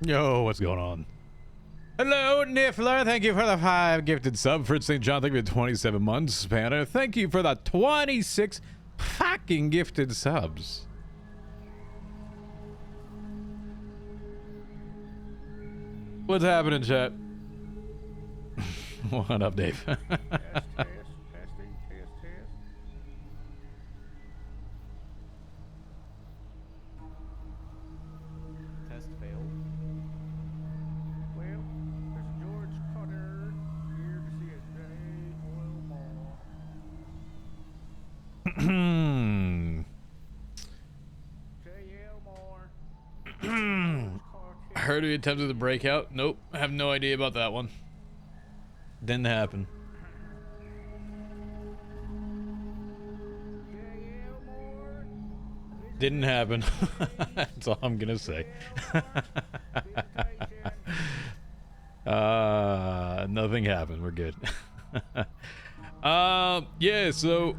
Yo, what's going on? Hello, Niffler. Thank you for the 5 gifted sub. Fritz St. John, thank you for 27 months. Spanner, thank you for the 26 fucking gifted subs. What's happening, chat? What up, Dave? Heard we attempted the breakout. Nope, I have no idea about that one. Didn't happen. Didn't happen. That's all I'm gonna say. Nothing happened. We're good. Yeah, so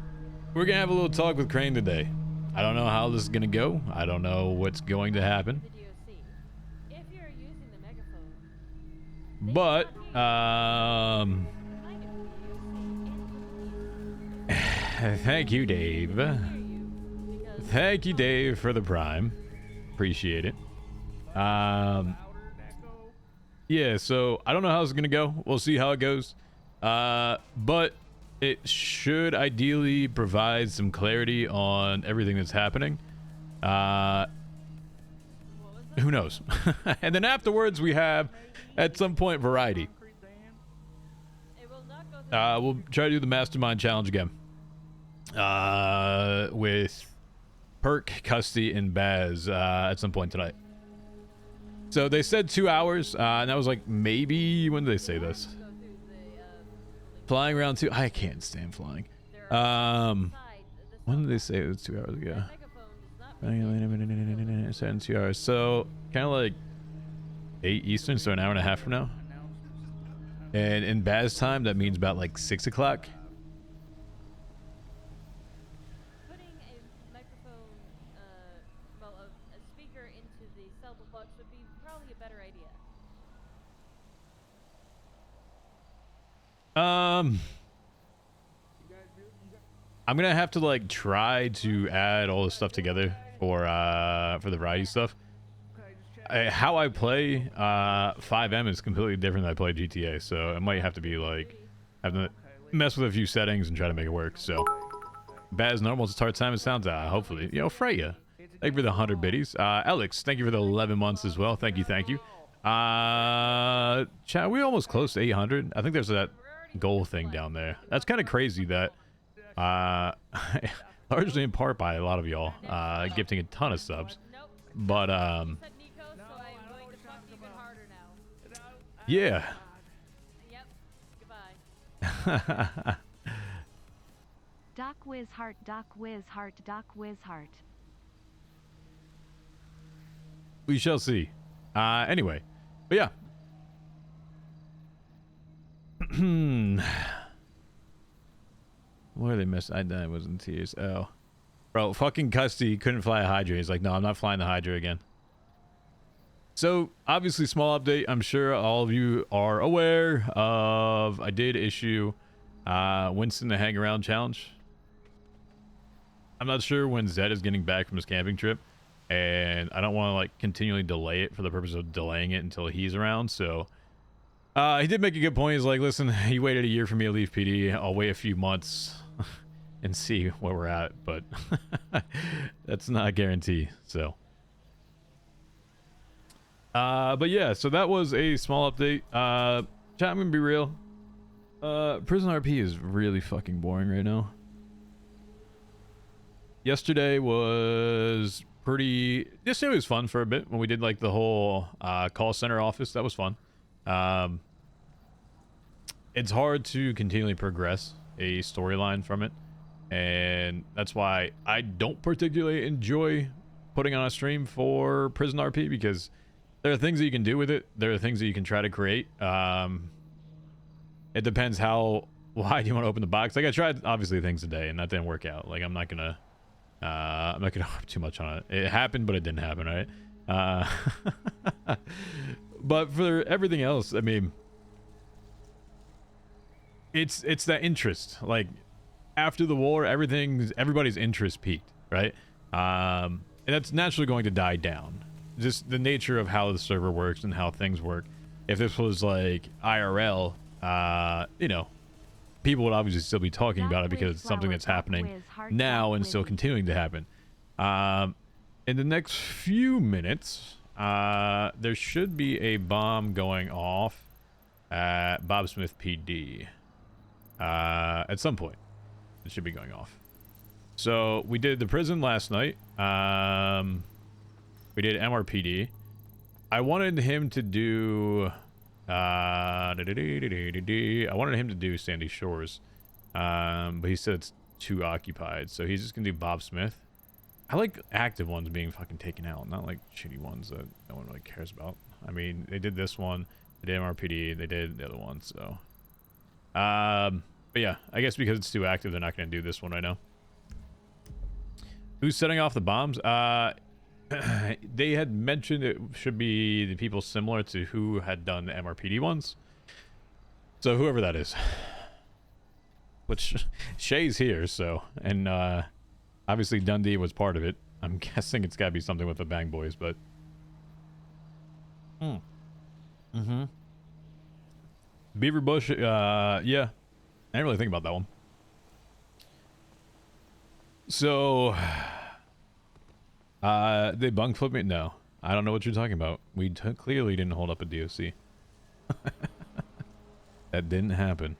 we're gonna have a little talk with Crane today. I don't know how this is gonna go. I don't know what's going to happen. But thank you, Dave. Thank you, Dave, for the prime. Appreciate it. Yeah, so I don't know how it's gonna go. We'll see how it goes. But it should ideally provide some clarity on everything that's happening. Who knows? And then afterwards we have, at some point, variety. We'll try to do the mastermind challenge again. With Perk, Custy, and Baz at some point tonight. So they said 2 hours, and that was like maybe, when did they say this? Flying around 2, I can't stand flying. When did they say it was 2 hours ago? 2 hours. So kind of like 8 Eastern, so an hour and a half from now. And in Baz time, that means about like 6 o'clock. Putting a microphone, well, a speaker into the cell box would be probably a better idea. I'm gonna have to like try to add all this stuff together for the variety stuff. How I play 5M is completely different than I play GTA, so I might have to be like have to mess with a few settings and try to make it work. So Baz normal to start time it sounds hopefully. Yo, Freya, thank you for the 100 biddies. Alex, thank you for the 11 months as well. Thank you. Chat, we almost close to 800. I think there's that goal thing down there. That's kind of crazy that largely in part by a lot of y'all gifting a ton of subs, but yeah. Yep. Goodbye. DocWizard, DocWizard, DocWizard. We shall see. Anyway, but yeah. What are they missing? I was in tears. Oh, bro, fucking Custy couldn't fly a Hydra. He's like, no, I'm not flying the Hydra again. So obviously, small update. I'm sure all of you are aware of. I did issue Winston the Hang Around challenge. I'm not sure when Zed is getting back from his camping trip, and I don't want to like continually delay it for the purpose of delaying it until he's around. So he did make a good point. He's like, listen, he waited a year for me to leave PD. I'll wait a few months and see where we're at, but that's not a guarantee. So but yeah, so that was a small update. Chat, I'm gonna be real. Prison RP is really fucking boring right now. Yesterday was yesterday was fun for a bit when we did like the whole call center office. That was fun. It's hard to continually progress a storyline from it, and that's why I don't particularly enjoy putting on a stream for Prison RP, because there are things that you can do with it. There are things that you can try to create. It depends how wide you want to open the box. Like I tried obviously things today and that didn't work out. Like I'm not gonna harp too much on it. It happened, but it didn't happen, right? But for everything else, I mean, it's that interest. Like after the war, everybody's interest peaked, right? And that's naturally going to die down. Just the nature of how the server works and how things work. If this was like IRL, you know, people would obviously still be talking about it because it's something that's happening now and still continuing to happen. In the next few minutes, there should be a bomb going off at Bob Smith PD. At some point, it should be going off. So we did the prison last night. We did MRPD. I wanted him to do I wanted him to do Sandy Shores, but he said it's too occupied, so he's just gonna do Bob Smith. I like active ones being fucking taken out, not like shitty ones that no one really cares about. I mean, they did this one, they did MRPD, they did the other one, so but yeah, I guess because it's too active, they're not gonna do this one right now. Who's setting off the bombs? They had mentioned it should be the people similar to who had done the MRPD ones. So whoever that is. Which, Shay's here, so. And obviously Dundee was part of it. I'm guessing it's gotta be something with the Bang Boys, but. Beaver Bush, yeah. I didn't really think about that one. So They bunk flip me? No. I don't know what you're talking about. We clearly didn't hold up a DOC. That didn't happen.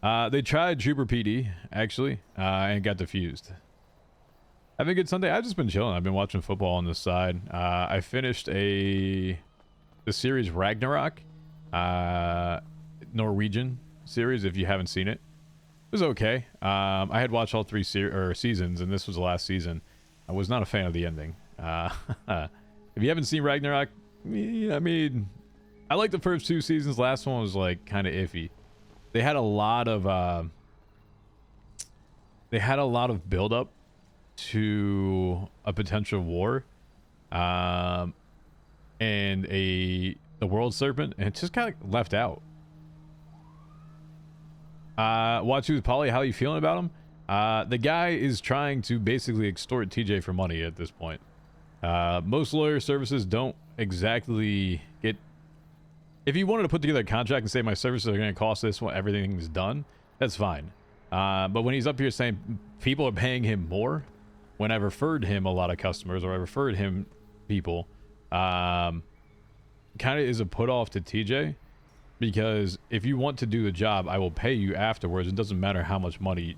They tried Trooper PD, actually, and got defused. Having a good Sunday? I've just been chilling. I've been watching football on this side. I finished the series Ragnarok, Norwegian series, if you haven't seen it. It was okay. I had watched all three seasons, and this was the last season. I was not a fan of the ending. If you haven't seen Ragnarok, I mean, I like the first two seasons. Last one was like kind of iffy. They had a lot of build up to a potential war, and the world serpent, and it just kind of left out. Watch with Polly, how you feeling about him? The guy is trying to basically extort TJ for money at this point. Most lawyer services don't exactly get. If you wanted to put together a contract and say my services are going to cost this when everything's done, that's fine. But when he's up here saying people are paying him more, when I've referred him a lot of customers or I referred him people, kind of is a put off to TJ. Because if you want to do the job, I will pay you afterwards. It doesn't matter how much money.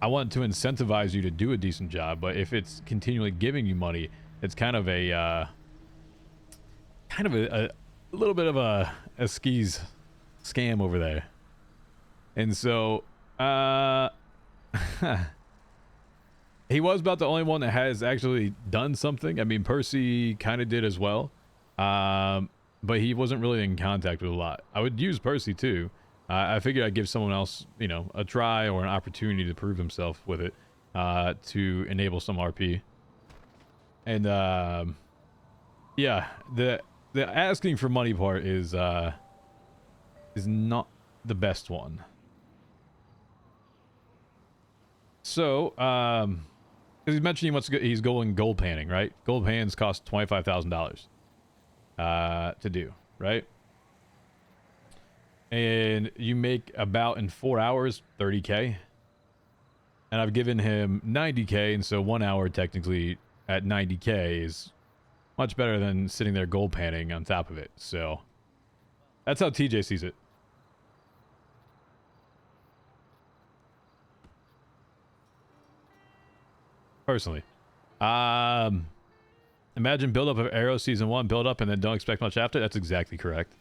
I want to incentivize you to do a decent job, but if it's continually giving you money, it's kind of a little bit of a scam over there. And so, he was about the only one that has actually done something. I mean, Percy kind of did as well. But he wasn't really in contact with a lot. I would use Percy too. I figured I'd give someone else, you know, a try or an opportunity to prove himself with it, to enable some RP. And yeah, the asking for money part is not the best one. So, he's mentioning he's going gold panning, right? Gold pans cost $25,000. To do, right? And you make about in 4 hours 30k, and I've given him 90k, and so 1 hour technically at 90k is much better than sitting there gold panning on top of it. So that's how TJ sees it. Personally, imagine build up of Arrow season 1, build up and then don't expect much after. That's exactly correct.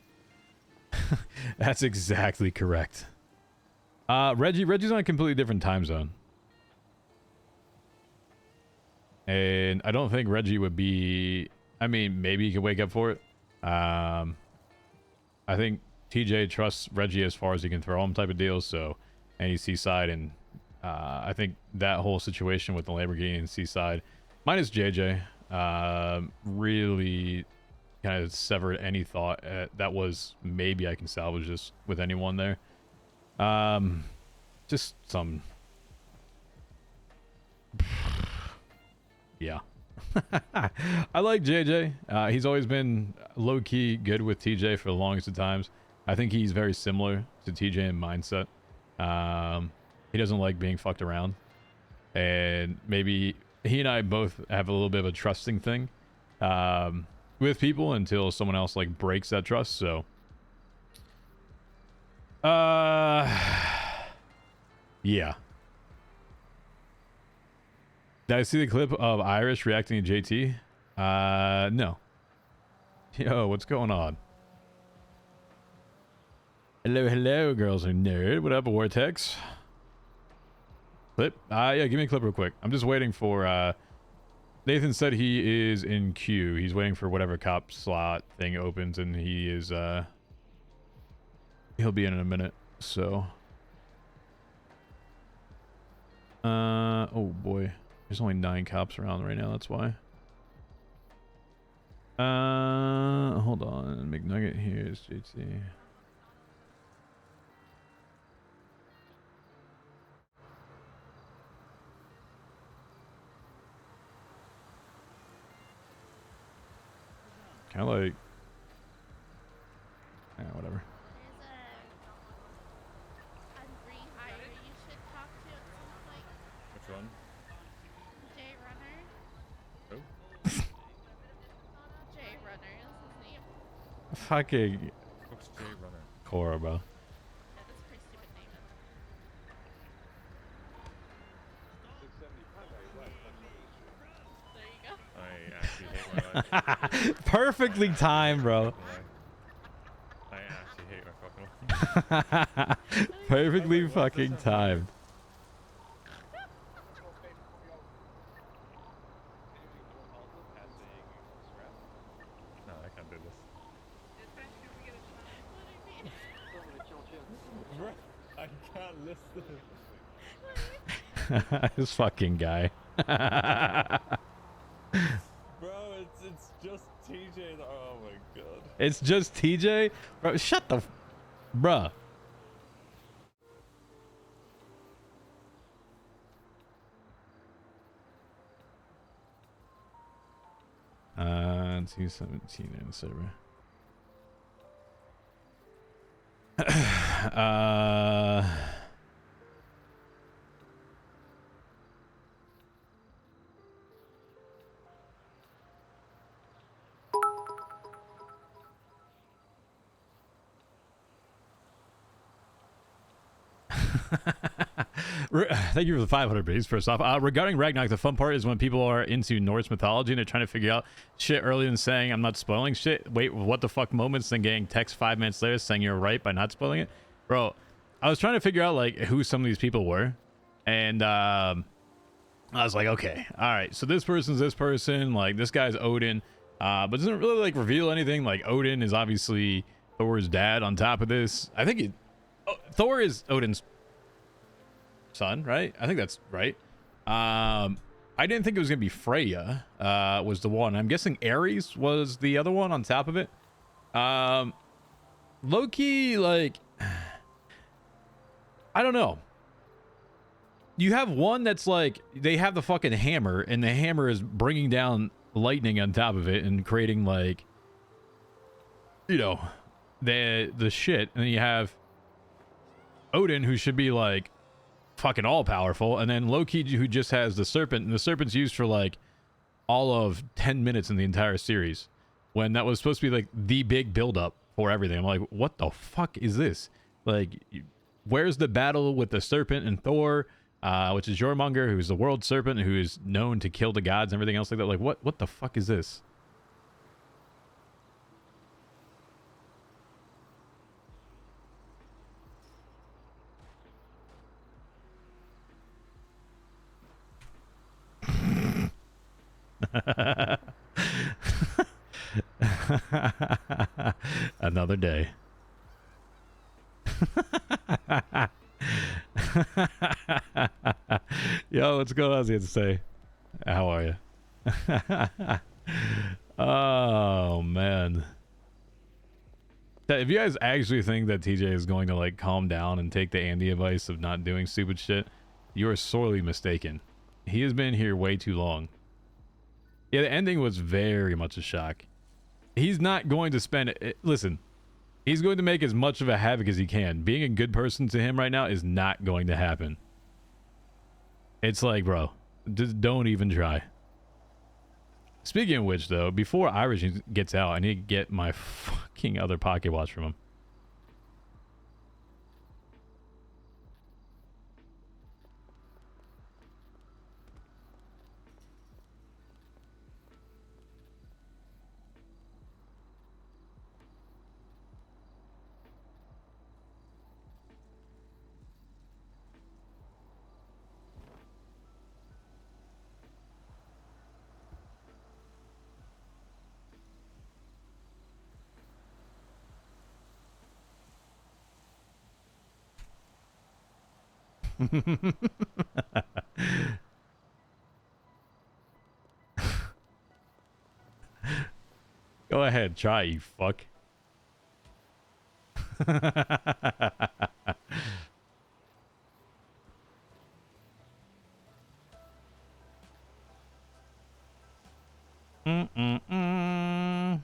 That's exactly correct. Reggie's on a completely different time zone. And I don't think Reggie would be, I mean, maybe he could wake up for it. I think TJ trusts Reggie as far as he can throw him type of deals, so, and he's Seaside, and I think that whole situation with the Lamborghini and Seaside, minus JJ, really kind of severed any thought that was maybe I can salvage this with anyone there. Just some, yeah. I like JJ. He's always been low-key good with TJ for the longest of times. I think he's very similar to TJ in mindset. He doesn't like being fucked around, and maybe he and I both have a little bit of a trusting thing with people until someone else like breaks that trust. So yeah. Did I see the clip of Irish reacting to JT? No. Yo, what's going on? Hello, girls are nerd. What up, Vortex? Clip? Yeah, give me a clip real quick. I'm just waiting for, Nathan said he is in queue. He's waiting for whatever cop slot thing opens, and he is, he'll be in a minute, so. Oh boy. There's only 9 cops around right now, that's why. Hold on. McNugget here is JT. Kind of like, yeah, whatever. There's a rehire you should talk to at some point. fucking Fuck's J Runner. Cora, bro. Yeah, that's a pretty stupid name. There you go. I actually hate my life. Perfectly timed, bro. I actually hate my fucking life. Perfectly fucking timed. No, I can't do this. Bro, I can't listen. This fucking guy. Bro, it's just TJ. Oh my god. It's just TJ? Bro, shut the bruh. Uh, 217 in the server. Thank you for the 500 base. First off, regarding Ragnarok, the fun part is when people are into Norse mythology and they're trying to figure out shit earlier and saying I'm not spoiling shit. Wait, what the fuck moments? Then getting text 5 minutes later saying you're right by not spoiling it, bro. I was trying to figure out like who some of these people were, and I was like, okay, all right, so this person's this person, like this guy's Odin, but doesn't really like reveal anything. Like Odin is obviously Thor's dad. On top of this, I think Thor is Odin's son, right? I think that's right. I didn't think it was gonna be Freya was the one. I'm guessing Ares was the other one on top of it. Loki, like, I don't know. You have one that's like they have the fucking hammer and the hammer is bringing down lightning on top of it and creating like, you know, the shit. And then you have Odin, who should be like fucking all powerful, and then Loki, who just has the serpent, and the serpent's used for like all of 10 minutes in the entire series, when that was supposed to be like the big build up for everything. I'm like, what the fuck is this? Like, where's the battle with the serpent and Thor, which is Jormungandr, who's the world serpent, who is known to kill the gods and everything else like that? Like, what the fuck is this? Another day. Yo, what's going on? I was going to say, how are you? Oh man, if you guys actually think that TJ is going to like calm down and take the Andy advice of not doing stupid shit, you are sorely mistaken. He has been here way too long. Yeah, the ending was very much a shock. He's not going to spend it. Listen, he's going to make as much of a havoc as he can. Being a good person to him right now is not going to happen. It's like, bro, just don't even try. Speaking of which, though, before Irish gets out, I need to get my fucking other pocket watch from him. Go ahead, try, you fuck. Mm-mm-mm.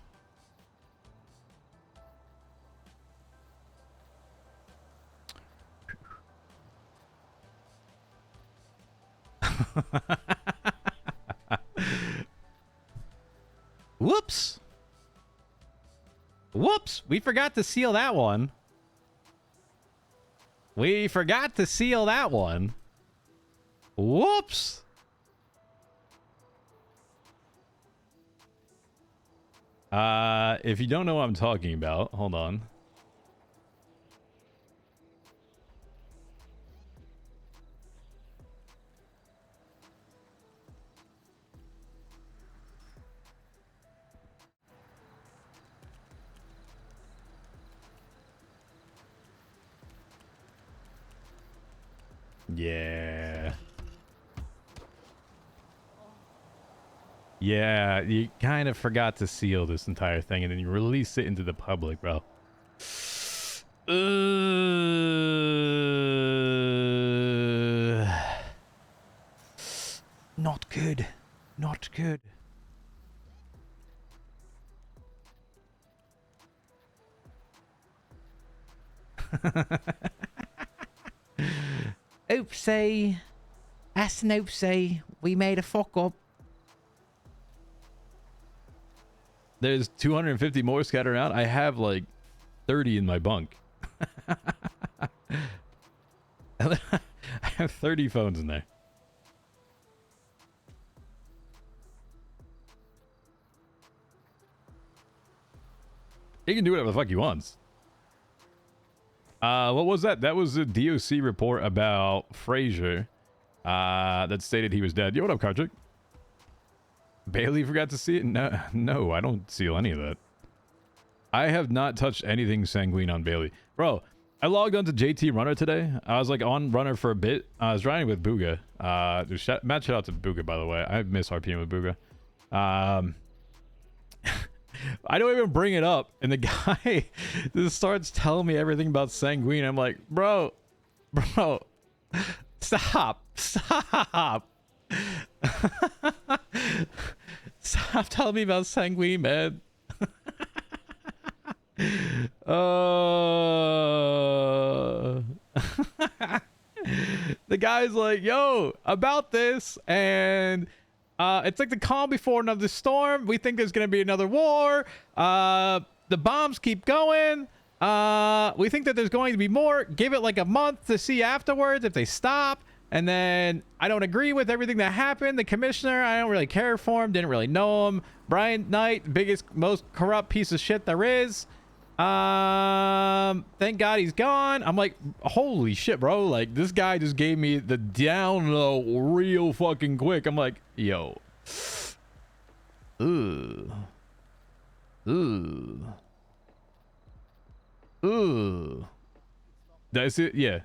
Whoops. Whoops. We forgot to seal that one. We forgot to seal that one. Whoops. If you don't know what I'm talking about, hold on. Yeah. Yeah, you kind of forgot to seal this entire thing and then you release it into the public, bro. Not good. Not good. Oopsie. That's an oopsie. We made a fuck up. There's 250 more scattered around. I have like 30 in my bunk. I have 30 phones in there. He can do whatever the fuck he wants. What was that? That was a DOC report about Frazier that stated he was dead. Yo, what up, Karchik? Bailey forgot to see it? No, I don't seal any of that. I have not touched anything sanguine on Bailey. Bro, I logged onto JT Runner today. I was like on Runner for a bit. I was riding with Booga. Shout out to Booga, by the way. I miss RPM with Booga. I don't even bring it up. And the guy just starts telling me everything about sanguine. I'm like, bro, stop. Stop telling me about sanguine, man. The guy's like, yo, about this, and it's like the calm before another storm. We think there's gonna be another war. The bombs keep going. We think that there's going to be more. Give it like a month to see afterwards if they stop. And then I don't agree with everything that happened. The commissioner, I don't really care for him. Didn't really know him. Brian Knight, biggest, most corrupt piece of shit there is. Thank God he's gone. I'm like, holy shit, bro. Like, this guy just gave me the down low real fucking quick. I'm like, yo. Ooh. Did I see it? Yeah.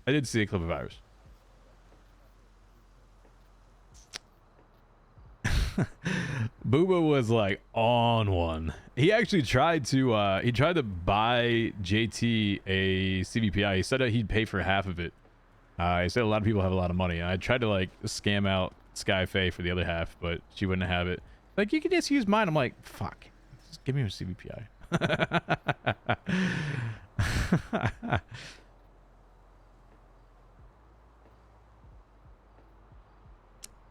I did see a clip of ours. Booba was like on one. He actually tried to buy JT a CVPI. He said that he'd pay for half of it. He said a lot of people have a lot of money. I tried to like scam out Sky Faye for the other half, but she wouldn't have it. Like, you can just use mine. I'm like, fuck. Just give me a CVPI.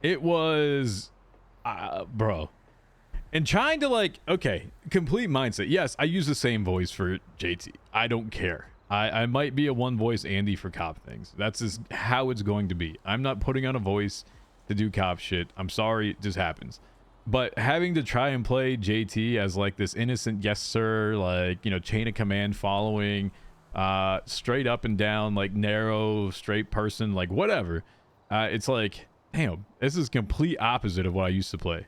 It was, bro. And trying to like, okay, complete mindset. Yes, I use the same voice for JT. I don't care. I might be a one voice Andy for cop things. That's just how it's going to be. I'm not putting on a voice to do cop shit. I'm sorry, it just happens. But having to try and play JT as like this innocent yes sir, like, you know, chain of command following, straight up and down, like narrow, straight person, like whatever. It's like, damn, this is complete opposite of what I used to play.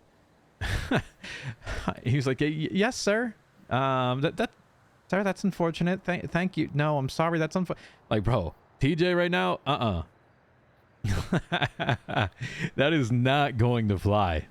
He was like, yes, sir. Sir, that's unfortunate. Thank you. No, I'm sorry. That's like, bro, TJ right now, that is not going to fly.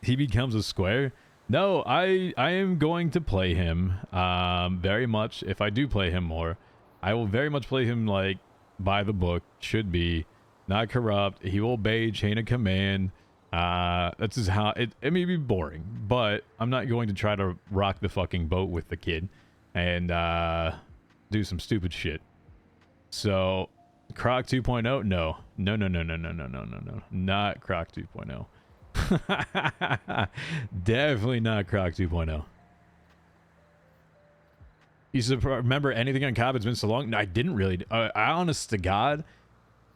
He becomes a square. No, I am going to play him very much. If I do play him more, I will very much play him like by the book. Should be not corrupt. He will obey chain of command. That's just how it may be boring, but I'm not going to try to rock the fucking boat with the kid and do some stupid shit. So Croc 2.0, no, not Croc 2.0. Definitely not Croc 2.0. You remember anything on cop? It's been so long. No, I didn't really. I honest to God,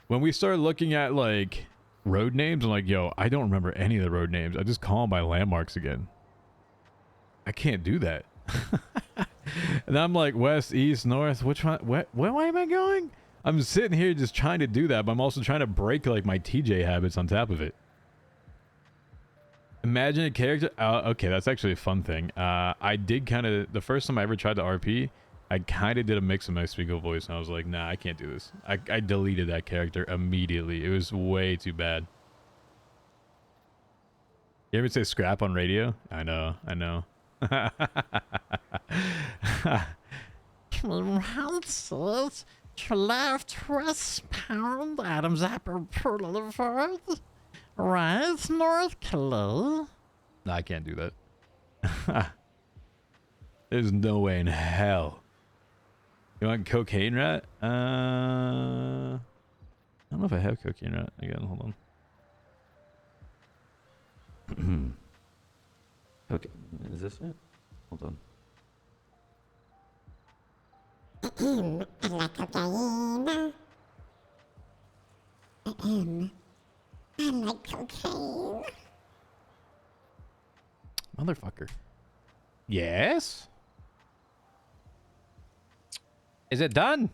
when we started looking at like road names, I'm like, yo, I don't remember any of the road names. I just call them by landmarks again. I can't do that. And I'm like west, east, north. Which one? Where am I going? I'm sitting here just trying to do that, but I'm also trying to break like my TJ habits on top of it. Imagine a character. Okay, that's actually a fun thing. I did kind of the first time I ever tried to RP, I kind of did a mix of my speaker voice, and I was like, nah, I can't do this. I deleted that character immediately. It was way too bad. You ever say scrap on radio? I know. Left westbound Adams Apple Boulevard, right north Cologne. No, I can't do that. There's no way in hell. You want cocaine rat? I don't know if I have cocaine rat. Again, hold on. Okay, is this it? Hold on. I like cocaine. I like cocaine. Motherfucker. Yes? Is it done?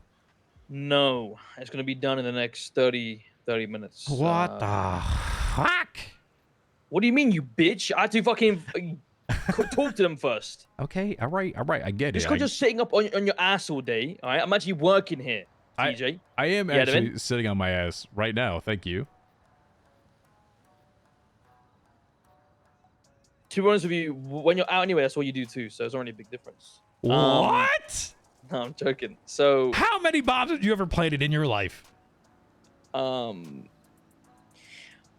No, it's going to be done in the next 30 minutes. What the fuck? What do you mean, you bitch? I had to fucking talk to them first. Okay, all right, I get it. It's not just sitting up on your ass all day, all right? I'm actually working here, TJ. I am actually sitting on my ass right now. Thank you. To be honest with you, when you're out anyway, that's what you do too. So it's already a big difference. What? No, I'm joking. So how many bombs have you ever planted in your life? I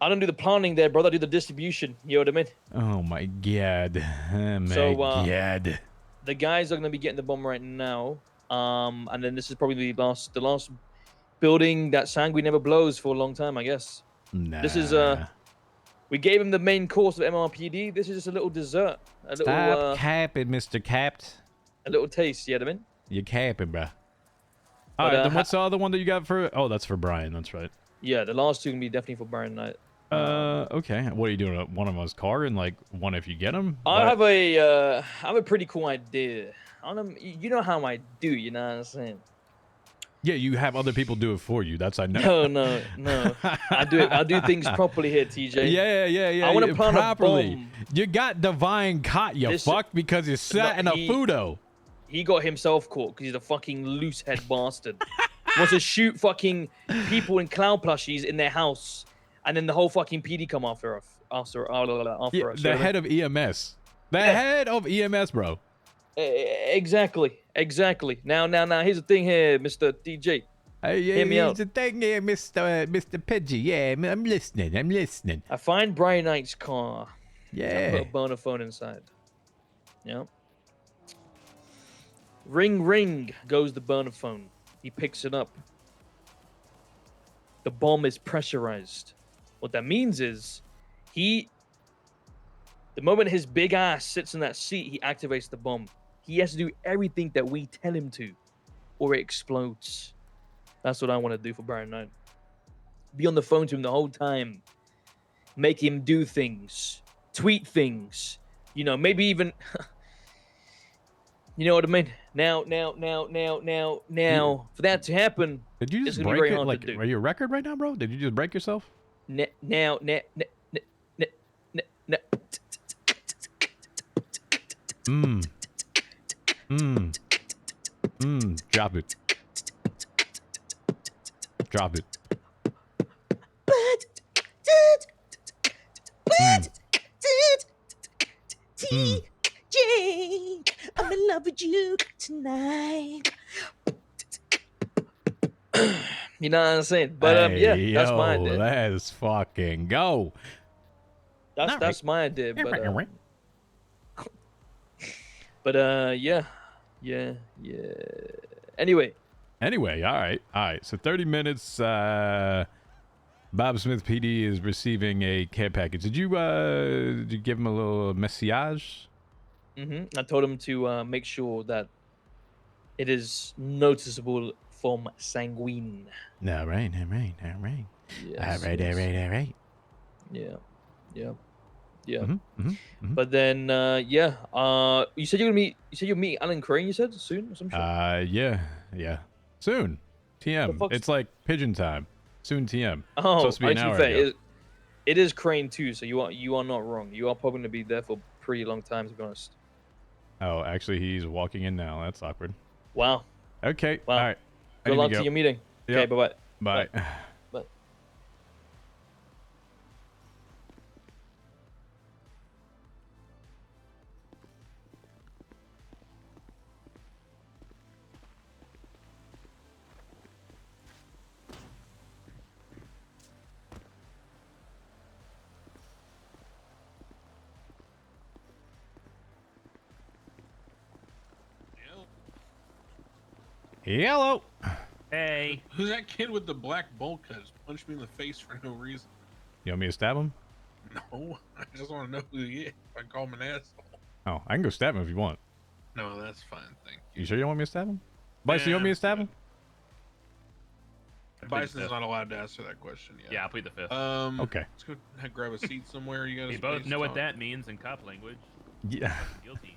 don't do the planning there, brother. I do the distribution. You know what I mean? Oh my god. Oh my god. The guys are gonna be getting the bomb right now. And then this is probably the last building that Sanguine never blows for a long time, I guess. Nah. This is we gave him the main course of MRPD. This is just a little dessert. Stop capping, Mr. Capped. A little taste, you know what I mean? You're capping, bro. All right, then what's the other one that you got for? Oh, that's for Brian. That's right. Yeah, the last two can be definitely for Brian Knight. Okay. What are you doing? One of his car and like one if you get him? I have a pretty cool idea. You know how I do. You know what I'm saying? Yeah, you have other people do it for you. That's I know. No. I do things properly here, TJ. Yeah. I want to plant properly. a bomb. You got divine caught, you fuck, because you sat in a Fudo. He got himself caught because he's a fucking loose head bastard. Wants to shoot fucking people in clown plushies in their house, and then the whole fucking PD come after us. The head of EMS. The head of EMS, bro. Exactly. Now, here's the thing here, Mr. DJ. Hear me out. Here's the thing here, Mr. Pidgey. Yeah, I'm listening. I find Brian Knight's car. Yeah. I put a burner phone inside. Yeah. Ring goes the burner phone. He picks it up. The bomb is pressurized. What that means is the moment his big ass sits in that seat, he activates the bomb. He has to do everything that we tell him to, or it explodes. That's what I want to do for Brian Knight. Be on the phone to him the whole time. Make him do things. Tweet things. You know, maybe even... You know what I mean? Now, for that to happen, did you just break it? Like, are you a record right now, bro? Did you just break yourself? Now. Drop it. TJ, I'm in love with you tonight. You know what I'm saying? But hey, that's my idea. Let's fucking go. That's my idea. But yeah. Anyway, all right. So 30 minutes. Bob Smith PD is receiving a care package. Did you give him a little message? I told him to make sure that it is noticeable from sanguine. All right. Yes, All right. Yeah, yeah, yeah. Mm-hmm. But then, you said you're gonna meet. You said you're meeting Alan Crane. You said soon or some shit. Yeah. Soon. TM. fuck's- It's like pigeon time. Soon TM. Oh, Supposed to be an to hour be fair, ago. it is Crane too. So you are not wrong. You are probably gonna be there for a pretty long time, to be honest. Oh, actually, he's walking in now. That's awkward. Wow. Okay. Wow. All right. I Good need luck to to go. your meeting. Okay. Yep. Bye Bye. bye. Yellow. Hey. Who's that kid with the black bowl cut? Just punched me in the face for no reason. You want me to stab him? No, I just want to know who he is. If I call him an asshole. Oh, I can go stab him if you want. No, that's fine. Thank you. You sure you don't want me to stab him? Bison, you want me to stab him? Bison's not allowed to answer that question yet. Yeah, I'll plead the fifth. Okay. Let's go grab a seat somewhere. You guys. We both know what that means in cop language. Yeah. Guilty.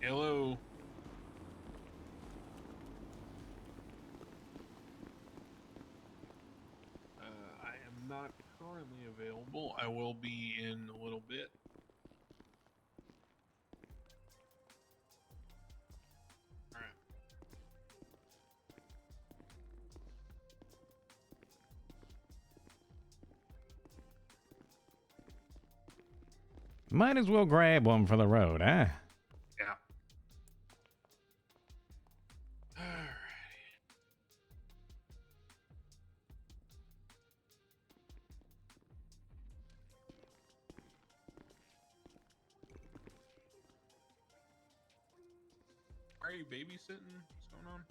Hello. I am not currently available. I will be in a little bit. All right. Might as well grab one for the road, huh? Yeah. All right. Are you babysitting? What's going on?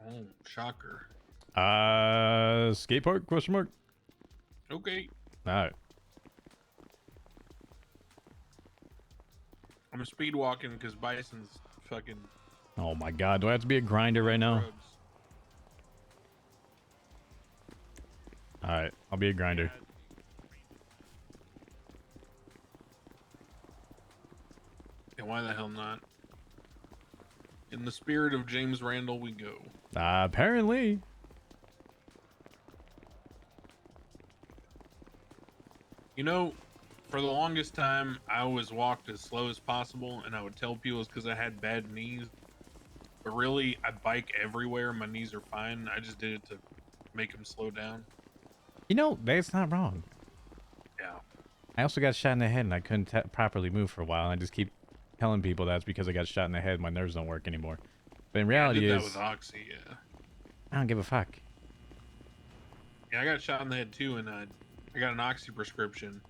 Oh, shocker. Skate park? Question mark. Okay. All right. I'm speed walking because Bison's fucking. Oh my God, do I have to be a grinder right now? drugs. All right, I'll be a grinder. And why the hell not? In the spirit of James Randall, we go. Apparently. You know, for the longest time, I always walked as slow as possible, and I would tell people it's because I had bad knees. But really, I bike everywhere. My knees are fine. I just did it to make them slow down. You know, that's not wrong. Yeah. I also got shot in the head and I couldn't properly move for a while. And I just keep telling people that's because I got shot in the head. My nerves don't work anymore. But in reality, I did that with Oxy, yeah. I don't give a fuck. Yeah, I got shot in the head too, and I got an Oxy prescription.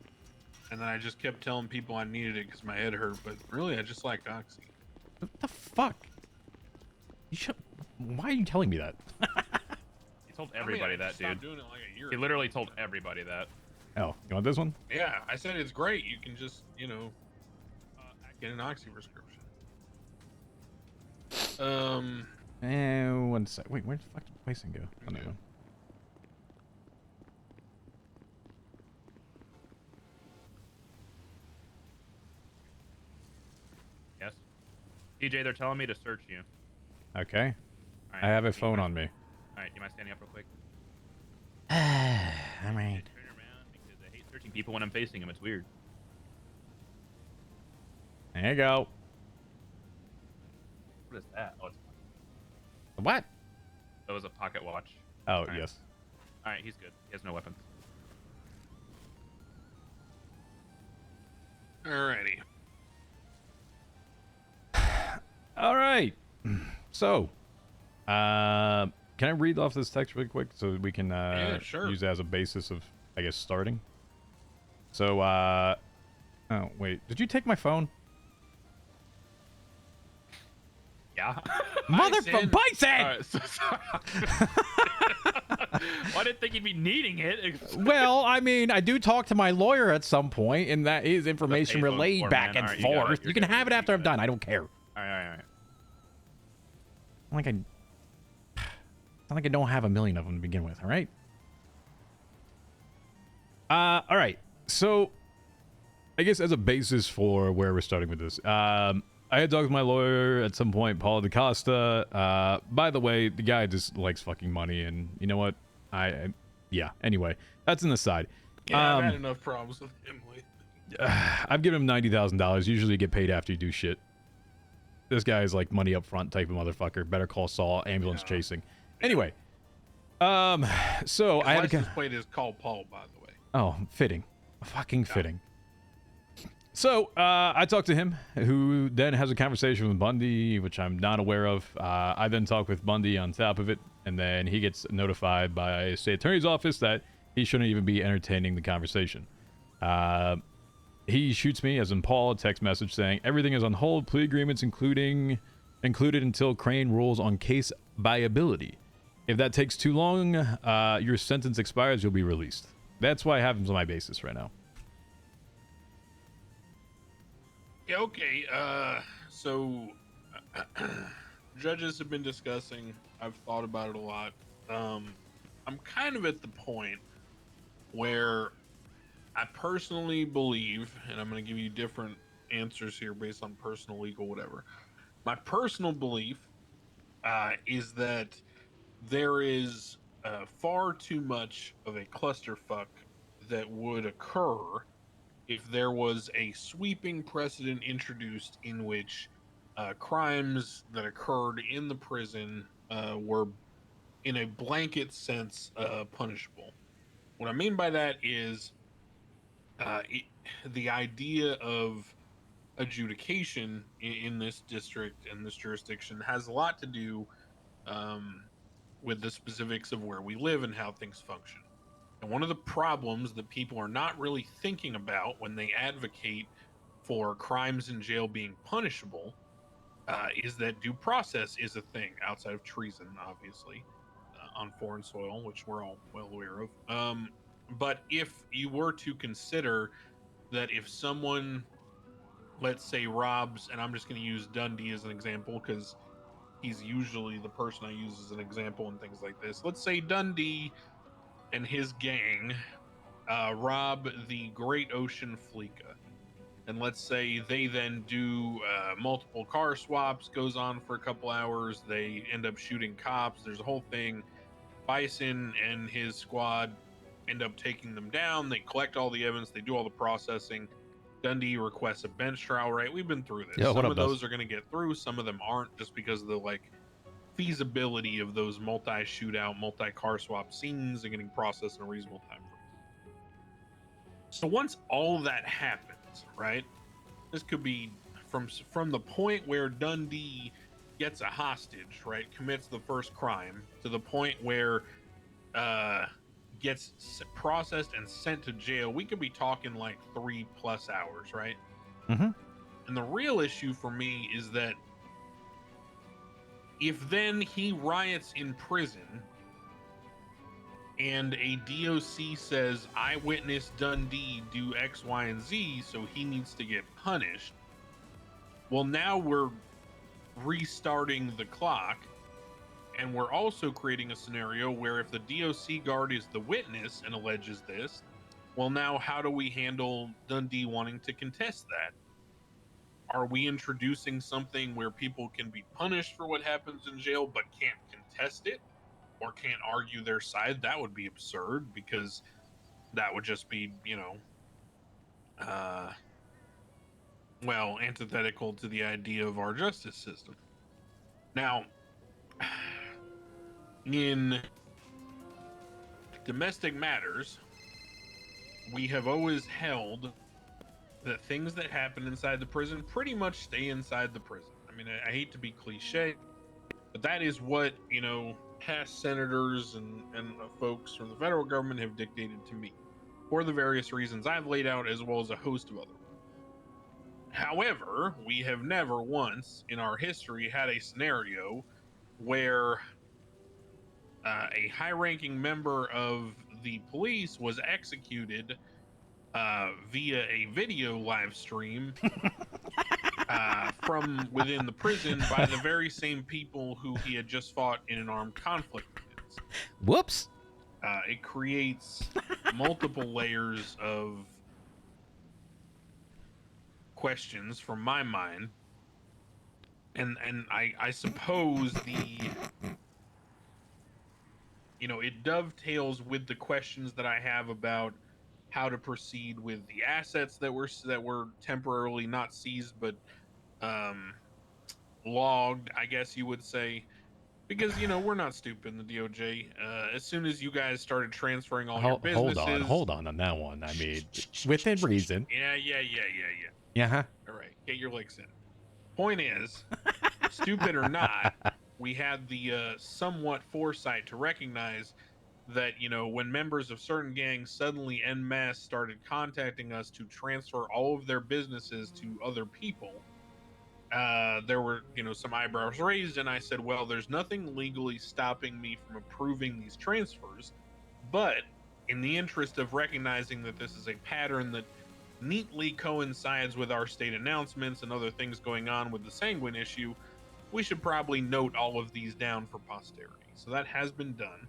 And then I just kept telling people I needed it because my head hurt. But really, I just like Oxy. What the fuck? You should. Why are you telling me that? He told everybody that, dude. Doing it like a year He ago. literally told everybody that. Oh, you want this one? Yeah, I said it's great. You can just, get an Oxy prescription. One sec. Wait, where the fuck did Bison go? Oh, no. Okay. Yes. DJ, they're telling me to search you. Okay. All right, I have a you phone mind- on me. All right, you mind standing up real quick? All right. Turn around because I hate searching people when I'm facing them. It's weird. There you go. What is that? Oh, it's What? that was a pocket watch. Oh, right. yes. All right, he's good. He has no weapons. Alrighty. All right. So, can I read off this text really quick so we can Yeah, sure. use it as a basis of, I guess, starting? So, oh, wait. Did you take my phone? Yeah. Motherfucker, Bison! All right, so sorry. I didn't think he'd be needing it. Well, I mean, I do talk to my lawyer at some point, and that is information payphone relayed for, back man. and All right, you got it. forth. You're You can good. have it You after I'm got it. done. I don't care. All right. It's not like I don't have a million of them to begin with. All right. All right. So, I guess as a basis for where we're starting with this, I had talked with my lawyer at some point, Paul DaCosta. By the way, the guy just likes fucking money, and you know what? Yeah. Anyway, that's an aside. Yeah, I've had enough problems with him lately. I've given him $90,000. Usually, you get paid after you do shit. This guy is like money up front type of motherfucker. Better call Saul. Ambulance chasing. Anyway, so His I had license plate is called Paul, by the way. Oh, fitting. Fucking fitting. So, I talked to him, who then has a conversation with Bundy, which I'm not aware of. I then talk with Bundy on top of it, and then he gets notified by a state attorney's office that he shouldn't even be entertaining the conversation. He shoots me, as in Paul, a text message saying, everything is on hold, plea agreements included until Crane rules on case viability. If that takes too long, your sentence expires, you'll be released. That's why I have him on my basis right now. Yeah, okay. So judges have been discussing. I've thought about it a lot. I'm kind of at the point where I personally believe, and I'm going to give you different answers here based on personal, legal, whatever. My personal belief is that there is far too much of a clusterfuck that would occur if there was a sweeping precedent introduced in which crimes that occurred in the prison were, in a blanket sense, punishable. What I mean by that is the idea of adjudication in this district and this jurisdiction has a lot to do with the specifics of where we live and how things function. And one of the problems that people are not really thinking about when they advocate for crimes in jail being punishable is that due process is a thing outside of treason, obviously, on foreign soil, which we're all well aware of. But if you were to consider that if someone, let's say, robs, and I'm just going to use Dundee as an example because he's usually the person I use as an example in things like this. Let's say Dundee and his gang rob the Great Ocean Fleeca. And let's say they then do multiple car swaps, goes on for a couple hours. They end up shooting cops. There's a whole thing. Bison and his squad end up taking them down. They collect all the evidence. They do all the processing. Dundee requests a bench trial, right? We've been through this. Yeah, some of those are going to get through. Some of them aren't, just because of the feasibility of those multi-shootout, multi-car swap scenes and getting processed in a reasonable time frame. So once all that happens, right? This could be from the point where Dundee gets a hostage, right? Commits the first crime, to the point where gets processed and sent to jail. We could be talking 3+ hours, right? Mm-hmm. And the real issue for me is that if then he riots in prison and a DOC says, I witnessed Dundee do X, Y, and Z, so he needs to get punished. Well, now we're restarting the clock, and we're also creating a scenario where if the DOC guard is the witness and alleges this, well, now how do we handle Dundee wanting to contest that? Are we introducing something where people can be punished for what happens in jail but can't contest it or can't argue their side? That would be absurd, because that would just be, antithetical to the idea of our justice system. Now, in domestic matters, we have always held that things that happen inside the prison pretty much stay inside the prison. I mean, I hate to be cliche, but that is what, past senators and folks from the federal government have dictated to me for the various reasons I've laid out, as well as a host of other ones. However, we have never once in our history had a scenario where a high-ranking member of the police was executed via a video live stream from within the prison by the very same people who he had just fought in an armed conflict against. Whoops. It creates multiple layers of questions from my mind, and I suppose it dovetails with the questions that I have about how to proceed with the assets that were temporarily not seized but logged, I guess you would say, because we're not stupid in the DOJ. As soon as you guys started transferring all your businesses, Hold on that one. I mean, within reason. Yeah. Yeah. All right, get your licks in. Point is, stupid or not, we had the somewhat foresight to recognize that when members of certain gangs suddenly en masse started contacting us to transfer all of their businesses to other people, there were some eyebrows raised, and I said, well, there's nothing legally stopping me from approving these transfers, but in the interest of recognizing that this is a pattern that neatly coincides with our state announcements and other things going on with the Sanguine issue, we should probably note all of these down for posterity. So that has been done.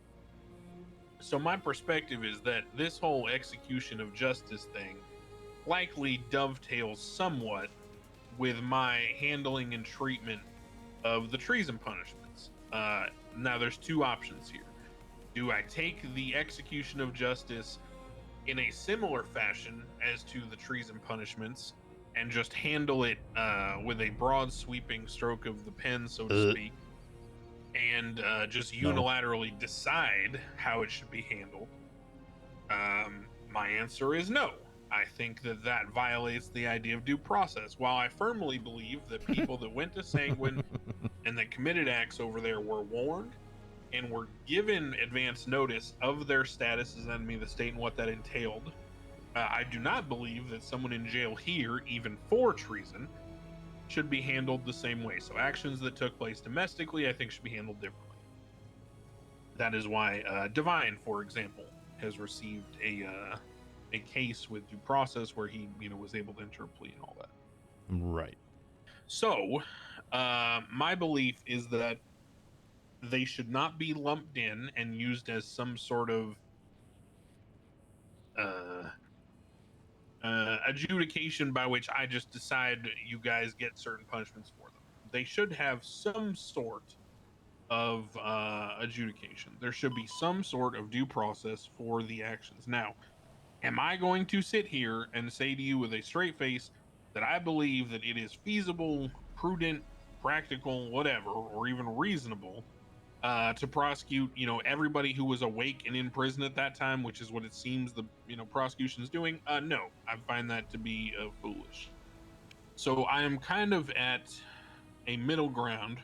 So my perspective is that this whole execution of justice thing likely dovetails somewhat with my handling and treatment of the treason punishments. Now there's two options here. Do I take the execution of justice in a similar fashion as to the treason punishments and just handle it with a broad sweeping stroke of the pen, so to speak, and just unilaterally decide how it should be handled? My answer is no. I think that violates the idea of due process. While I firmly believe that people that went to Sanguine and that committed acts over there were warned and were given advance notice of their status as enemy of the state and what that entailed, I do not believe that someone in jail here, even for treason, should be handled the same way. So actions that took place domestically, I think, should be handled differently. That is why Divine, for example, has received a case with due process where he was able to enter a plea and all that. Right. So my belief is that they should not be lumped in and used as some sort of adjudication by which I just decide you guys get certain punishments for them. They should have some sort of adjudication. There should be some sort of due process for the actions. Now, am I going to sit here and say to you with a straight face that I believe that it is feasible, prudent, practical, whatever, or even reasonable to prosecute, everybody who was awake and in prison at that time, which is what it seems the prosecution is doing? No, I find that to be foolish. So I am kind of at a middle ground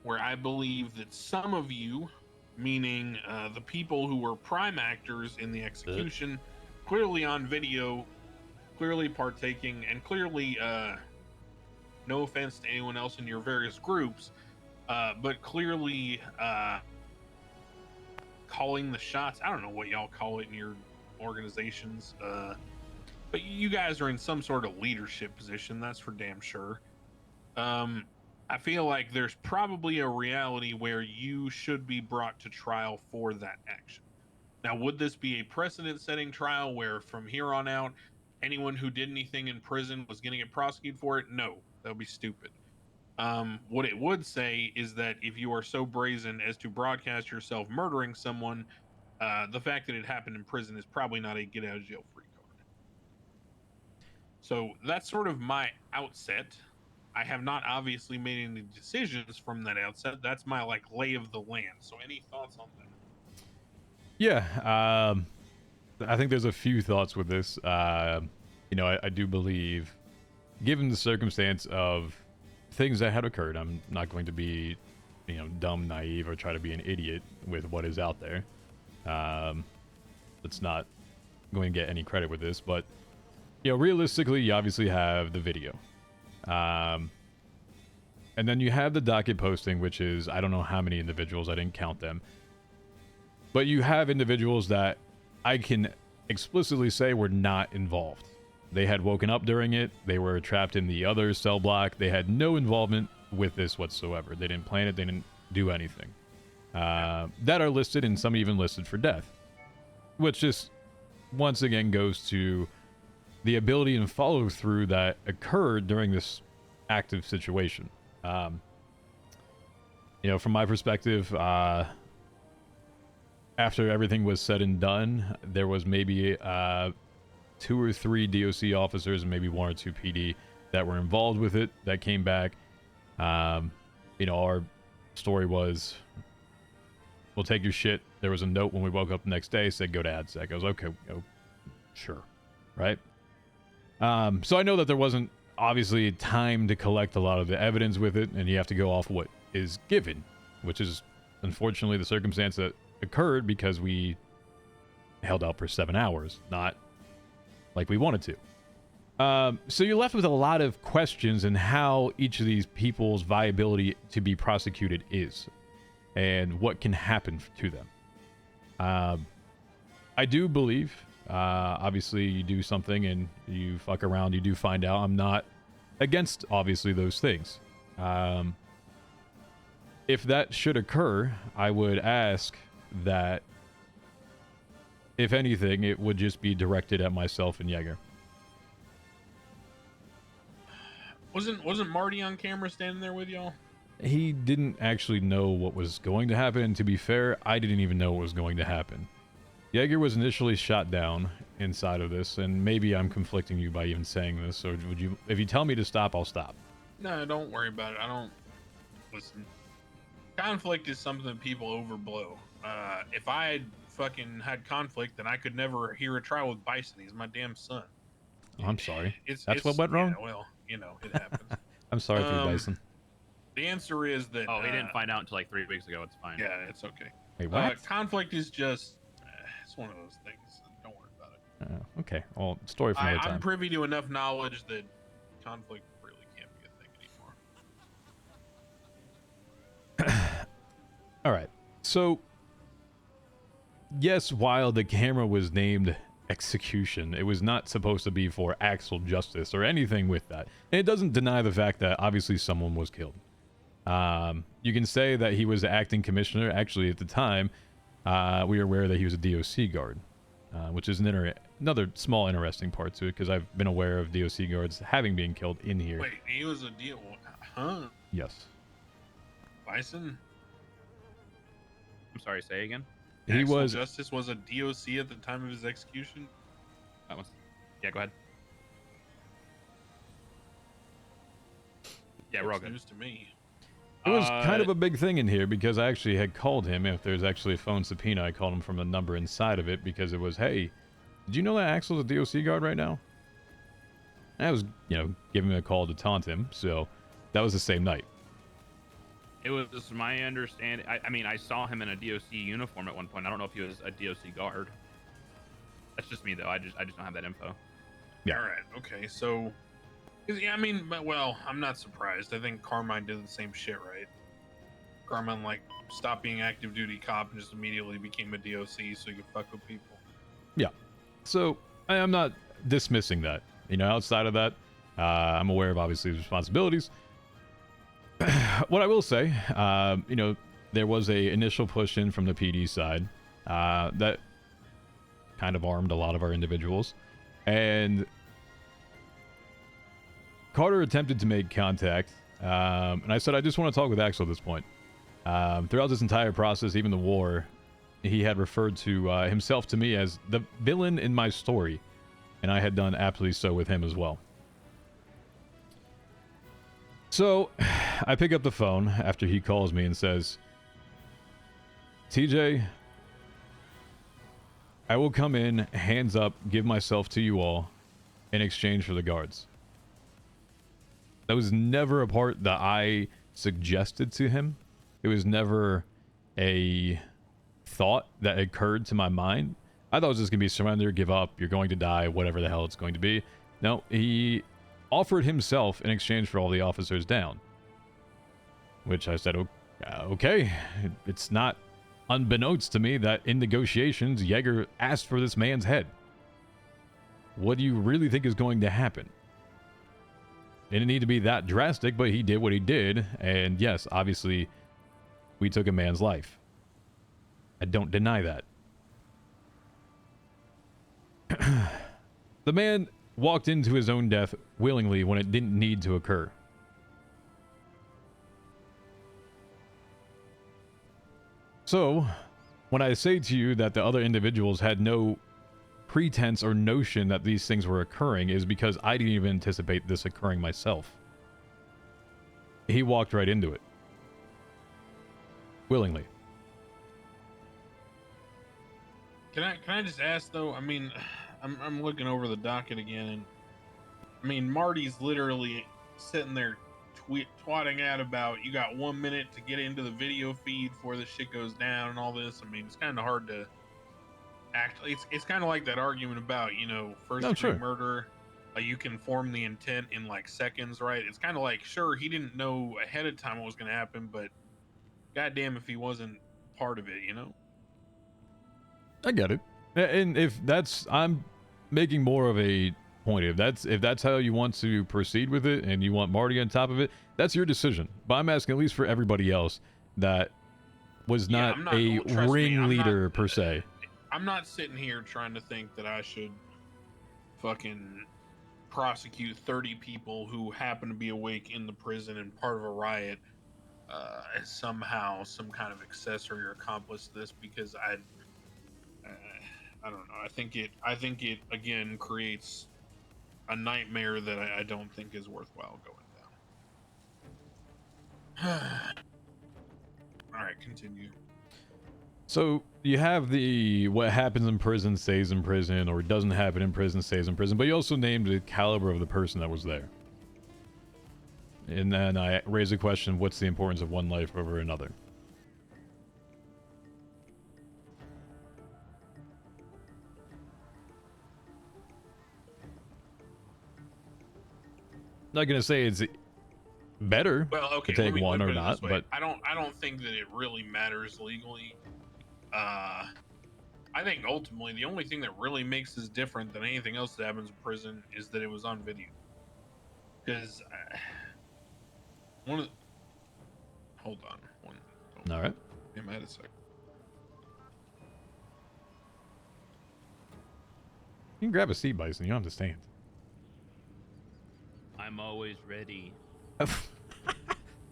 where I believe that some of you, meaning the people who were prime actors in the execution, clearly on video, clearly partaking, and clearly, no offense to anyone else in your various groups, but clearly calling the shots. I don't know what y'all call it in your organizations, but you guys are in some sort of leadership position, that's for damn sure. I feel like there's probably a reality where you should be brought to trial for that action. Now, would this be a precedent-setting trial where from here on out, anyone who did anything in prison was going to get prosecuted for it? No, that would be stupid. What it would say is that if you are so brazen as to broadcast yourself murdering someone, the fact that it happened in prison is probably not a get-out-of-jail-free card. So that's sort of my outset. I have not obviously made any decisions from that outset. That's my lay of the land. So any thoughts on that? Yeah, I think there's a few thoughts with this. I do believe, given the circumstance of things that had occurred, I'm not going to be, dumb, naive, or try to be an idiot with what is out there. It's not going to get any credit with this, but, realistically, you obviously have the video. And then you have the docket posting, which is, I don't know how many individuals, I didn't count them. But you have individuals that I can explicitly say were not involved. They had woken up during it. They were trapped in the other cell block. They had no involvement with this whatsoever. They didn't plan it. They didn't do anything. That are listed, and some even listed for death. Which just, once again, goes to the ability and follow through that occurred during this active situation. You know, from my perspective, after everything was said and done, there was maybe 2 or 3 DOC officers and maybe 1 or 2 PD that were involved with it that came back. You know, our story was, we'll take your shit. There was a note when we woke up the next day, said go to AdSec. I was okay, sure, right? So I know that there wasn't obviously time to collect a lot of the evidence with it, and you have to go off what is given, which is unfortunately the circumstance that occurred because we held out for 7 hours, not like we wanted to. So you're left with a lot of questions in how each of these people's viability to be prosecuted is, and what can happen to them. I do believe, obviously, you do something and you fuck around, you do find out. I'm not against, obviously, those things. If that should occur, I would ask that, if anything, it would just be directed at myself and Jaeger. Wasn't Marty on camera standing there with y'all? He didn't actually know what was going to happen, and to be fair, I didn't even know what was going to happen. Jaeger was initially shot down inside of this, and maybe I'm conflicting you by even saying this, so would you, if you tell me to stop, I'll stop. No, don't worry about it. I don't... Listen. Conflict is something that people overblow. If I had fucking had conflict, then I could never hear a trial with Bison. He's my damn son. Oh, I'm sorry. That's what went wrong? Yeah, well, you know, it happens. I'm sorry for you, Bison. The answer is that... Oh, he didn't find out until like 3 weeks ago. It's fine. Yeah, it's okay. Wait, what? Conflict is just... it's one of those things. Don't worry about it. Okay. Well, story for another time. I'm privy to enough knowledge that conflict really can't be a thing anymore. All right. So, yes, while the camera was named execution, it was not supposed to be for actual justice or anything with that. And it doesn't deny the fact that obviously someone was killed. You can say that he was the acting commissioner. Actually, at the time, we were aware that he was a DOC guard, which is another small interesting part to it, because I've been aware of DOC guards having been killed in here. Wait, he was a DOC? Huh? Yes. Bison? I'm sorry, say again? He Actual was... Justice was a DOC at the time of his execution? That was... Yeah, go ahead. Yeah, we're all good. News to me. It was kind of a big thing in here, because I actually had called him. If there's actually a phone subpoena, I called him from the number inside of it, because it was, hey, did you know that Axel's a DOC guard right now? And I was, you know, giving him a call to taunt him, so that was the same night. It was my understanding. I mean, I saw him in a DOC uniform at one point. I don't know if he was a DOC guard. That's just me, though. I just don't have that info. Yeah. All right. Okay. So, yeah, I mean, well, I'm not surprised. I think Carmine did the same shit, right? Carmine, like, stopped being active duty cop and just immediately became a DOC so he could fuck with people. Yeah. So, I'm not dismissing that. You know, outside of that, I'm aware of, obviously, his responsibilities. What I will say, you know, there was a initial push in from the PD side that kind of armed a lot of our individuals, and Carter attempted to make contact, and I said, I just want to talk with Axel at this point. Throughout this entire process, even the war, he had referred to himself to me as the villain in my story, and I had done aptly so with him as well. So, I pick up the phone after he calls me and says, TJ, I will come in, hands up, give myself to you all in exchange for the guards. That was never a part that I suggested to him. It was never a thought that occurred to my mind. I thought it was just going to be surrender, give up, you're going to die, whatever the hell it's going to be. No, he offered himself in exchange for all the officers down. Which I said, okay, it's not unbeknownst to me that in negotiations, Yeager asked for this man's head. What do you really think is going to happen? It didn't need to be that drastic, but he did what he did. And yes, obviously, we took a man's life. I don't deny that. The man walked into his own death willingly when it didn't need to occur. So, when I say to you that the other individuals had no pretense or notion that these things were occurring, is because I didn't even anticipate this occurring myself. He walked right into it. Willingly. Can I just ask though? I mean, I'm looking over the docket again, and I mean Marty's literally sitting there twatting out about you got 1 minute to get into the video feed before this shit goes down and all this. I mean, it's kind of hard to actually. It's kind of like that argument about first degree murder. Like you can form the intent in like seconds, right? It's kind of like sure he didn't know ahead of time what was going to happen, but goddamn if he wasn't part of it, I get it. And if that's, I'm making more of a point. If that's how you want to proceed with it and you want Marty on top of it, that's your decision. But I'm asking at least for everybody else that was not a ringleader per se. I'm not sitting here trying to think that I should fucking prosecute 30 people who happen to be awake in the prison and part of a riot as somehow some kind of accessory or accomplice to this, because I don't know. I think it again creates a nightmare that I don't think is worthwhile going down. All right, continue. So you have the what happens in prison stays in prison, or doesn't happen in prison stays in prison, but you also named the caliber of the person that was there. And then I raise a question, what's the importance of one life over another? Not gonna say it's better to take one or not, but I don't think that it really matters legally. I think ultimately the only thing that really makes this different than anything else that happens in prison is that it was on video. Because hold on. All right. Damn, I had a sec. You can grab a seat, Bison. You don't have to stand. I'm always ready.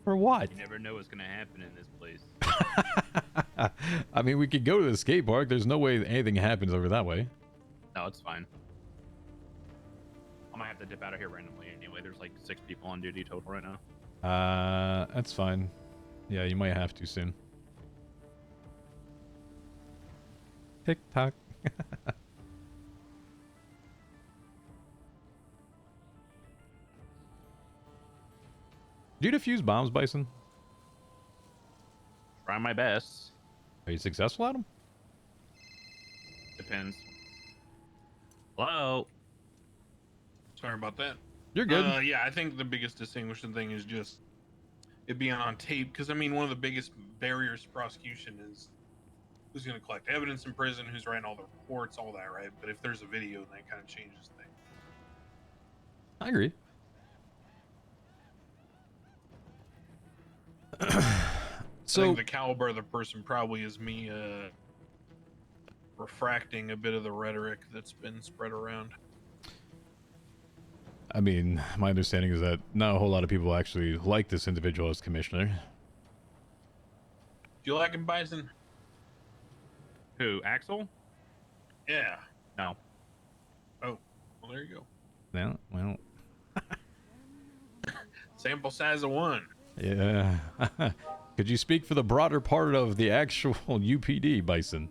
For what? You never know what's gonna happen in this place. I mean, we could go to the skate park. There's no way anything happens over that way. No, it's fine. I might have to dip out of here randomly anyway. There's like 6 people on duty total right now. That's fine. Yeah, you might have to soon. Tick tock. Do you defuse bombs, Bison? Try my best. Are you successful at them? Depends. Hello? Sorry about that. You're good. Yeah, I think the biggest distinguishing thing is just it being on tape. Because, I mean, one of the biggest barriers to prosecution is who's going to collect evidence in prison, who's writing all the reports, all that, right? But if there's a video, then it kind of changes things. I agree. So I think the caliber of the person probably is me refracting a bit of the rhetoric that's been spread around. I mean, my understanding is that not a whole lot of people actually like this individual as commissioner. Do you like him, Bison? Who? Axel? Yeah. No. Oh, well, there you go. No, well. Sample size of 1. Yeah. Could you speak for the broader part of the actual UPD, Bison?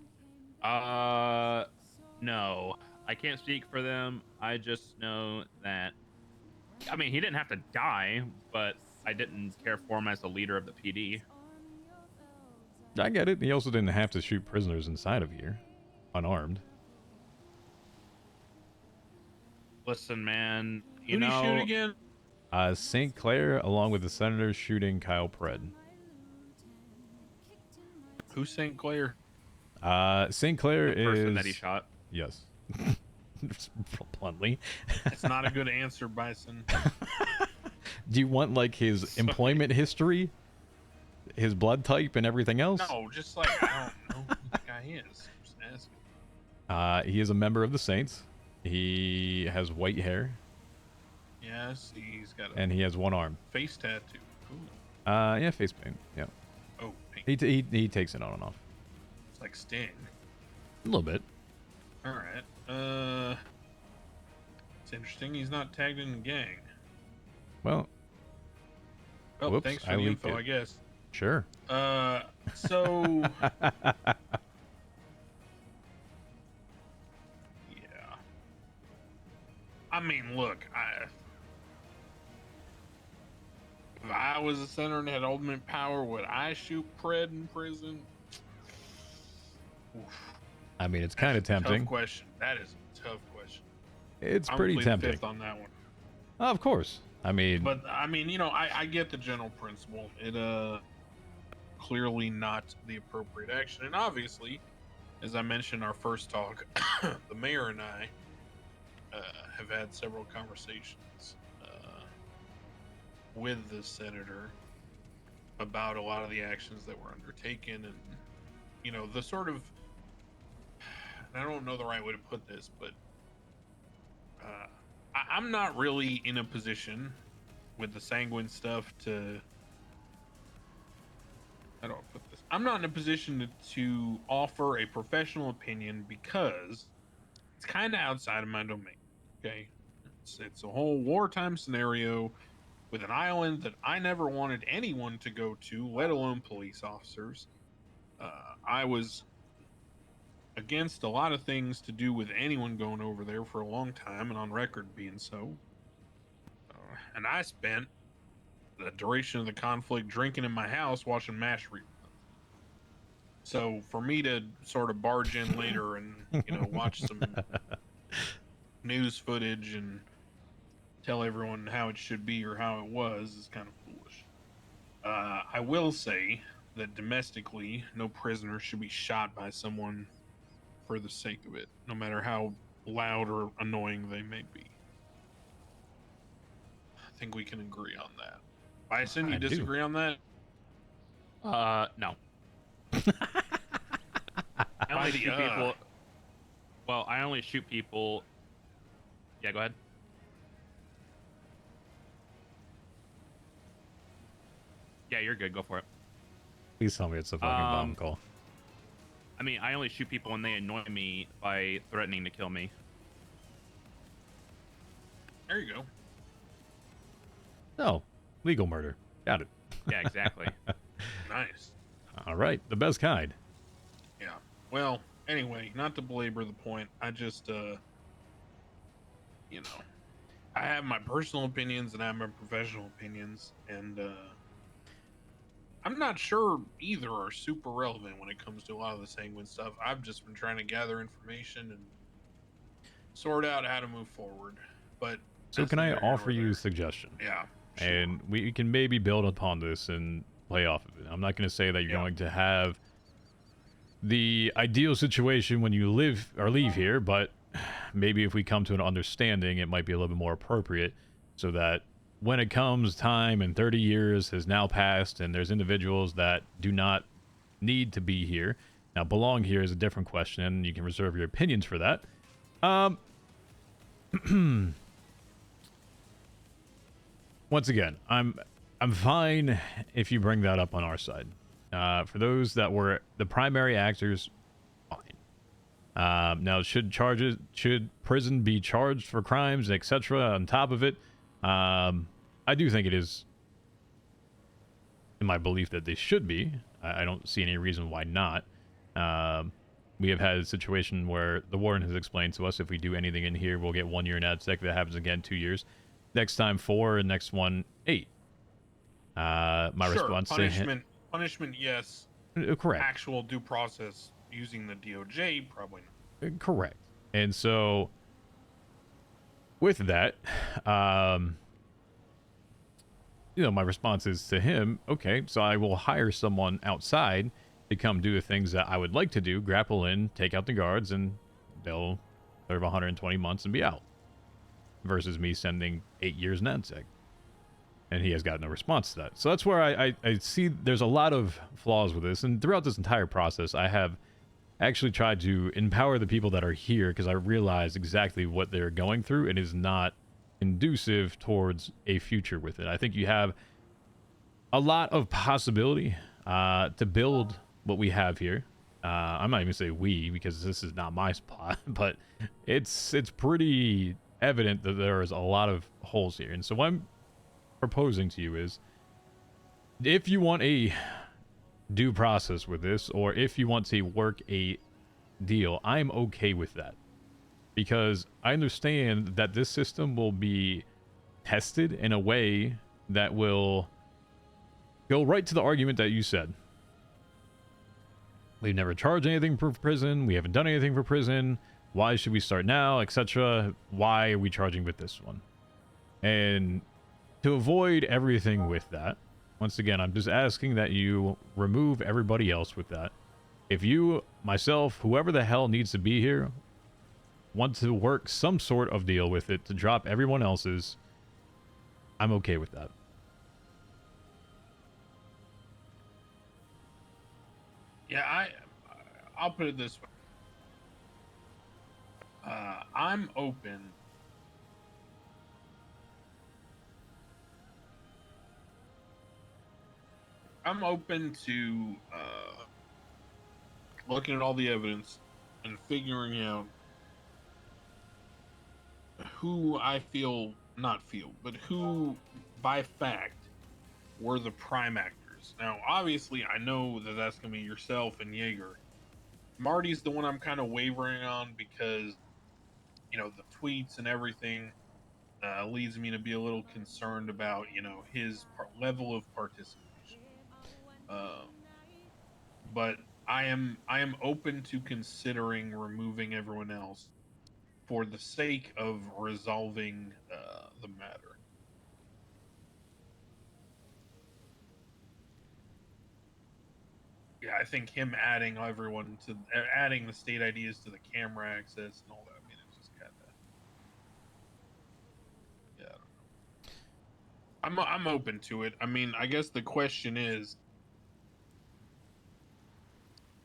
No. I can't speak for them. I just know that... I mean, he didn't have to die, but I didn't care for him as the leader of the PD. I get it. He also didn't have to shoot prisoners inside of here, unarmed. Listen, man, Who did he shoot again? St. Clair, along with the senator shooting Kyle Pred. Who's St. Clair? St. Clair The person is that he shot. Yes. Bluntly. It's not a good answer, Bison. Do you want like his employment history, his blood type, and everything else? No, just like I don't know who the guy is. Just asking. He is a member of the Saints. He has white hair, Yes, he's got a and he has one arm. face tattoo. Ooh. Yeah, face paint. Yeah. Oh, paint. He takes it on and off. It's like Sting. A little bit. All right. It's interesting. He's not tagged in the gang. Well, Oh, whoops, thanks for I the leaked info, it. I guess. Sure. So yeah. I mean, look, if I was a senator and had ultimate power, would I shoot Pred in prison? Oof. I mean, it's kind of That's a tempting. Tough question. That is a tough question. It's I'm pretty gonna plead tempting. Fifth on that one. Of course. I mean, But I mean, you know, I get the general principle. It clearly not the appropriate action, and obviously, as I mentioned in our first talk, the mayor and I have had several conversations with the senator about a lot of the actions that were undertaken, and you know, the sort of, I don't know the right way to put this, but I'm not really in a position with the sanguine stuff to. How do I put this? I'm not in a position to offer a professional opinion because it's kind of outside of my domain. Okay, it's a whole wartime scenario with an island that I never wanted anyone to go to, let alone police officers. I was against a lot of things to do with anyone going over there for a long time, and on record being so. And I spent the duration of the conflict drinking in my house watching MASH reruns. So for me to sort of barge in later and, you know, watch some news footage and tell everyone how it should be or how it was is kind of foolish. I will say that domestically, no prisoner should be shot by someone for the sake of it, no matter how loud or annoying they may be. I think we can agree on that. Bison, you I do. disagree on that? No. I only shoot people. Well, I only shoot people. Yeah, go ahead. Yeah, you're good. Go for it. please tell me it's a fucking bomb call. I mean, I only shoot people when they annoy me by threatening to kill me. There you go. No, legal murder. Got it. Yeah, exactly. Nice. All right, the best kind. Yeah. Well, anyway, not to belabor the point, I just, you know, I have my personal opinions and I have my professional opinions, and I'm not sure either are super relevant when it comes to a lot of the sanguine stuff. I've just been trying to gather information and sort out how to move forward. But So that's can I neither here nor offer you a there. suggestion? Yeah. Sure. And we can maybe build upon this and play off of it. I'm not going to say that you're Yeah. going to have the ideal situation when you live or leave here, but maybe if we come to an understanding, it might be a little bit more appropriate so that when it comes time and 30 years has now passed and there's individuals that do not need to be here. Now, belong here is a different question, and you can reserve your opinions for that. Once again, I'm fine if you bring that up on our side. For those that were the primary actors, fine. Now, should prison be charged for crimes, etc. on top of it? I do think it is in my belief that they should be. I don't see any reason why not. We have had a situation where the warden has explained to us if we do anything in here, we'll get 1 year in AdSec. If that happens again, 2 years. Next time 4, and next one 8. My Sure, response punishment, yes. to him, correct. Actual due process using the DOJ, probably not. Correct. And so with that, my response is to him, okay, so I will hire someone outside to come do the things that I would like to do, grapple in, take out the guards, and they'll serve 120 months and be out. Versus me sending 8 years in NSEG. And he has got no response to that. So that's where I see there's a lot of flaws with this. And throughout this entire process, I have actually tried to empower the people that are here because I realize exactly what they're going through. It is not conducive towards a future with it. I think you have a lot of possibility to build what we have here. I'm not even say we because this is not my spot, but it's pretty evident that there is a lot of holes here. And so what I'm proposing to you is, if you want a due process with this, or if you want to work a deal, I'm okay with that. Because I understand that this system will be tested in a way that will go right to the argument that you said. We've never charged anything for prison. We haven't done anything for prison. Why should we start now, etc.? Why are we charging with this one? And to avoid everything with that, once again, I'm just asking that you remove everybody else with that. If you, myself, whoever the hell needs to be here, want to work some sort of deal with it to drop everyone else's, I'm okay with that. Yeah, I'll put it this way. I'm open. I'm open to looking at all the evidence and figuring out who I feel, not feel, but who by fact were the prime actors. Now, obviously, I know that that's going to be yourself and Jaeger. Marty's the one I'm kind of wavering on because, you know, the tweets and everything leads me to be a little concerned about, you know, his level of participation. But I am open to considering removing everyone else for the sake of resolving the matter. Yeah, I think him adding everyone to adding the state IDs to the camera access and all that. I mean, it's just kind of, yeah. I don't know. I'm open to it. I mean, I guess the question is,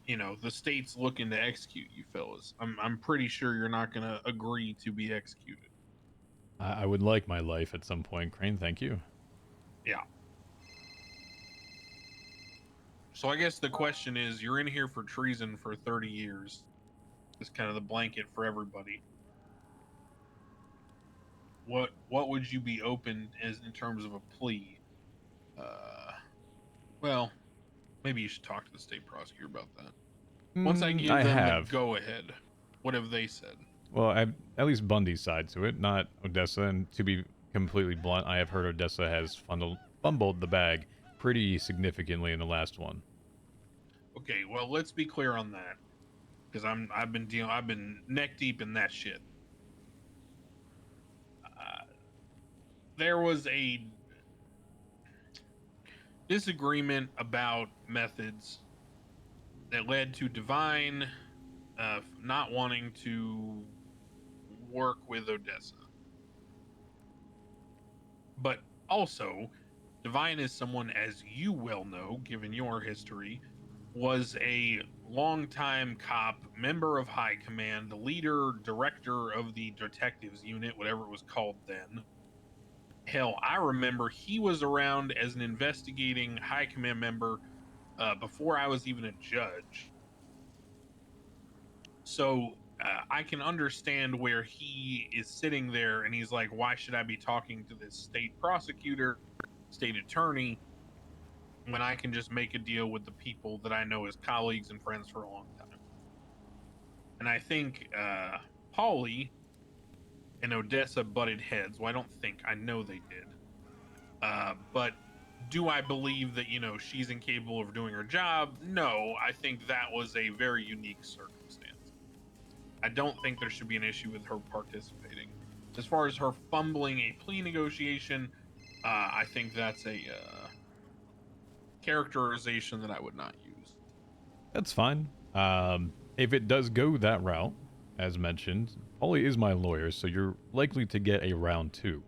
you know, the state's looking to execute you fellas. I'm pretty sure you're not going to agree to be executed. I would like my life at some point, Crane. Thank you. Yeah. So I guess the question is, you're in here for treason for 30 years. It's kind of the blanket for everybody. What would you be open as in terms of a plea? Well, maybe you should talk to the state prosecutor about that. Once I give them the go ahead, what have they said? Well, at least Bundy's side to it, not Odessa. And to be completely blunt, I have heard Odessa has fumbled the bag pretty significantly in the last one. Okay, well, let's be clear on that, because I've been neck deep in that shit. There was a disagreement about methods that led to Divine not wanting to work with Odessa. But also, Divine is someone, as you well know, given your history, was a longtime cop, member of High Command, leader, director of the detectives unit, whatever it was called then. Hell, I remember he was around as an investigating High Command member before I was even a judge. So I can understand where he is sitting there and he's like, why should I be talking to this state prosecutor, state attorney, when I can just make a deal with the people that I know as colleagues and friends for a long time? And I think Paulie and Odessa butted heads. Well, I know they did. But do I believe that, you know, she's incapable of doing her job? No, I think that was a very unique circumstance. I don't think there should be an issue with her participating. As far as her fumbling a plea negotiation, I think that's a characterization that I would not use. That's fine. If it does go that route, as mentioned, Paulie is my lawyer, so you're likely to get a round 2.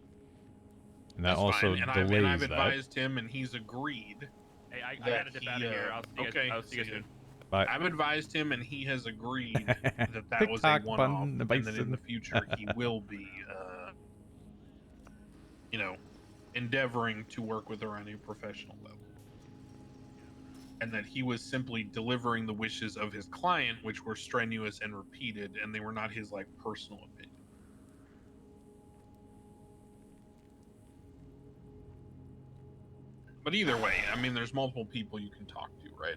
And that That's also fine. And delays I've that. advised him, and he's agreed. Hey, I That gotta dip out he, of here. I'll see you okay, guys. I'll see you see guys ya. soon. But I've advised him, and he has agreed that that was a TikTok one-off, button, and that in bison. the future he will be, you know, endeavoring to work with her on a professional level. And that he was simply delivering the wishes of his client, which were strenuous and repeated, and they were not his like personal opinion. But either way, I mean, there's multiple people you can talk to, right?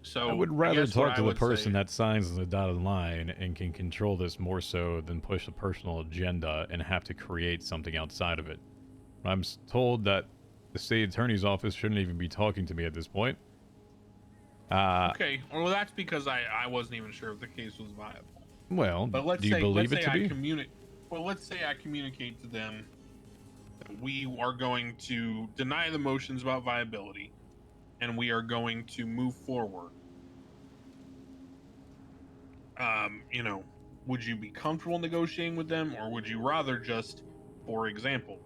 So I would rather guess what talk I to the would person say- that signs the dotted line and can control this more so than push a personal agenda and have to create something outside of it. I'm told that the state attorney's office shouldn't even be talking to me at this point. Okay, well that's because I wasn't even sure if the case was viable. Well, But let's do you say believe it to be? let's say I communicate to them that we are going to deny the motions about viability, and we are going to move forward. You know, would you be comfortable negotiating with them, or would you rather just, for example,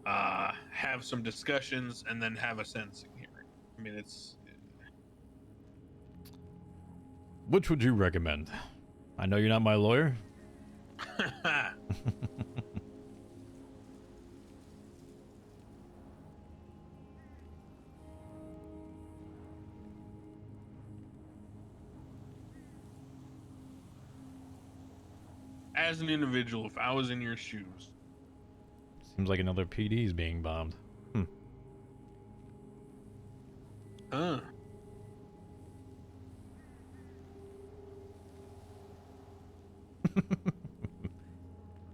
have some discussions and then have a sentencing hearing? I mean, it's Which would you recommend? I know you're not my lawyer. as an individual, if I was in your shoes, Seems like another PD is being bombed. huh?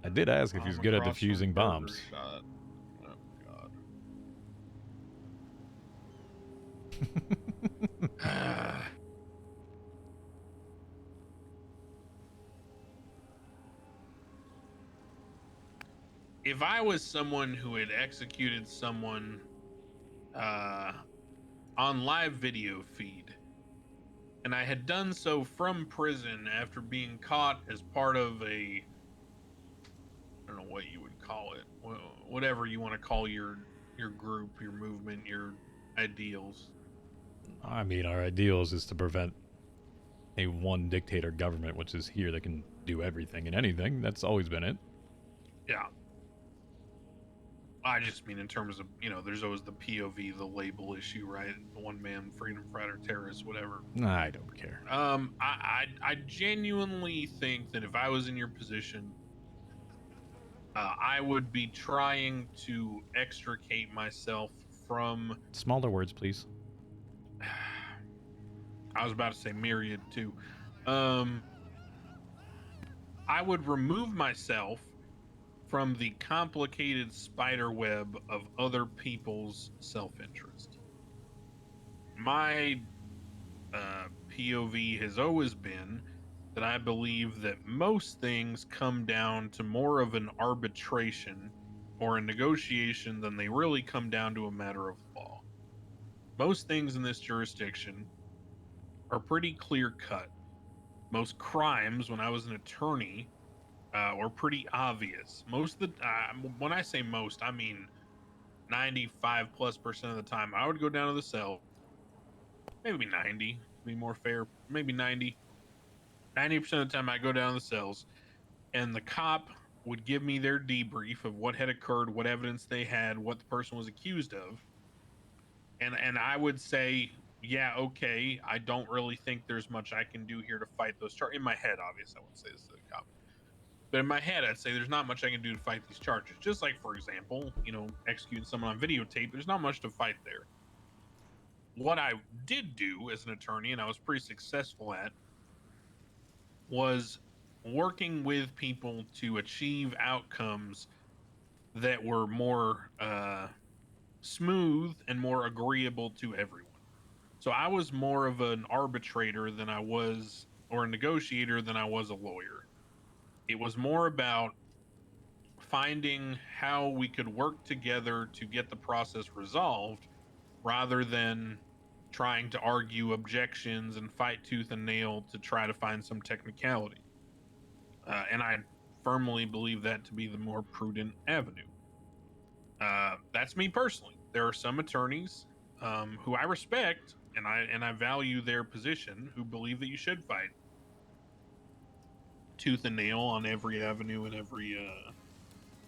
I did ask if he's Bomb good at across from defusing burger bombs. shot. Oh God. If I was someone who had executed someone on live video feed, and I had done so from prison after being caught as part of a, I don't know what you would call it, whatever you want to call your group, your movement, your ideals. I mean, our ideals is to prevent a one dictator government, which is here that can do everything and anything. That's always been it. Yeah. I just mean in terms of, you know, there's always the POV, the label issue, right? One man, freedom fighter, terrorist, whatever. I don't care. I genuinely think that if I was in your position, I would be trying to extricate myself from. Smaller words, please. I was about to say myriad too. I would remove myself from the complicated spider web of other people's self-interest. My POV has always been that I believe that most things come down to more of an arbitration or a negotiation than they really come down to a matter of law. Most things in this jurisdiction are pretty clear cut. Most crimes, when I was an attorney, were pretty obvious. Most of the when I say most, I mean 95+% of the time, I would go down to the cell. Maybe 90, to be more fair. Maybe 90. 90% of the time, I go down to the cells, and the cop would give me their debrief of what had occurred, what evidence they had, what the person was accused of, and I would say, yeah, okay, I don't really think there's much I can do here to fight those charges. In my head, obviously, I wouldn't say this to the cop. But in my head, I'd say there's not much I can do to fight these charges. Just like, for example, you know, executing someone on videotape, there's not much to fight there. What I did do as an attorney, and I was pretty successful at, was working with people to achieve outcomes that were more smooth and more agreeable to everyone. So I was more of an arbitrator than I was, or a negotiator than I was a lawyer. It was more about finding how we could work together to get the process resolved rather than trying to argue objections and fight tooth and nail to try to find some technicality. And I firmly believe that to be the more prudent avenue. That's me personally. There are some attorneys who I respect and I value their position, who believe that you should fight tooth and nail on every avenue and every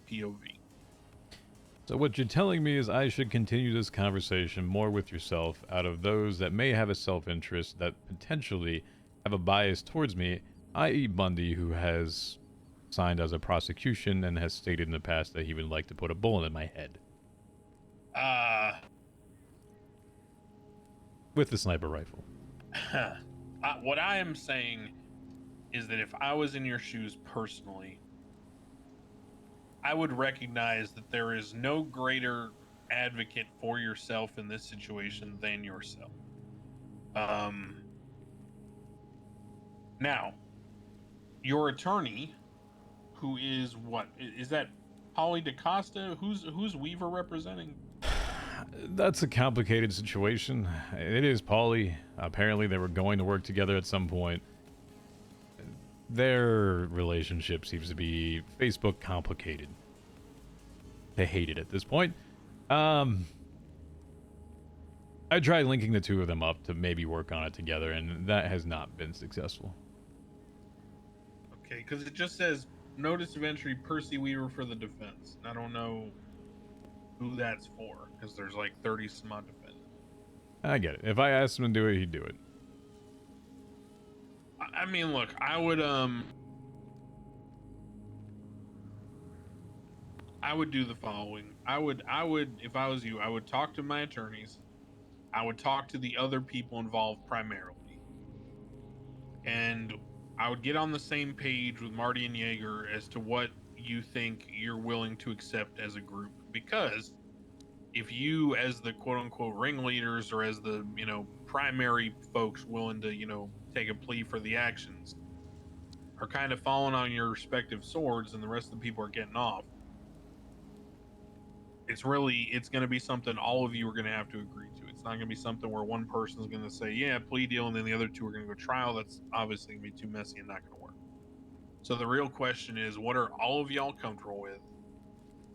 POV. So what you're telling me is I should continue this conversation more with yourself out of those that may have a self-interest that potentially have a bias towards me, i.e. Bundy, who has signed as a prosecution and has stated in the past that he would like to put a bullet in my head. With the sniper rifle. What I am saying is that if I was in your shoes personally, I would recognize that there is no greater advocate for yourself in this situation than yourself. Now, your attorney, who is what? Is that Polly DaCosta? Who's Weaver representing? That's a complicated situation. It is Paulie. Apparently they were going to work together at some point. Their relationship seems to be Facebook complicated. They hate it at this point. I tried linking the two of them up to maybe work on it together, and that has not been successful. Okay, because it just says notice of entry Percy Weaver for the defense. I don't know who that's for, because there's like 30 some odd defendants. I get it. If I asked him to do it, he'd do it. I mean, look, I would do the following. I would, if I was you, I would talk to my attorneys. I would talk to the other people involved primarily. And I would get on the same page with Marty and Yeager as to what you think you're willing to accept as a group. Because if you, as the quote-unquote ringleaders or as the, primary folks willing to, take a plea for the actions, are kind of falling on your respective swords and the rest of the people are getting off, it's going to be something all of you are going to have to agree to. It's not going to be something where one person is going to say, yeah, plea deal, and then the other two are going to go trial. That's obviously going to be too messy and not going to work. So the real question is, what are all of y'all comfortable with,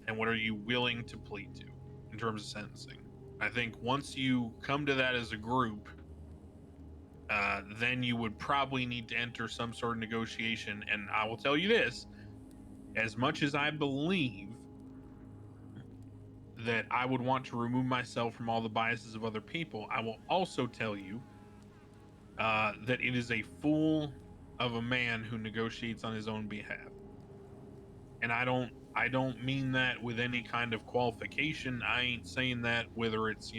and what are you willing to plead to in terms of sentencing? I think once you come to that as a group, then you would probably need to enter some sort of negotiation. And I will tell you this, as much as I believe that I would want to remove myself from all the biases of other people, I will also tell you that it is a fool of a man who negotiates on his own behalf. And I don't mean that with any kind of qualification. I ain't saying that whether it's,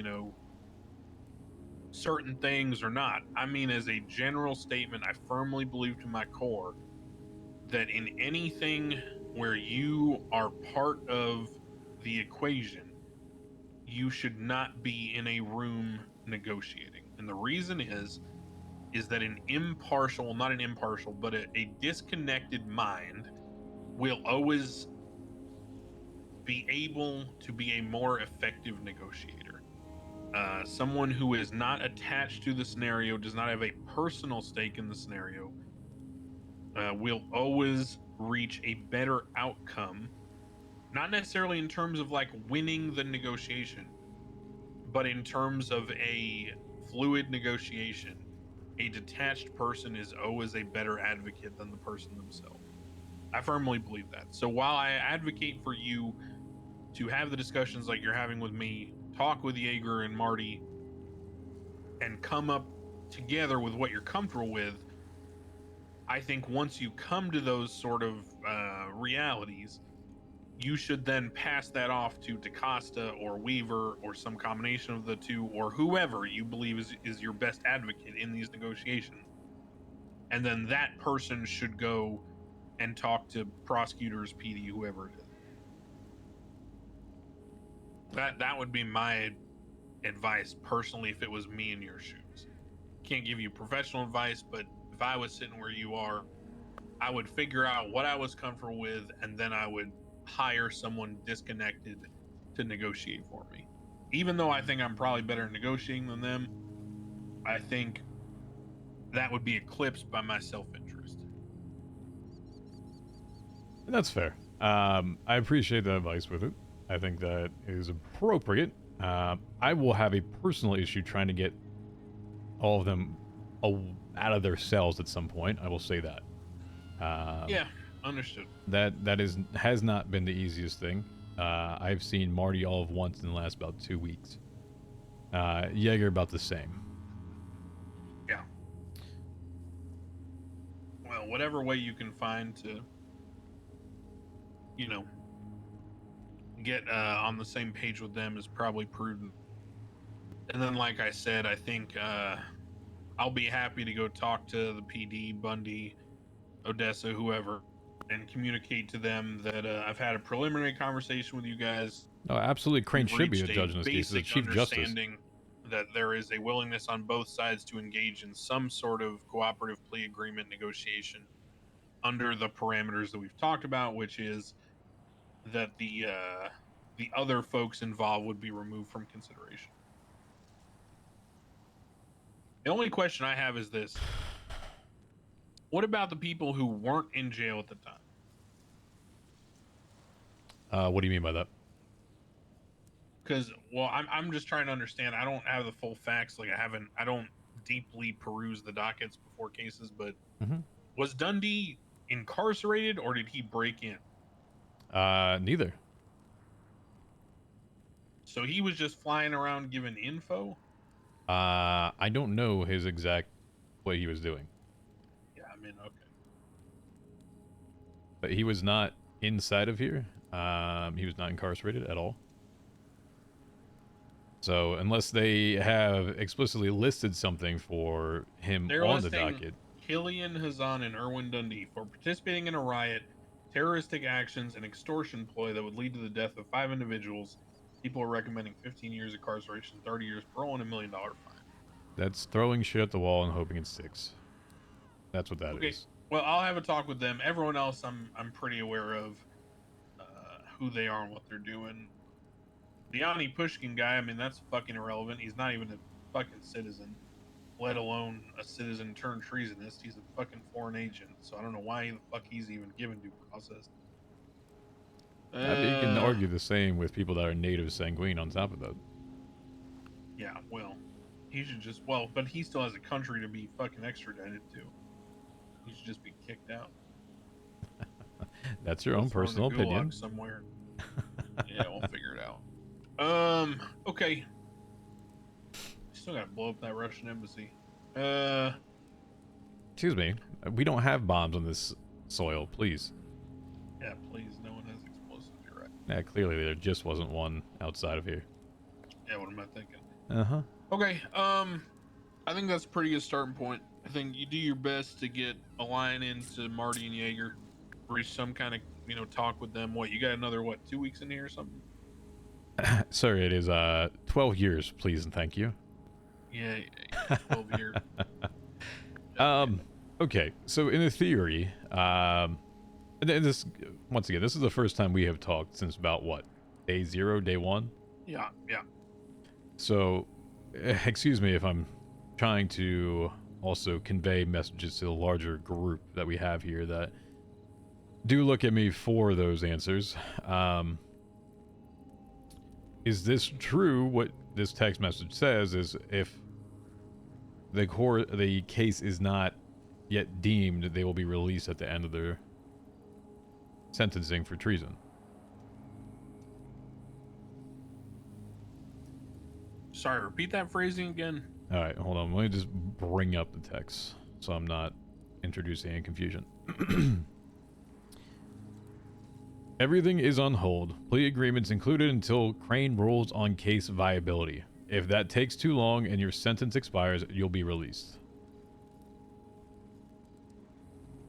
certain things or not. I mean, as a general statement, I firmly believe to my core that in anything where you are part of the equation, you should not be in a room negotiating. And the reason is that but a disconnected mind will always be able to be a more effective negotiator. Someone who is not attached to the scenario, does not have a personal stake in the scenario, will always reach a better outcome. Not necessarily in terms of like winning the negotiation, but in terms of a fluid negotiation. A detached person is always a better advocate than the person themselves. I firmly believe that. So while I advocate for you to have the discussions like you're having with me, talk with Yeager and Marty, and come up together with what you're comfortable with, I think once you come to those sort of realities, you should then pass that off to DaCosta or Weaver or some combination of the two, or whoever you believe is your best advocate in these negotiations. And then that person should go and talk to prosecutors, PD, whoever it is. That would be my advice personally if it was me in your shoes. Can't give you professional advice, but if I was sitting where you are, I would figure out what I was comfortable with, and then I would hire someone disconnected to negotiate for me. Even though I think I'm probably better at negotiating than them, I think that would be eclipsed by my self-interest. That's fair. I appreciate the advice with it. I think that is appropriate. I will have a personal issue trying to get all of them out of their cells at some point. I will say that. Yeah, understood. That has not been the easiest thing. I've seen Marty all of once in the last about 2 weeks. Jaeger about the same. Yeah. Well, whatever way you can find to, get on the same page with them is probably prudent. And then, like I said, I think I'll be happy to go talk to the PD, Bundy, Odessa, whoever, and communicate to them that I've had a preliminary conversation with you guys. No, absolutely. Crane We've should be the reached judge in this case. He's the basic Chief Justice. understanding that there is a willingness on both sides to engage in some sort of cooperative plea agreement negotiation under the parameters that we've talked about, which is that the other folks involved would be removed from consideration. The only question I have is this: what about the people who weren't in jail at the time? What do you mean by that? Because, well, I'm just trying to understand. I don't have the full facts. Like, I don't deeply peruse the dockets before cases, but was Dundee incarcerated or did he break in? Neither. So he was just flying around giving info? I don't know his exact what he was doing. Yeah, I mean, okay. But he was not inside of here. He was not incarcerated at all. So unless they have explicitly listed something for him They're on the listing docket. Killian Hazan and Erwin Dundee for participating in a riot, terroristic actions, and extortion ploy that would lead to the death of 5 individuals. People are recommending 15 years incarceration, 30 years parole, and $1 million fine. That's throwing shit at the wall and hoping it sticks. That's what that is. Well, I'll have a talk with them. Everyone else, I'm pretty aware of who they are and what they're doing. The Ani Pushkin guy, I mean, that's fucking irrelevant. He's not even a fucking citizen, let alone a citizen turned treasonist. He's a fucking foreign agent, so I don't know why the fuck he's even given due process. You can argue the same with people that are native sanguine on top of that. Yeah, well, he should just, but he still has a country to be fucking extradited to. He should just be kicked out. That's your own personal opinion. Somewhere. Yeah, we'll figure it out. Okay. Still gotta blow up that Russian embassy. Excuse me. We don't have bombs on this soil, please. Yeah, please. No one has explosives. You're right. Yeah, clearly there just wasn't one outside of here. Yeah, what am I thinking? Uh-huh. Okay, I think that's a pretty good starting point. I think you do your best to get a line into Marty and Jaeger, reach some kind of, talk with them. What, you got another, 2 weeks in here or something? Sorry, it is 12 years, please and thank you. Yeah, 12 years. Okay, so in a theory, and this, once again, this is the first time we have talked since about, day 0, day 1? Yeah. So, excuse me if I'm trying to also convey messages to the larger group that we have here that do look at me for those answers. Is this true? What this text message says is if the case is not yet deemed, they will be released at the end of their sentencing for treason. Sorry, repeat that phrasing again. All right, hold on. Let me just bring up the text so I'm not introducing any confusion. Everything is on hold. Plea agreements included until Crane rules on case viability. If that takes too long and your sentence expires, you'll be released.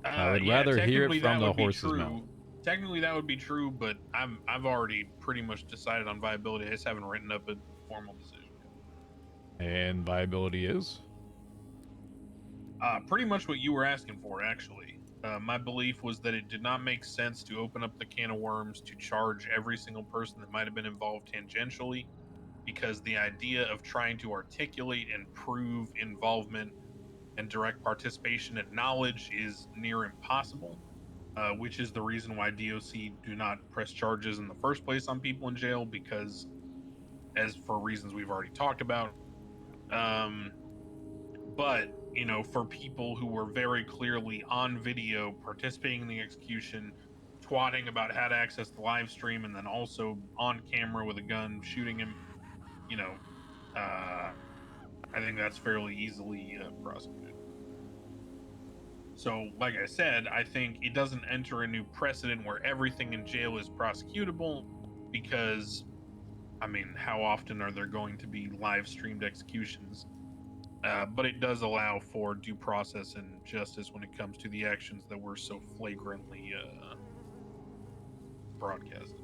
I would rather hear it from the horse's mouth. Technically, that would be true, but I've already pretty much decided on viability. I just haven't written up a formal decision. And viability is? Pretty much what you were asking for, actually. My belief was that it did not make sense to open up the can of worms to charge every single person that might have been involved tangentially because the idea of trying to articulate and prove involvement and direct participation and knowledge is near impossible, which is the reason why DOC do not press charges in the first place on people in jail, because, as for reasons we've already talked about, but you know, for people who were very clearly on video participating in the execution, twatting about how to access the live stream, and then also on camera with a gun shooting him, you know, I think that's fairly easily prosecuted. So, like I said, I think it doesn't enter a new precedent where everything in jail is prosecutable, because, I mean, how often are there going to be live streamed executions? But it does allow for due process and justice when it comes to the actions that were so flagrantly broadcasted.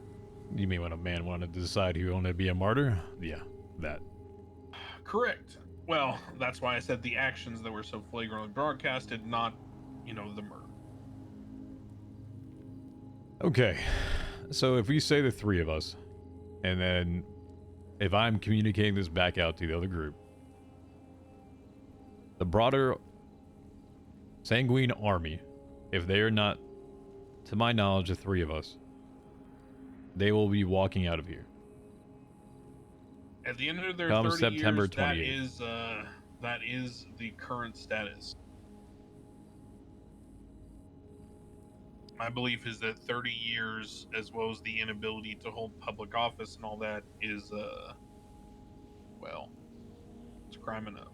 You mean when a man wanted to decide he wanted to be a martyr? Yeah, that. Correct. Well, that's why I said the actions that were so flagrantly broadcasted, not, you know, the murder. Okay, so if we say the three of us, and then if I'm communicating this back out to the other group, the broader Sanguine Army, if they are not, to my knowledge, the three of us, they will be walking out of here. At the end of their Come 30 September years, 28th. that is the current status. My belief is that 30 years, as well as the inability to hold public office and all that, is, well, it's crime enough.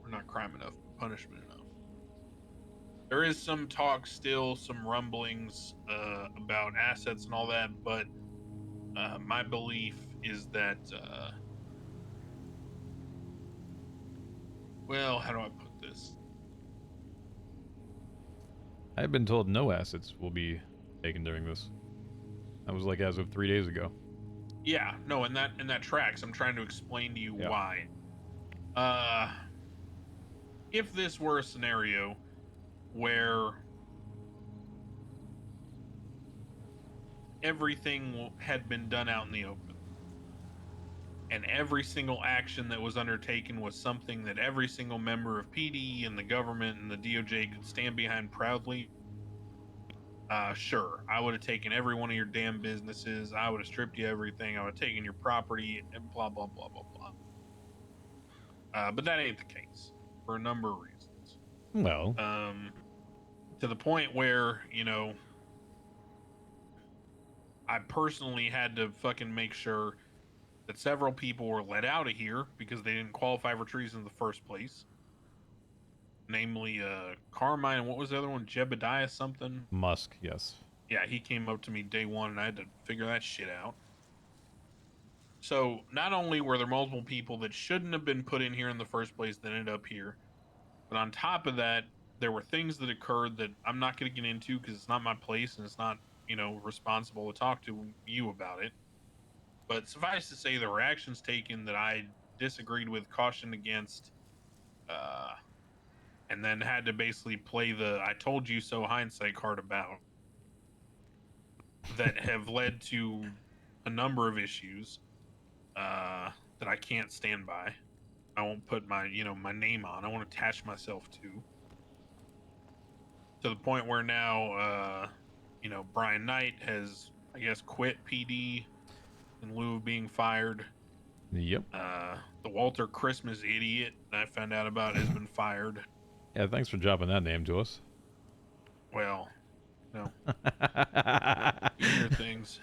Or not crime enough, punishment enough. There is some talk still, some rumblings about assets and all that, but my belief is that, well, how do I put this? I've been told no assets will be taken during this. That was like as of 3 days ago. Yeah, no, and that tracks. I'm trying to explain to you why. If this were a scenario where everything had been done out in the open, and every single action that was undertaken was something that every single member of PD and the government and the DOJ could stand behind proudly, sure, I would have taken every one of your damn businesses, I would have stripped you everything, I would have taken your property, and blah, blah, blah, blah, blah. But that ain't the case, for a number of reasons. Well, to the point where, you know, I personally had to fucking make sure that several people were let out of here because they didn't qualify for treason in the first place. Namely, Carmine, and what was the other one? Jebediah something? Musk, yes. Yeah, he came up to me day one and I had to figure that shit out. So, not only were there multiple people that shouldn't have been put in here in the first place that ended up here, but on top of that, there were things that occurred that I'm not going to get into because it's not my place and it's not, you know, responsible to talk to you about it. But suffice to say, there were actions taken that I disagreed with, cautioned against, and then had to basically play the I told you so hindsight card about, that have led to a number of issues that I can't stand by. I won't put my, you know, my name on. I won't attach myself to the point where now, you know, Brian Knight has, I guess, quit PD in lieu of being fired. Yep. The Walter Christmas idiot that I found out about has been fired. Yeah, thanks for dropping that name to us. Well, no. Things.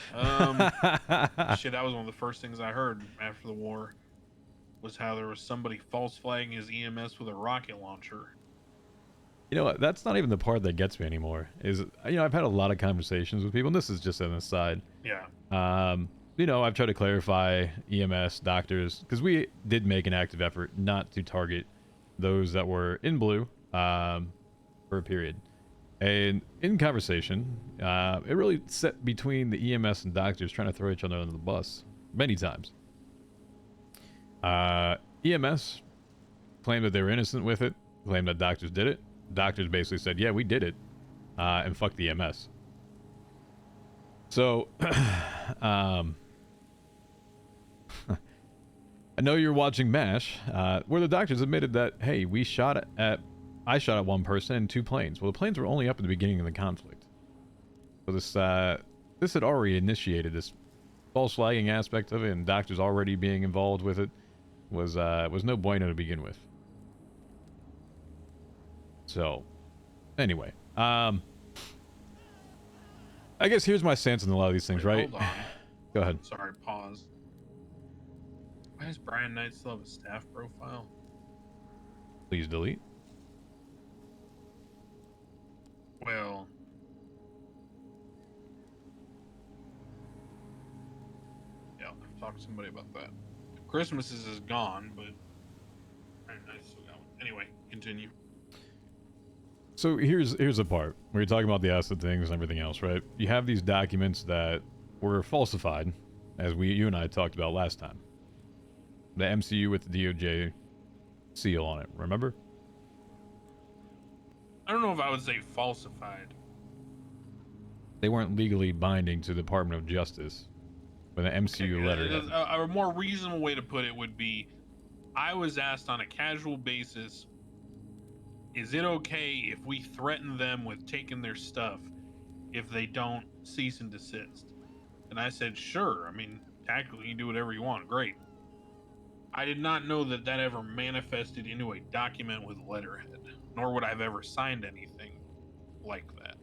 Shit, that was one of the first things I heard after the war, was how there was somebody false flagging his EMS with a rocket launcher. You know what? That's not even the part that gets me anymore. Is, you know, I've had a lot of conversations with people, and this is just an aside. Yeah. You know, I've tried to clarify EMS, doctors, because we did make an active effort not to target those that were in blue for a period. And in conversation, it really set between the EMS and doctors trying to throw each other under the bus many times. EMS claimed that they were innocent with it, claimed that doctors did it. Doctors basically said, yeah, we did it, and fuck the EMS. So, I know you're watching MASH, where the doctors admitted that, hey, I shot at one person and 2 planes. Well, the planes were only up at the beginning of the conflict. So this had already initiated this false flagging aspect of it, and doctors already being involved with it was no bueno to begin with. So, anyway, I guess here's my stance on a lot of these things, Wait, right? hold on. Go ahead. Sorry, pause. Why does Brian Knight still have a staff profile? Please delete. Well, yeah, I've talked to somebody about that. Christmas is gone, but I still got one. Anyway, continue. So here's the part where you're talking about the acid things and everything else, right? You have these documents that were falsified, as you and I talked about last time. The MCU with the DOJ seal on it, remember? I don't know if I would say falsified. They weren't legally binding to the Department of Justice with an MCU letterhead. A more reasonable way to put it would be, I was asked on a casual basis, is it okay if we threaten them with taking their stuff if they don't cease and desist? And I said, sure. I mean, tactically, you can do whatever you want. Great. I did not know that that ever manifested into a document with letterhead, nor would I have ever signed anything like that.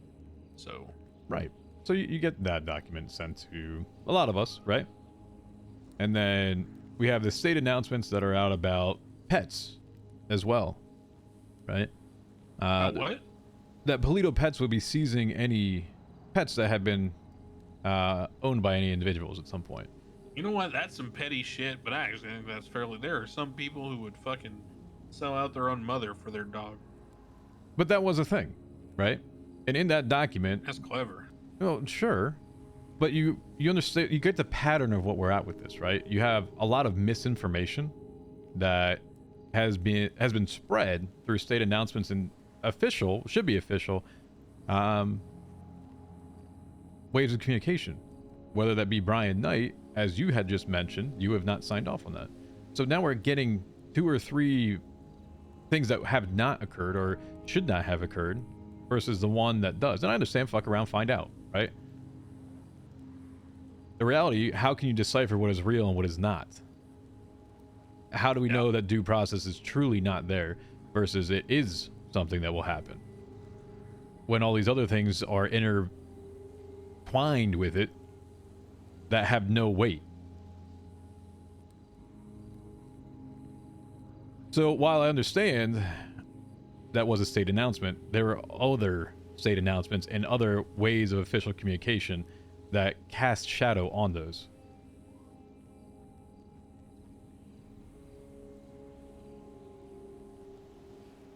So, right. So you get that document sent to a lot of us, right? And then we have the state announcements that are out about pets as well, right? what? That Polito Pets would be seizing any pets that have been owned by any individuals at some point. You know what? That's some petty shit, but I actually think that's fairly. There are some people who would fucking sell out their own mother for their dog. But that was a thing, right? And in that document, That's clever. well, sure, but you understand, you get the pattern of what we're at with this, right? You have a lot of misinformation that has been spread through state announcements and should be official ways of communication, whether that be Brian Knight, as you had just mentioned. You have not signed off on that, so now we're getting 2 or 3 things that have not occurred or should not have occurred versus the one that does. And I understand, fuck around, find out, right? The reality, how can you decipher what is real and what is not? How do we know that due process is truly not there versus it is something that will happen when all these other things are intertwined with it that have no weight? So while I understand that was a state announcement, there were other state announcements and other ways of official communication that cast shadow on those.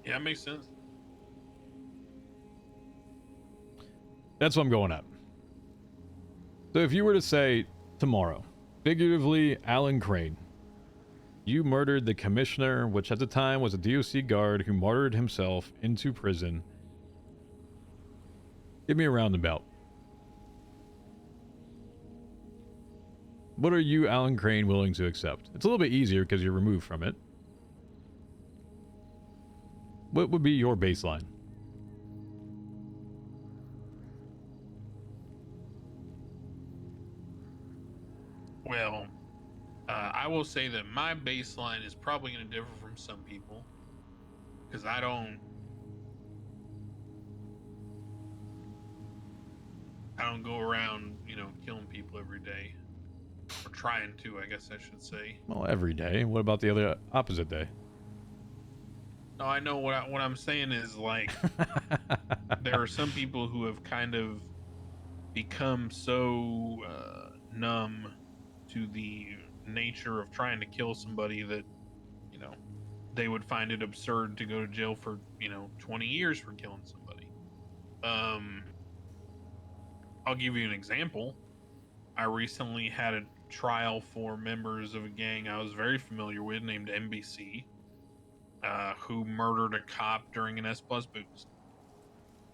Yeah, it makes sense. That's what I'm going at. So if you were to say tomorrow, figuratively, Alan Crane, you murdered the commissioner, which at the time was a DOC guard who martyred himself into prison. Give me a roundabout. What are you, Alan Crane, willing to accept? It's a little bit easier because you're removed from it. What would be your baseline? Well, I will say that my baseline is probably going to differ from some people, because I don't go around, killing people every day, or trying to, I guess I should say. Well, every day. What about the other opposite day? No, I know what I'm saying is, like, there are some people who have kind of become so numb to the nature of trying to kill somebody that, they would find it absurd to go to jail for, 20 years for killing somebody. I'll give you an example. I recently had a trial for members of a gang I was very familiar with named NBC, who murdered a cop during an S-Bus boost.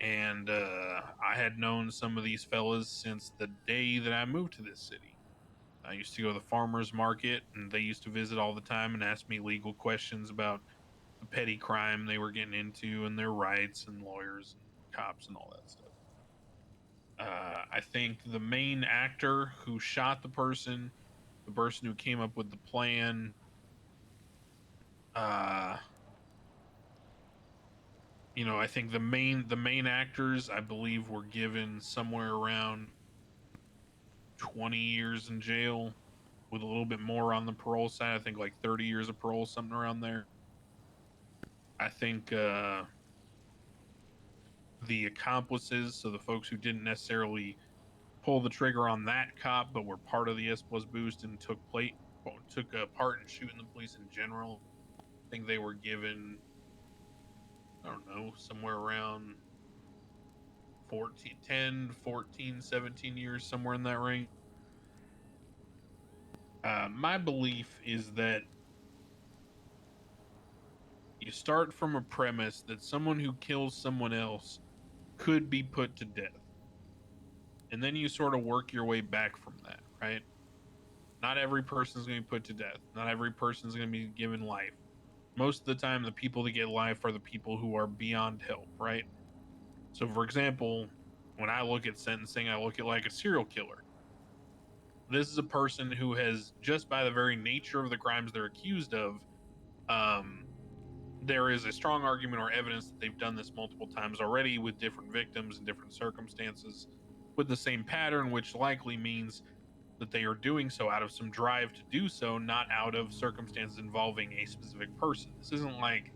And I had known some of these fellas since the day that I moved to this city. I used to go to the farmers market, and they used to visit all the time and ask me legal questions about the petty crime they were getting into and their rights and lawyers and cops and all that stuff. I think the main actor who shot the person who came up with the plan, you know, I think the main actors, I believe, were given somewhere around 20 years in jail, with a little bit more on the parole side. I think like 30 years of parole, something around there. I think the accomplices, so the folks who didn't necessarily pull the trigger on that cop, but were part of the S Plus boost and took a part in shooting the police in general. I think they were given, I don't know, somewhere around 14, 17 years, somewhere in that range. My belief is that you start from a premise that someone who kills someone else could be put to death. And then you sort of work your way back from that, right? Not every person is going to be put to death. Not every person is going to be given life. Most of the time, the people that get life are the people who are beyond help, right? So, for example, when I look at sentencing, I look at like a serial killer. This is a person who has, just by the very nature of the crimes they're accused of, there is a strong argument or evidence that they've done this multiple times already with different victims and different circumstances with the same pattern, which likely means that they are doing so out of some drive to do so, not out of circumstances involving a specific person. This isn't like,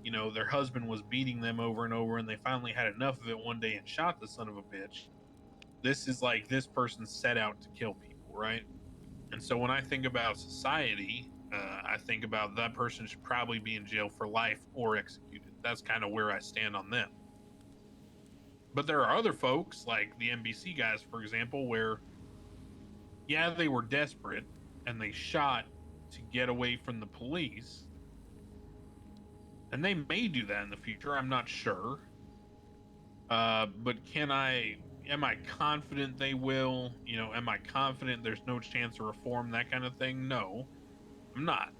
you know, their husband was beating them over and over and they finally had enough of it one day and shot the son of a bitch. This is like this person set out to kill people, right? And so when I think about society, I think about that person should probably be in jail for life or executed. That's kind of where I stand on them. But there are other folks, like the NBC guys, for example, where, yeah, they were desperate and they shot to get away from the police. And they may do that in the future. I'm not sure. But am I confident they will? You know, am I confident there's no chance of reform, that kind of thing? No, I'm not.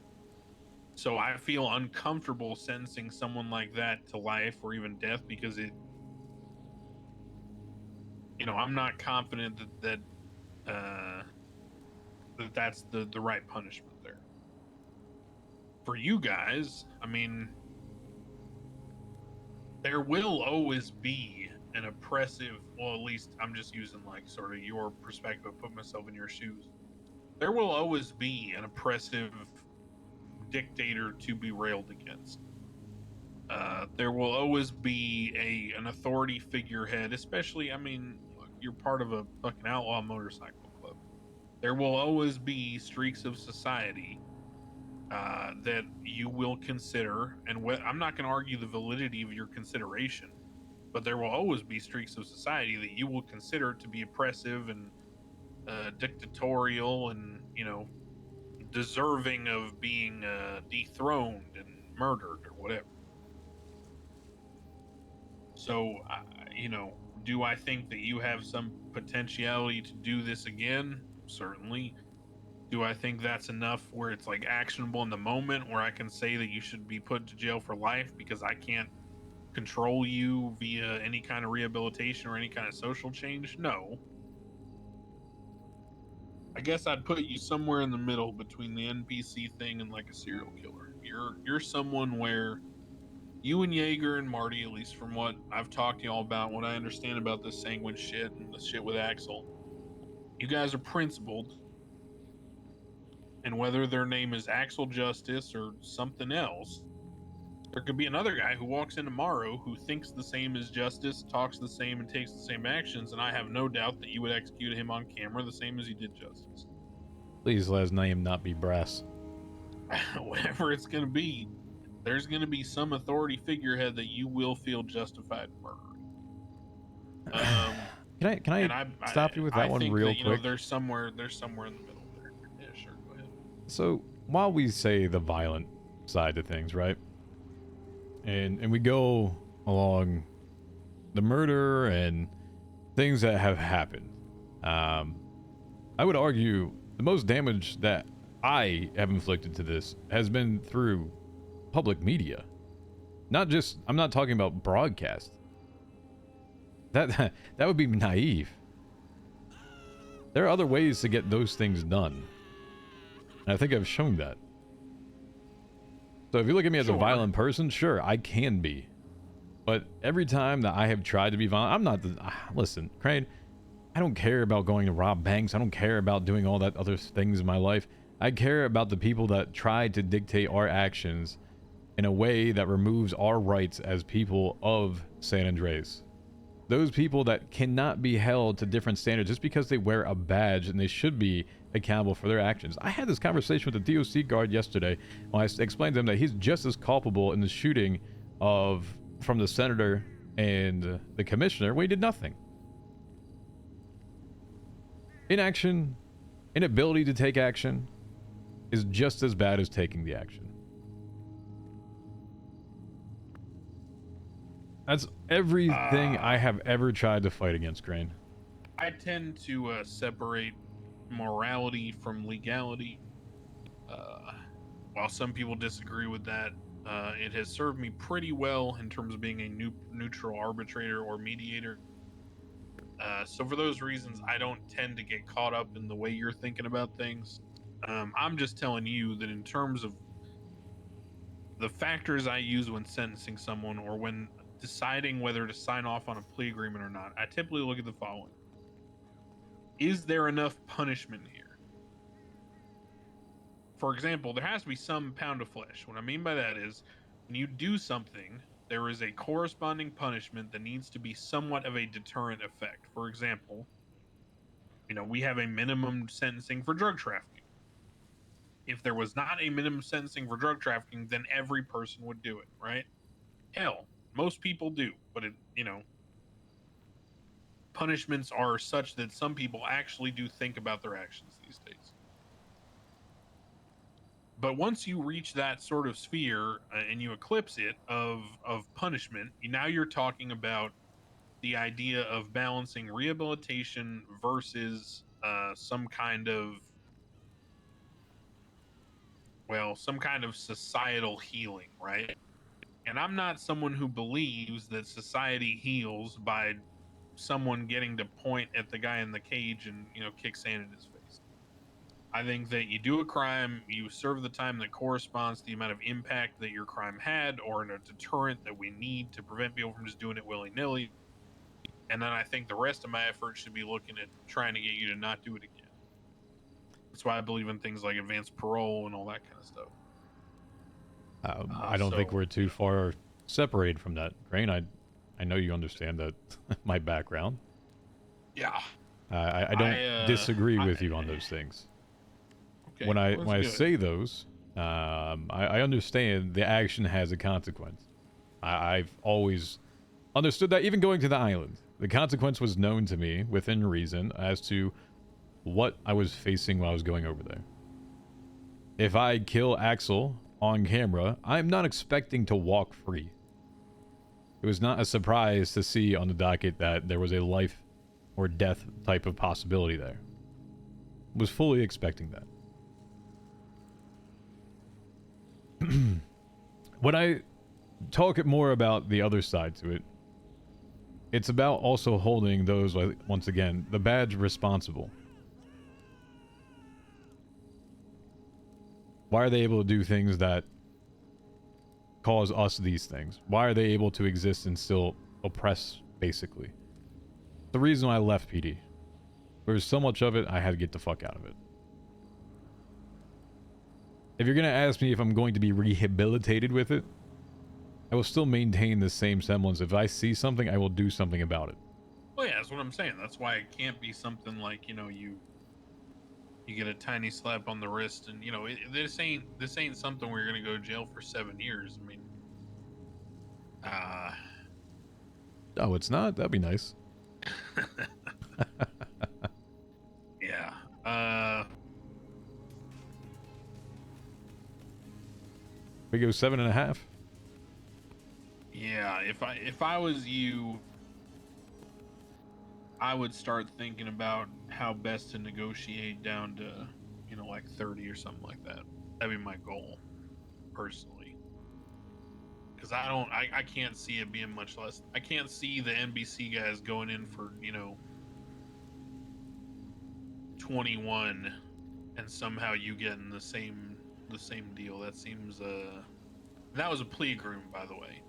So I feel uncomfortable sentencing someone like that to life or even death because it, you know, I'm not confident that's the right punishment there. For you guys, I mean, there will always be an oppressive, well, at least I'm just using like sort of your perspective, put myself in your shoes. There will always be an oppressive dictator to be railed against. There will always be an authority figurehead, especially, I mean, look, you're part of a fucking outlaw motorcycle club. There will always be streaks of society that you will consider, and I'm not going to argue the validity of your consideration, but there will always be streaks of society that you will consider to be oppressive and dictatorial and, you know, deserving of being dethroned and murdered or whatever. So, you know, do I think that you have some potentiality to do this again? Certainly. Do I think that's enough where it's like actionable in the moment where I can say that you should be put to jail for life because I can't control you via any kind of rehabilitation or any kind of social change? No. I guess I'd put you somewhere in the middle between the NPC thing and like a serial killer. You're someone where you and Jaeger and Marty, at least from what I've talked to y'all about, what I understand about this sanguine shit and the shit with Axel, you guys are principled. And whether their name is Axel Justice or something else, there could be another guy who walks in tomorrow who thinks the same as Justice, talks the same, and takes the same actions, and I have no doubt that you would execute him on camera the same as you did Justice. Please let his name not be Brass. Whatever it's going to be, there's going to be some authority figurehead that you will feel justified murdering. Can I stop you with that one real quick? You know, there's somewhere in the middle there. Yeah, sure, go ahead. So while we say the violent side of things, right, and we go along the murder and things that have happened, I would argue The most damage that I have inflicted to this has been through public media. Not just, I'm not talking about broadcast. That would be naive. There are other ways to get those things done. And I think I've shown that. So if you look at me as a violent person, sure, I can be. But every time that I have tried to be violent, I'm not the... listen, Crane, I don't care about going to rob banks. I don't care about doing all that other things in my life. I care about the people that try to dictate our actions in a way that removes our rights as people of San Andreas. Those people that cannot be held to different standards just because they wear a badge, and they should be accountable for their actions. I had this conversation with the DOC guard yesterday when I explained to him that he's just as culpable in the shooting from the senator and the commissioner when he did nothing. Inaction, inability to take action is just as bad as taking the action. That's everything I have ever tried to fight against, Crane. I tend to separate morality from legality. While some people disagree with that, it has served me pretty well in terms of being a neutral arbitrator or mediator. So for those reasons, I don't tend to get caught up in the way you're thinking about things. I'm just telling you that in terms of the factors I use when sentencing someone or when deciding whether to sign off on a plea agreement or not, I typically look at the following. Is there enough punishment here? For example, there has to be some pound of flesh. What I mean by that is when you do something, there is a corresponding punishment that needs to be somewhat of a deterrent effect. For example, we have a minimum sentencing for drug trafficking. If there was not a minimum sentencing for drug trafficking, then every person would do it, right? Hell, most people do, but punishments are such that some people actually do think about their actions these days. But once you reach that sort of sphere and you eclipse it of punishment, now you're talking about the idea of balancing rehabilitation versus some kind of societal healing, right? And I'm not someone who believes that society heals by someone getting to point at the guy in the cage and, kick sand in his face. I think that you do a crime, you serve the time that corresponds to the amount of impact that your crime had, or in a deterrent that we need to prevent people from just doing it willy-nilly. And then I think the rest of my effort should be looking at trying to get you to not do it again. That's why I believe in things like advanced parole and all that kind of stuff. I don't think we're too far separated from that, Crane. I know you understand that my background. Yeah. I don't disagree with you on those things. Okay, when I say those, I understand the action has a consequence. I've always understood that. Even going to the island, the consequence was known to me within reason as to what I was facing while I was going over there. If I kill Axel on camera, I'm not expecting to walk free. It was not a surprise to see on the docket that there was a life or death type of possibility there. Was fully expecting that. When I talk more about the other side to it, it's about also holding those, once again, the badge responsible. Why are they able to do things that cause us these things? Why are they able to exist and still oppress, basically? The reason why I left PD. There was so much of it, I had to get the fuck out of it. If you're going to ask me if I'm going to be rehabilitated with it, I will still maintain the same semblance. If I see something, I will do something about it. Well, yeah, that's what I'm saying. That's why it can't be something like, you get a tiny slap on the wrist and, this ain't something where you're going to go to jail for 7 years. I mean, oh, it's not? That'd be nice. Yeah. We go 7.5. Yeah, if I was you, I would start thinking about how best to negotiate down to like 30 or something like that. That'd be my goal, personally. Because I can't see it being much less. I can't see the NBC guys going in for 21, and somehow you getting the same deal. That seems that was a plea agreement, by the way.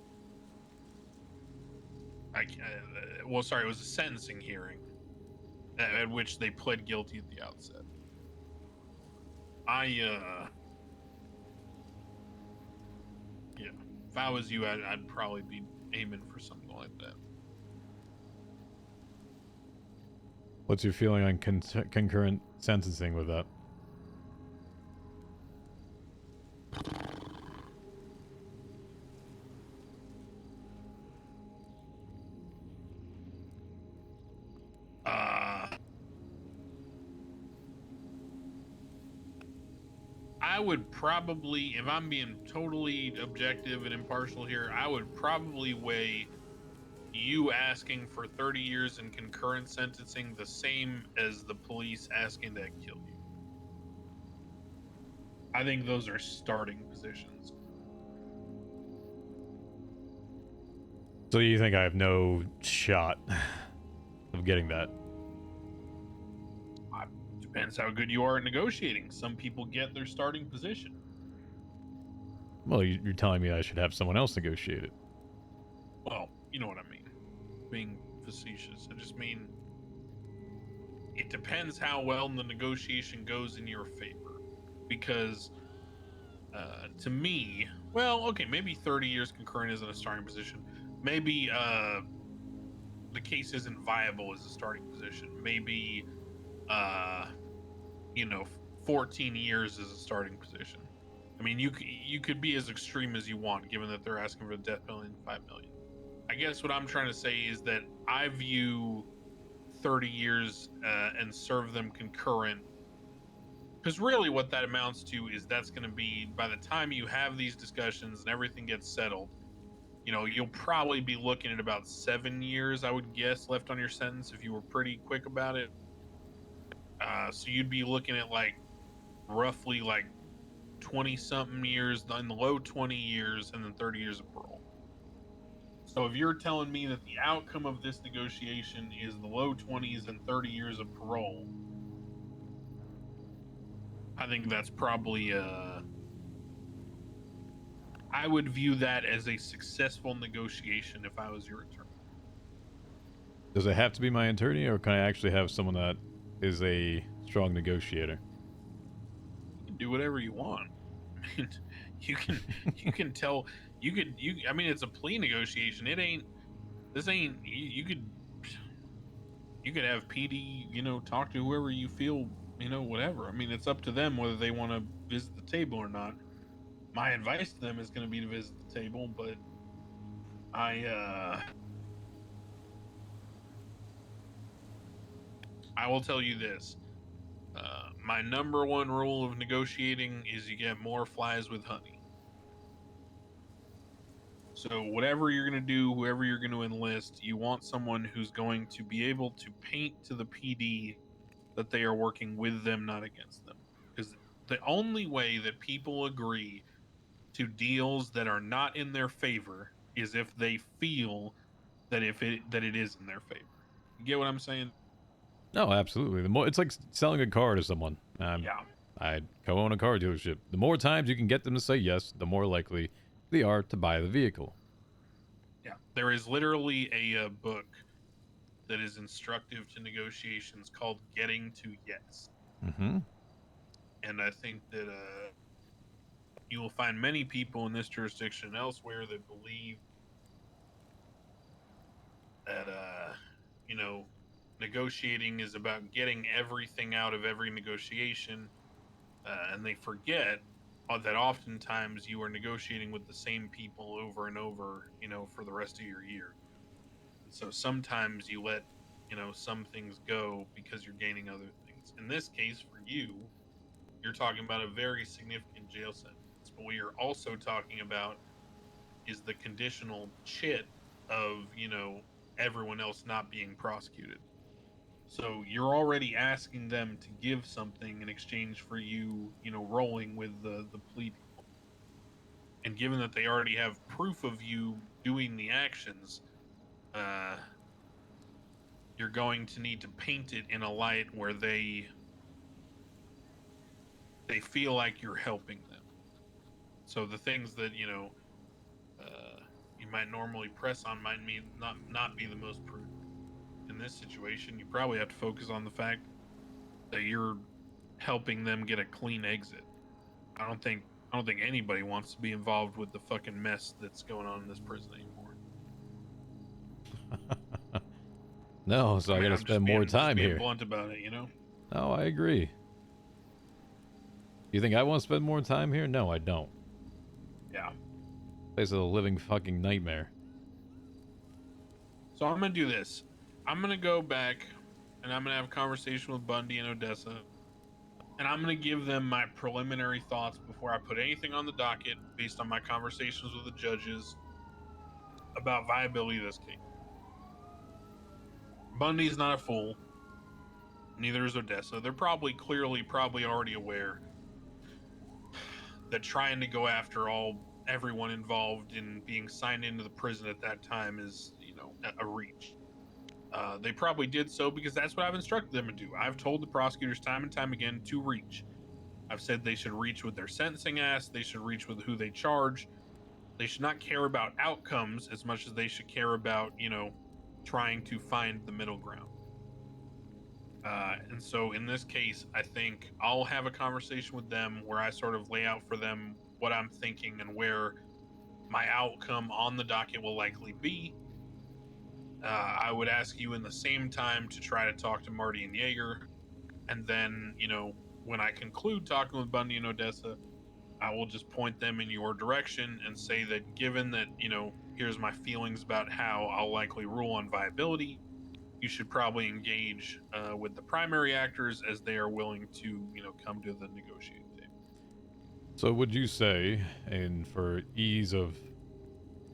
Well, sorry, it was a sentencing hearing at which they pled guilty at the outset. Yeah, if I was you, I'd probably be aiming for something like that. What's your feeling on concurrent sentencing with that? I would probably, if I'm being totally objective and impartial here, I would probably weigh you asking for 30 years in concurrent sentencing the same as the police asking to kill you. I think those are starting positions. So you think I have no shot of getting that? Depends how good you are at negotiating. Some people get their starting position. Well, you're telling me I should have someone else negotiate it. Well, you know what I mean. Being facetious. I just mean it depends how well the negotiation goes in your favor. Because to me, well, okay, maybe 30 years concurrent isn't a starting position. Maybe the case isn't viable as a starting position. Maybe 14 years is a starting position. I mean, you could be as extreme as you want, given that they're asking for the death penalty and 5 million. I guess what I'm trying to say is that I view 30 years and serve them concurrent, because really what that amounts to is that's going to be, by the time you have these discussions and everything gets settled, you'll probably be looking at about 7 years, I would guess, left on your sentence if you were pretty quick about it. So you'd be looking at roughly 20 something years, in the low 20 years, and then 30 years of parole. So if you're telling me that the outcome of this negotiation is the low 20s and 30 years of parole, I think that's probably I would view that as a successful negotiation if I was your attorney. Does it have to be my attorney, or can I actually have someone that is a strong negotiator? You can do whatever you want. I mean, you can tell, I mean, it's a plea negotiation. You could have PD, talk to whoever you feel, whatever. I mean, it's up to them whether they want to visit the table or not. My advice to them is going to be to visit the table, but I will tell you this. My number one rule of negotiating is you get more flies with honey. So whatever you're going to do, whoever you're going to enlist, you want someone who's going to be able to paint to the PD that they are working with them, not against them. Because the only way that people agree to deals that are not in their favor is if they feel that it is in their favor. You get what I'm saying? No, absolutely. The more it's like selling a car to someone. Yeah. I co-own a car dealership. The more times you can get them to say yes, the more likely they are to buy the vehicle. Yeah, there is literally a book that is instructive to negotiations called "Getting to Yes." Mm-hmm. And I think that you will find many people in this jurisdiction and elsewhere that believe that negotiating is about getting everything out of every negotiation, and they forget that oftentimes you are negotiating with the same people over and over, for the rest of your year. And so sometimes you let, some things go because you're gaining other things. In this case, for you, you're talking about a very significant jail sentence. But what you're also talking about is the conditional chit of, everyone else not being prosecuted. So you're already asking them to give something in exchange for you, you know, rolling with the plea deal. And given that they already have proof of you doing the actions, you're going to need to paint it in a light where they feel like you're helping them. So the things that, you know, you might normally press on might not be the most prudent. In this situation, you probably have to focus on the fact that you're helping them get a clean exit. I don't think anybody wants to be involved with the fucking mess that's going on in this prison anymore. No, so I gotta I'm spend more time just being here. blunt about it, you know? No, I agree. You think I want to spend more time here? No, I don't. Yeah. Place is a living fucking nightmare. So I'm gonna do this. I'm gonna go back and I'm gonna have a conversation with Bundy and Odessa. And I'm gonna give them my preliminary thoughts before I put anything on the docket based on my conversations with the judges about viability of this case. Bundy's not a fool. Neither is Odessa. They're probably already aware that trying to go after everyone involved in being signed into the prison at that time is, you know, a reach. They probably did so because that's what I've instructed them to do. I've told the prosecutors time and time again to reach. I've said they should reach with their sentencing ask. They should reach with who they charge. They should not care about outcomes as much as they should care about, you know, trying to find the middle ground. And so in this case, I think I'll have a conversation with them where I sort of lay out for them what I'm thinking and where my outcome on the docket will likely be. I would ask you in the same time to try to talk to Marty and Yeager. And then, you know, when I conclude talking with Bundy and Odessa, I will just point them in your direction and say that given that, you know, here's my feelings about how I'll likely rule on viability, you should probably engage with the primary actors as they are willing to, you know, come to the negotiating table. So would you say, and for ease of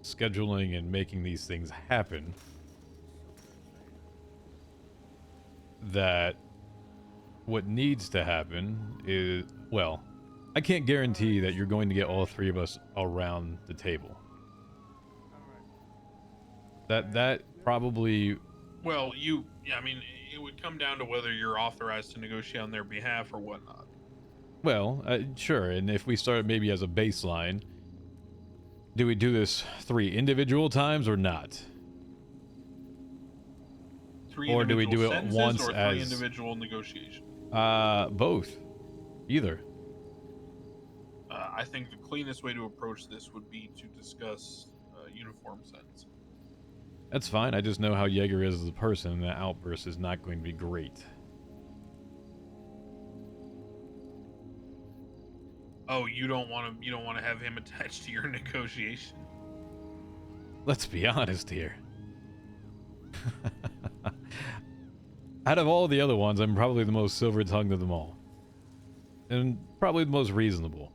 scheduling and making these things happen, that what needs to happen is, well, I can't guarantee that you're going to get all three of us around the table. That probably... Well, I mean, it would come down to whether you're authorized to negotiate on their behalf or whatnot. Well, sure, and if we start maybe as a baseline, do we do this 3 individual times or not? Or do we do it once or 3 as individual negotiations? Both. Either. I think the cleanest way to approach this would be to discuss uniform sentence. That's fine. I just know how Yeager is as a person, and that outburst is not going to be great. Oh, you don't want to have him attached to your negotiation? Let's be honest here. Out of all the other ones, I'm probably the most silver-tongued of them all. And probably the most reasonable.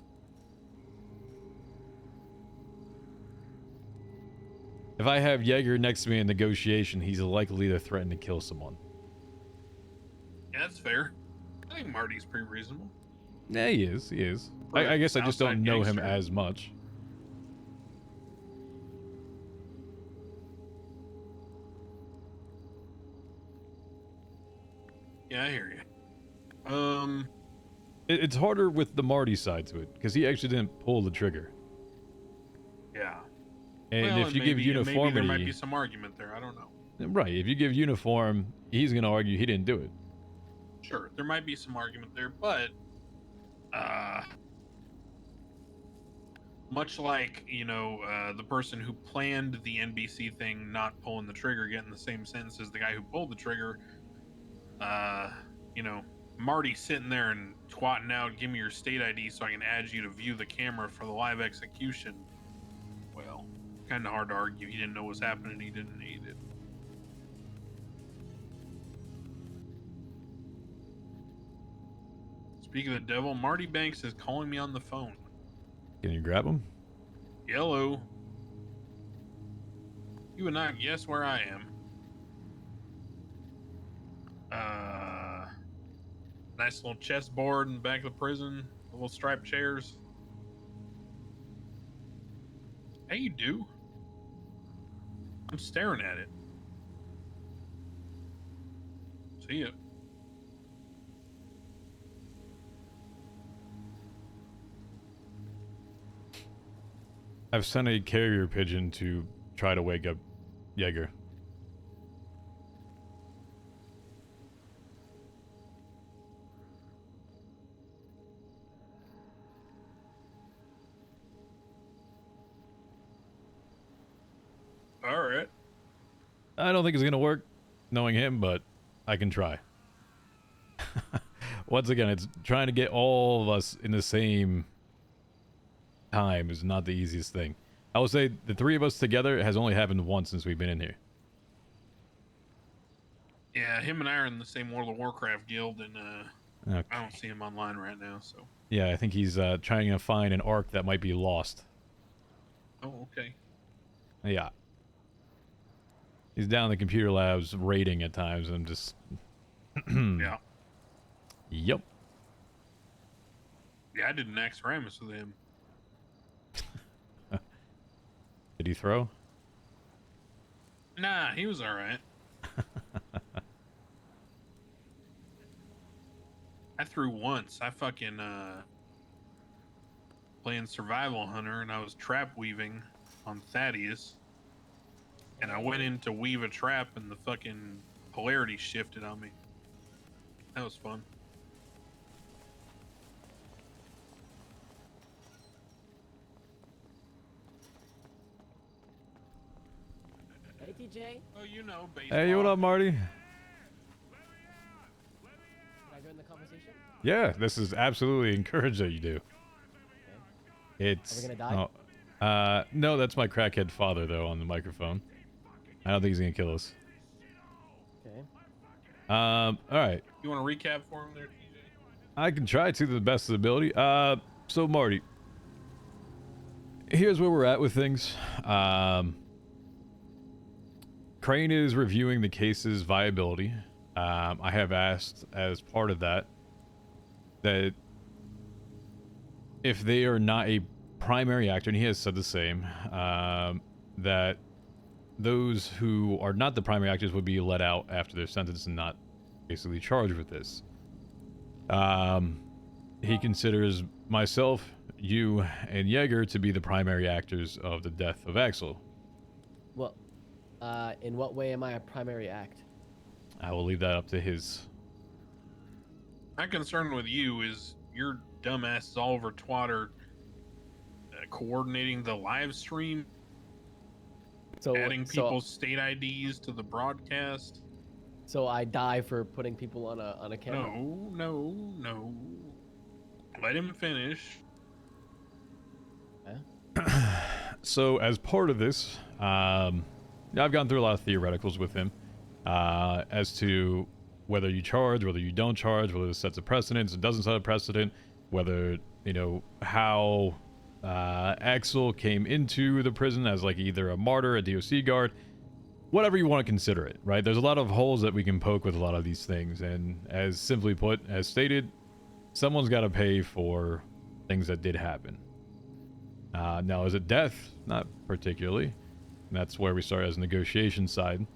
If I have Yeager next to me in negotiation, he's likely to threaten to kill someone. Yeah, that's fair. I think Marty's pretty reasonable. Yeah, he is. I guess I just don't know him as much. Yeah, I hear you. It's harder with the Marty side to it, because he actually didn't pull the trigger. Yeah. And well, if you give uniformity... Maybe there might be some argument there, I don't know. Right, if you give uniform, he's going to argue he didn't do it. Sure, there might be some argument there, but... much like, you know, the person who planned the NBC thing not pulling the trigger getting the same sentence as the guy who pulled the trigger, you know, Marty sitting there and twatting out, give me your state ID so I can add you to view the camera for the live execution. Well, kind of hard to argue. He didn't know what was happening. He didn't need it. Speaking of the devil, Marty Banks is calling me on the phone. Can you grab him? Hello. You would not guess where I am. Nice little chessboard in the back of the prison. Little striped chairs. Hey, you do. I'm staring at it. See ya. I've sent a carrier pigeon to try to wake up Jaeger. All right. I don't think it's gonna work, knowing him, but I can try. Once again, it's trying to get all of us in the same time is not the easiest thing. I would say the three of us together has only happened once since we've been in here. Yeah, him and I are in the same World of Warcraft guild, and Okay. I don't see him online right now, so. Yeah, I think he's trying to find an arc that might be lost. Oh, okay. Yeah. He's down in the computer labs raiding at times, and I'm just... Yeah. Yep. Yeah, I did an Axaramus with him. Did he throw? Nah, he was all right. I threw once. I fucking playing survival hunter, and I was trap weaving on Thaddeus, and I went in to weave a trap, and the fucking polarity shifted on me. That was fun. Hey, TJ. Oh, you know, baseball. Hey, what up, Marty? Can I join the conversation? Yeah, this is absolutely encouraged that you do. It's... Are we gonna die? Oh, no, that's my crackhead father, though, on the microphone. I don't think he's gonna kill us. Okay. Alright. You want to recap for him there, TJ? I can try to the best of the ability. So Marty, here's where we're at with things. Crane is reviewing the case's viability. I have asked as part of that if they are not a primary actor, and he has said the same, that those who are not the primary actors would be let out after their sentence and not basically charged with this. He considers myself, you, and Jaeger to be the primary actors of the death of Axel. Well, in what way am I a primary act? I will leave that up to his. My concern with you is your dumbass is Oliver Twatter coordinating the live stream, So adding people's state IDs to the broadcast. So I die for putting people on a camera. No. Let him finish. So as part of this, I've gone through a lot of theoreticals with him as to whether you charge, whether you don't charge, whether this sets a precedent, it doesn't set a precedent, whether, you know, how Axel came into the prison as like either a martyr, a DOC guard, whatever you want to consider it, right? There's a lot of holes that we can poke with a lot of these things, and as simply put, as stated, someone's got to pay for things that did happen. Now, is it death? Not particularly. And that's where we start as a negotiation side.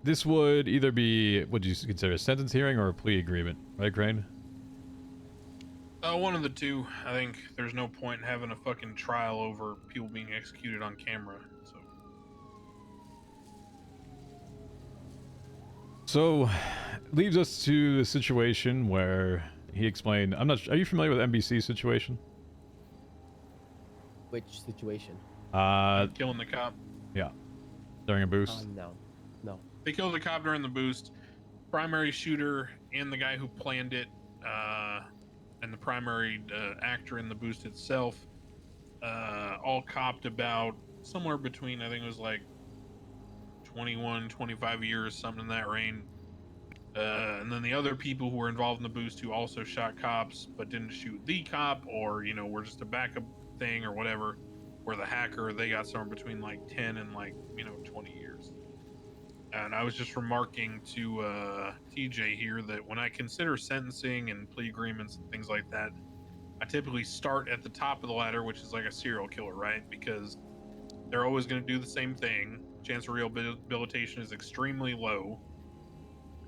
This would either be, would you consider a sentence hearing or a plea agreement, right, Crane? One of the two. I think there's no point in having a fucking trial over people being executed on camera. So, leaves us to the situation where he explained. I'm not. Are you familiar with NBC's situation? Which situation? Killing the cop. Yeah. During a boost. No. They killed the cop during the boost. Primary shooter and the guy who planned it, and the primary actor in the boost itself, all copped about somewhere between, I think it was like 21, 25 years, something in that range. And then the other people who were involved in the boost who also shot cops but didn't shoot the cop, or, you know, were just a backup thing or whatever, or the hacker, they got somewhere between like 10 and like, you know, 20 years. And I was just remarking to TJ here that when I consider sentencing and plea agreements and things like that, I typically start at the top of the ladder, which is like a serial killer, right? Because they're always going to do the same thing. Chance of rehabilitation is extremely low.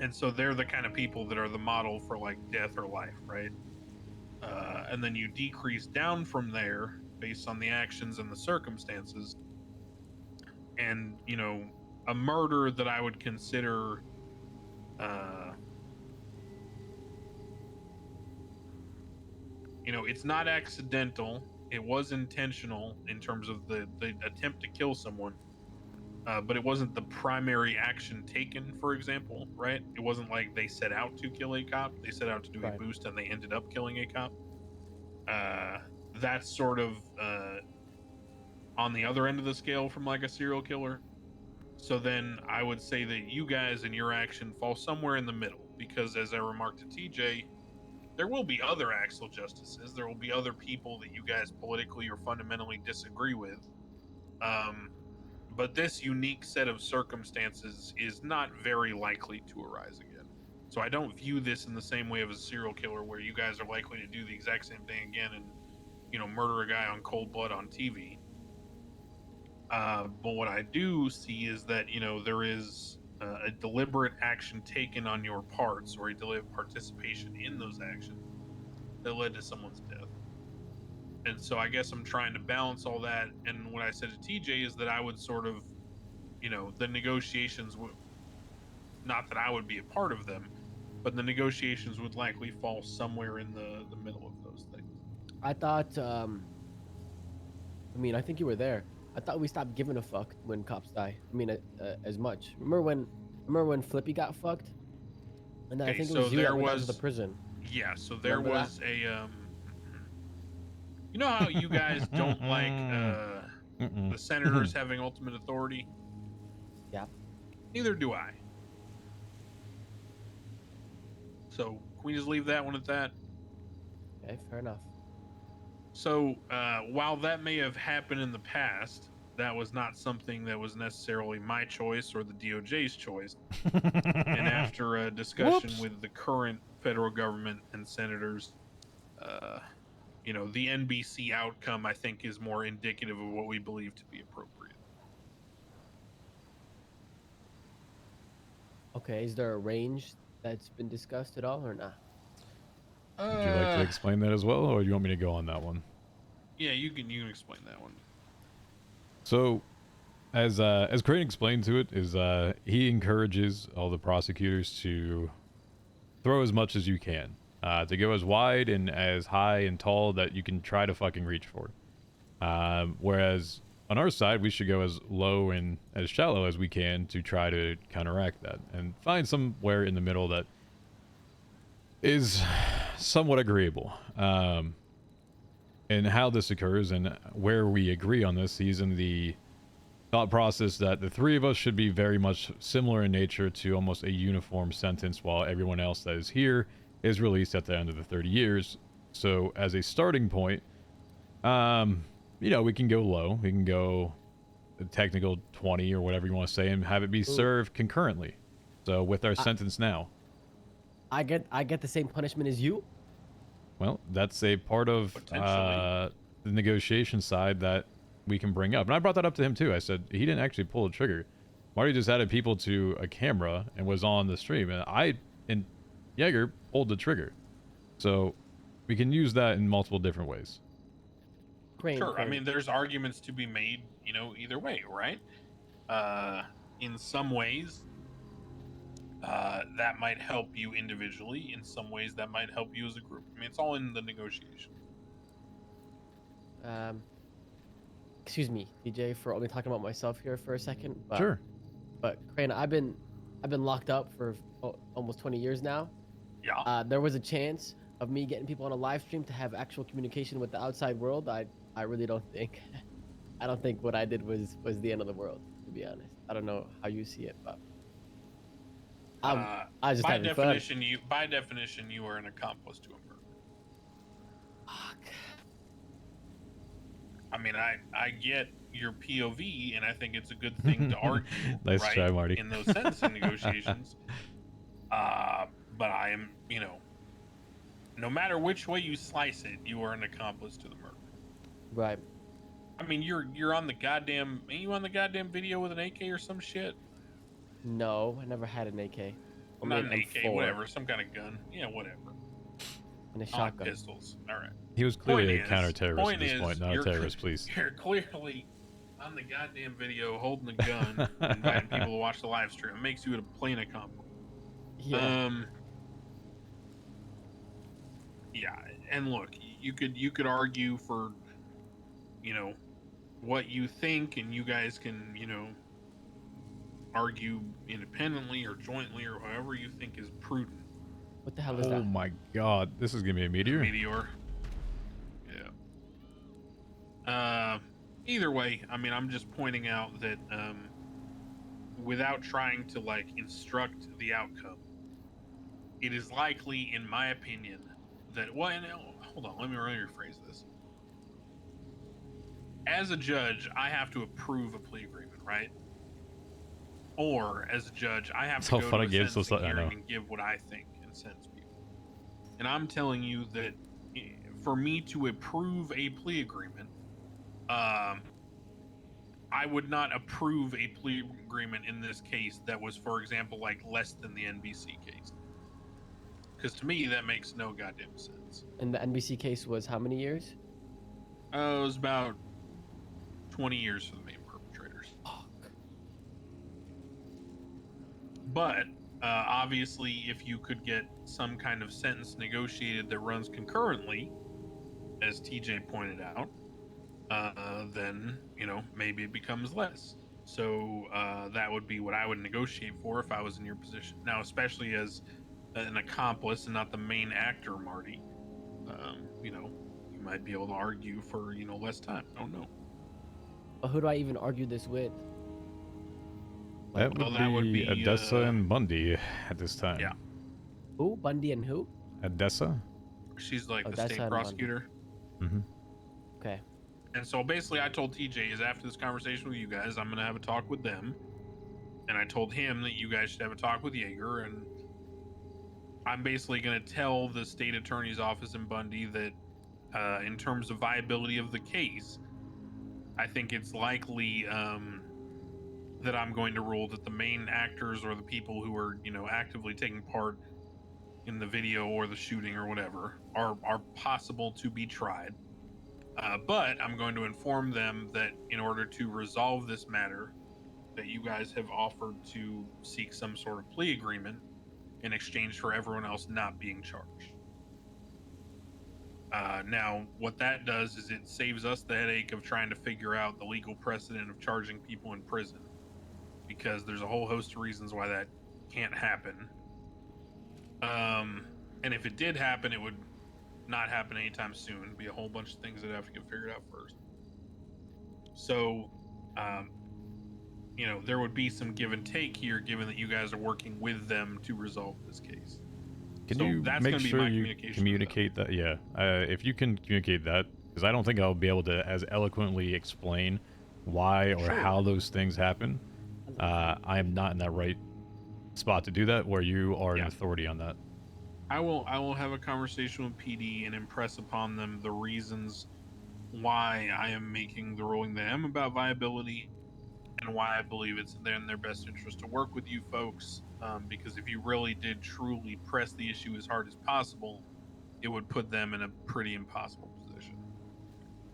And so they're the kind of people that are the model for like death or life, right? And then you decrease down from there based on the actions and the circumstances. And, you know, a murder that I would consider you know, it's not accidental. It was intentional in terms of the attempt to kill someone. But it wasn't the primary action taken, for example, right? It wasn't like they set out to kill a cop. They set out to do a boost and they ended up killing a cop. That's sort of on the other end of the scale from like a serial killer. So then I would say that you guys and your action fall somewhere in the middle, because as I remarked to TJ, there will be other Axel justices. There will be other people that you guys politically or fundamentally disagree with. But this unique set of circumstances is not very likely to arise again. So I don't view this in the same way of a serial killer where you guys are likely to do the exact same thing again and, you know, murder a guy on cold blood on TV. But what I do see is that, you know, there is a deliberate action taken on your parts, or a deliberate participation in those actions that led to someone's death. And so I guess I'm trying to balance all that. And what I said to TJ is that I would sort of, you know, the negotiations would, not that I would be a part of them, but the negotiations would likely fall somewhere in the middle of those things. I thought, I mean, I think you were there. I thought we stopped giving a fuck when cops die. I mean, as much. Remember when Flippy got fucked? And then I think it was you that went down to the prison. Yeah, so there Remember was a you know how you guys don't like the senators having ultimate authority? Yeah. Neither do I. So can we just leave that one at that? Okay, fair enough. So while that may have happened in the past, that was not something that was necessarily my choice or the DOJ's choice. And after a discussion with the current federal government and senators, you know, the NBC outcome, I think, is more indicative of what we believe to be appropriate. Okay, is there a range that's been discussed at all or not? Would you like to explain that as well, or do you want me to go on that one? Yeah, you can explain that one. So, as Crane explained to it, is he encourages all the prosecutors to throw as much as you can, to go as wide and as high and tall that you can try to fucking reach for. Whereas on our side, we should go as low and as shallow as we can to try to counteract that and find somewhere in the middle that is somewhat agreeable. And how this occurs and where we agree on this, he's in the thought process that the three of us should be very much similar in nature to almost a uniform sentence, while everyone else that is here is released at the end of the 30 years. So as a starting point, you know, we can go low. We can go a technical 20 or whatever you want to say and have it be served concurrently. So with our sentence now. I get the same punishment as you? Well, that's a part of the negotiation side that we can bring up. And I brought that up to him too. I said, he didn't actually pull the trigger. Marty just added people to a camera and was on the stream. And Jaeger pulled the trigger. So we can use that in multiple different ways. Sure. I mean, there's arguments to be made, you know, either way, right? In some ways, that might help you individually. In some ways, that might help you as a group. I mean, it's all in the negotiation. Excuse me, DJ, for only talking about myself here for a second. But, sure. But Crane, I've been locked up for almost 20 years now. Yeah. There was a chance of me getting people on a live stream to have actual communication with the outside world. I really don't think. I don't think what I did was the end of the world, to be honest. I don't know how you see it, but. I just by definition, you are an accomplice to a murder. Fuck. I mean, I get your POV, and I think it's a good thing to argue, Nice right, try, Marty. in those sentencing negotiations. But I am, you know, no matter which way you slice it, you are an accomplice to the murder. Right. I mean, you're on the goddamn. Ain't you on the goddamn video with an AK or some shit? No, I never had an AK. Only Not an AK, M4 whatever, some kind of gun. Yeah, whatever. and a I like shotgun. pistols. All right. He was clearly Point a is- counter-terrorist at point this is, point, not a you're terrorist, please. You're clearly on the goddamn video holding a gun, inviting people to watch the live stream. It makes you a plain accomplice. Yeah. Yeah, and look, you could argue for, you know, what you think, and you guys can, you know, argue independently or jointly or however you think is prudent. What the hell is Oh that? my god, this is gonna be a meteor? Meteor. Yeah. Either way, I mean, I'm just pointing out that without trying to like instruct the outcome, it is likely, in my opinion, that hold on, let me rephrase this. As a judge, I have to approve a plea agreement, right? Or as a judge, I have That's to how go fun to a a game's sentencing supposed to- I hearing know. and give what I think and sentence people. And I'm telling you that for me to approve a plea agreement, I would not approve a plea agreement in this case that was, for example, like less than the NBC case. Because to me, that makes no goddamn sense. And the NBC case was how many years? It was about 20 years for the main perpetrators. Fuck. But obviously, if you could get some kind of sentence negotiated that runs concurrently, as TJ pointed out, then, you know, maybe it becomes less. So that would be what I would negotiate for if I was in your position. Now, especially as an accomplice and not the main actor, Marty, you know, you might be able to argue for, you know, less time. I don't know. But who do I even argue this with? That would, Well, that would be, Odessa and Bundy at this time. Yeah. Who? Bundy and who? Odessa? She's like the Odessa state and prosecutor. Mm-hmm. Okay. And so basically, I told TJ is after this conversation with you guys, I'm going to have a talk with them. And I told him that you guys should have a talk with Yeager. And I'm basically going to tell the state attorney's office in Bundy that in terms of viability of the case, I think it's likely that I'm going to rule that the main actors or the people who are, you know, actively taking part in the video or the shooting or whatever are possible to be tried. But I'm going to inform them that in order to resolve this matter, that you guys have offered to seek some sort of plea agreement in exchange for everyone else not being charged. Now, what that does is it saves us the headache of trying to figure out the legal precedent of charging people in prison, because there's a whole host of reasons why that can't happen. And if it did happen, it would not happen anytime soon. It'd be a whole bunch of things that have to get figured out first. So, you know, there would be some give and take here, given that you guys are working with them to resolve this case. Can So you that's make gonna be sure my you communication with communicate that? Yeah. If you can communicate that, because I don't think I'll be able to as eloquently explain why or Sure. how those things happen. I am not in that right spot to do that, where you are an authority on that. I will have a conversation with PD and impress upon them the reasons why I am making the ruling that I am about viability, and why I believe it's in their best interest to work with you folks. Because if you really did truly press the issue as hard as possible, it would put them in a pretty impossible position.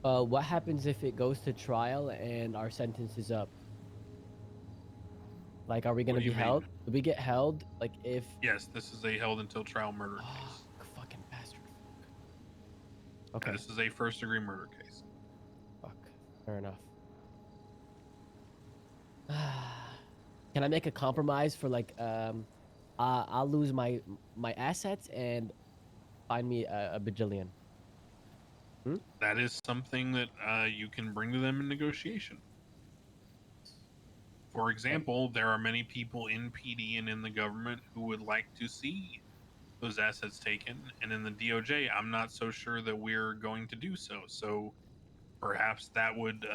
What happens if it goes to trial and our sentence is up? Like, are we gonna What do be you mean? held? Do we get held? Like, if Yes, this is a held until trial murder case. fucking bastard. Okay. Okay. This is a first degree murder case. Fuck. Fair enough. Can I make a compromise for like I'll lose my assets and find me a bajillion? That is something that you can bring to them in negotiation. For example, there are many people in PD and in the government who would like to see those assets taken, and in the DOJ, I'm not so sure that we're going to do so. So perhaps that would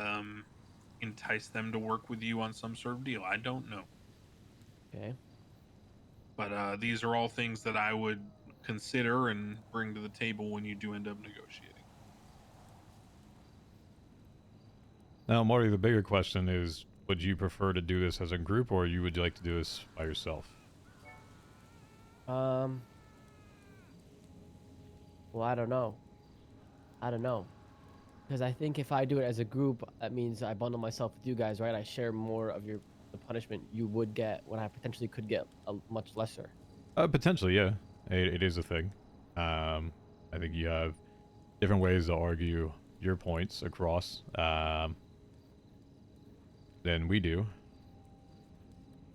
entice them to work with you on some sort of deal. I don't know. Okay. But these are all things that I would consider and bring to the table when you do end up negotiating. Now, Marty, the bigger question is, would you prefer to do this as a group, or you would like to do this by yourself? Well, I don't know. Because I think if I do it as a group, that means I bundle myself with you guys, right? I share more of the punishment you would get when I potentially could get a much lesser. Potentially, yeah. It is a thing. I think you have different ways to argue your points across than we do.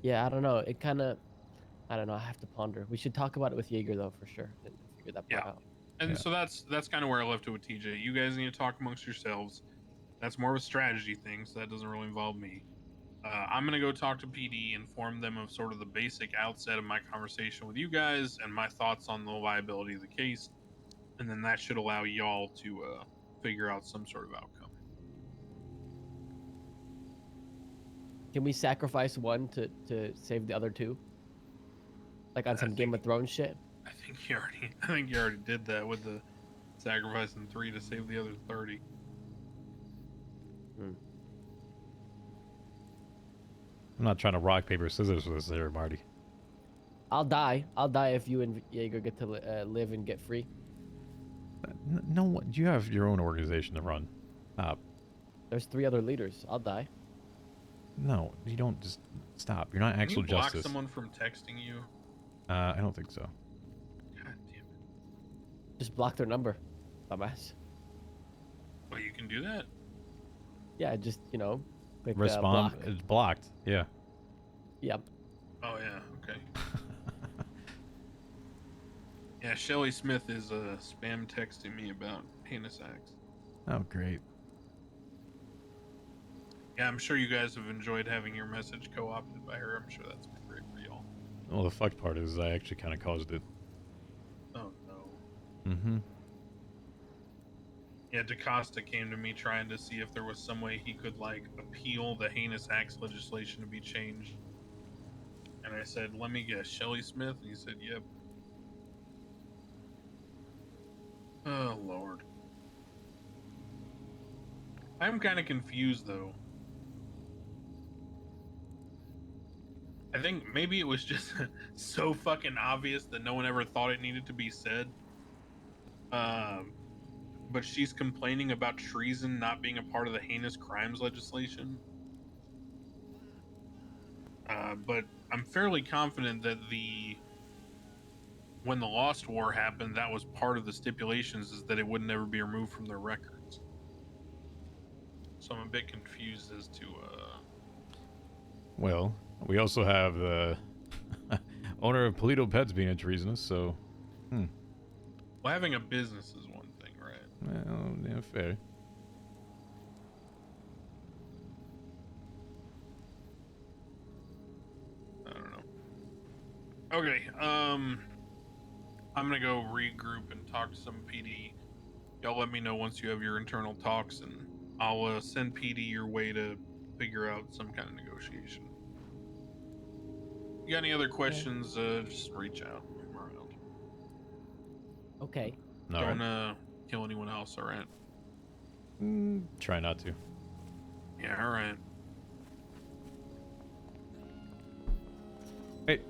Yeah, I don't know. I don't know. I have to ponder. We should talk about it with Jaeger, though, for sure, and figure that part out. And so that's kind of where I left it with TJ. You guys need to talk amongst yourselves. That's more of a strategy thing, so that doesn't really involve me. I'm gonna go talk to PD, inform them of sort of the basic outset of my conversation with you guys and my thoughts on the viability of the case, and then that should allow y'all to figure out some sort of outcome. Can we sacrifice one to save the other two? Like on some Game of Thrones shit? I think you already did that with the sacrificing 3 to save the other 30. I'm not trying to rock, paper, scissors with this there, Marty. I'll die if you and Jaeger get to live and get free. No, you have your own organization to run. There's 3 other leaders. I'll die. No, you don't. Just stop. You're not actual Can you block justice. someone from texting you? I don't think so. God damn it. Just block their number, dumbass. Well, you can do that? Yeah, just, click Respond. block. It's blocked. Yeah. Yep. Oh, yeah. Okay. Yeah, Shelly Smith is spam texting me about heinous acts. Oh, great. Yeah, I'm sure you guys have enjoyed having your message co-opted by her. I'm sure that's been great for y'all. Well, the fucked part is I actually kind of caused it. Oh, no. Mm-hmm. Yeah, DaCosta came to me trying to see if there was some way he could, appeal the heinous acts legislation to be changed. And I said, let me guess, Shelly Smith? And he said, yep. Oh, Lord. I'm kind of confused, though. I think maybe it was just so fucking obvious that no one ever thought it needed to be said. But she's complaining about treason not being a part of the heinous crimes legislation. But I'm fairly confident that when the Lost War happened, that was part of the stipulations, is that it would never be removed from their records. So I'm a bit confused as to Well, we also have the owner of Polito Pets being treasonous, so well, having a business is one thing, right? well, yeah, fair. I don't know. Okay, I'm gonna go regroup and talk to some PD. Y'all let me know once you have your internal talks, and I'll send PD your way to figure out some kind of negotiation. You got any other questions, just reach out. I'm around. Okay. Don't kill anyone else, alright? Try not to. Yeah, alright. Hey,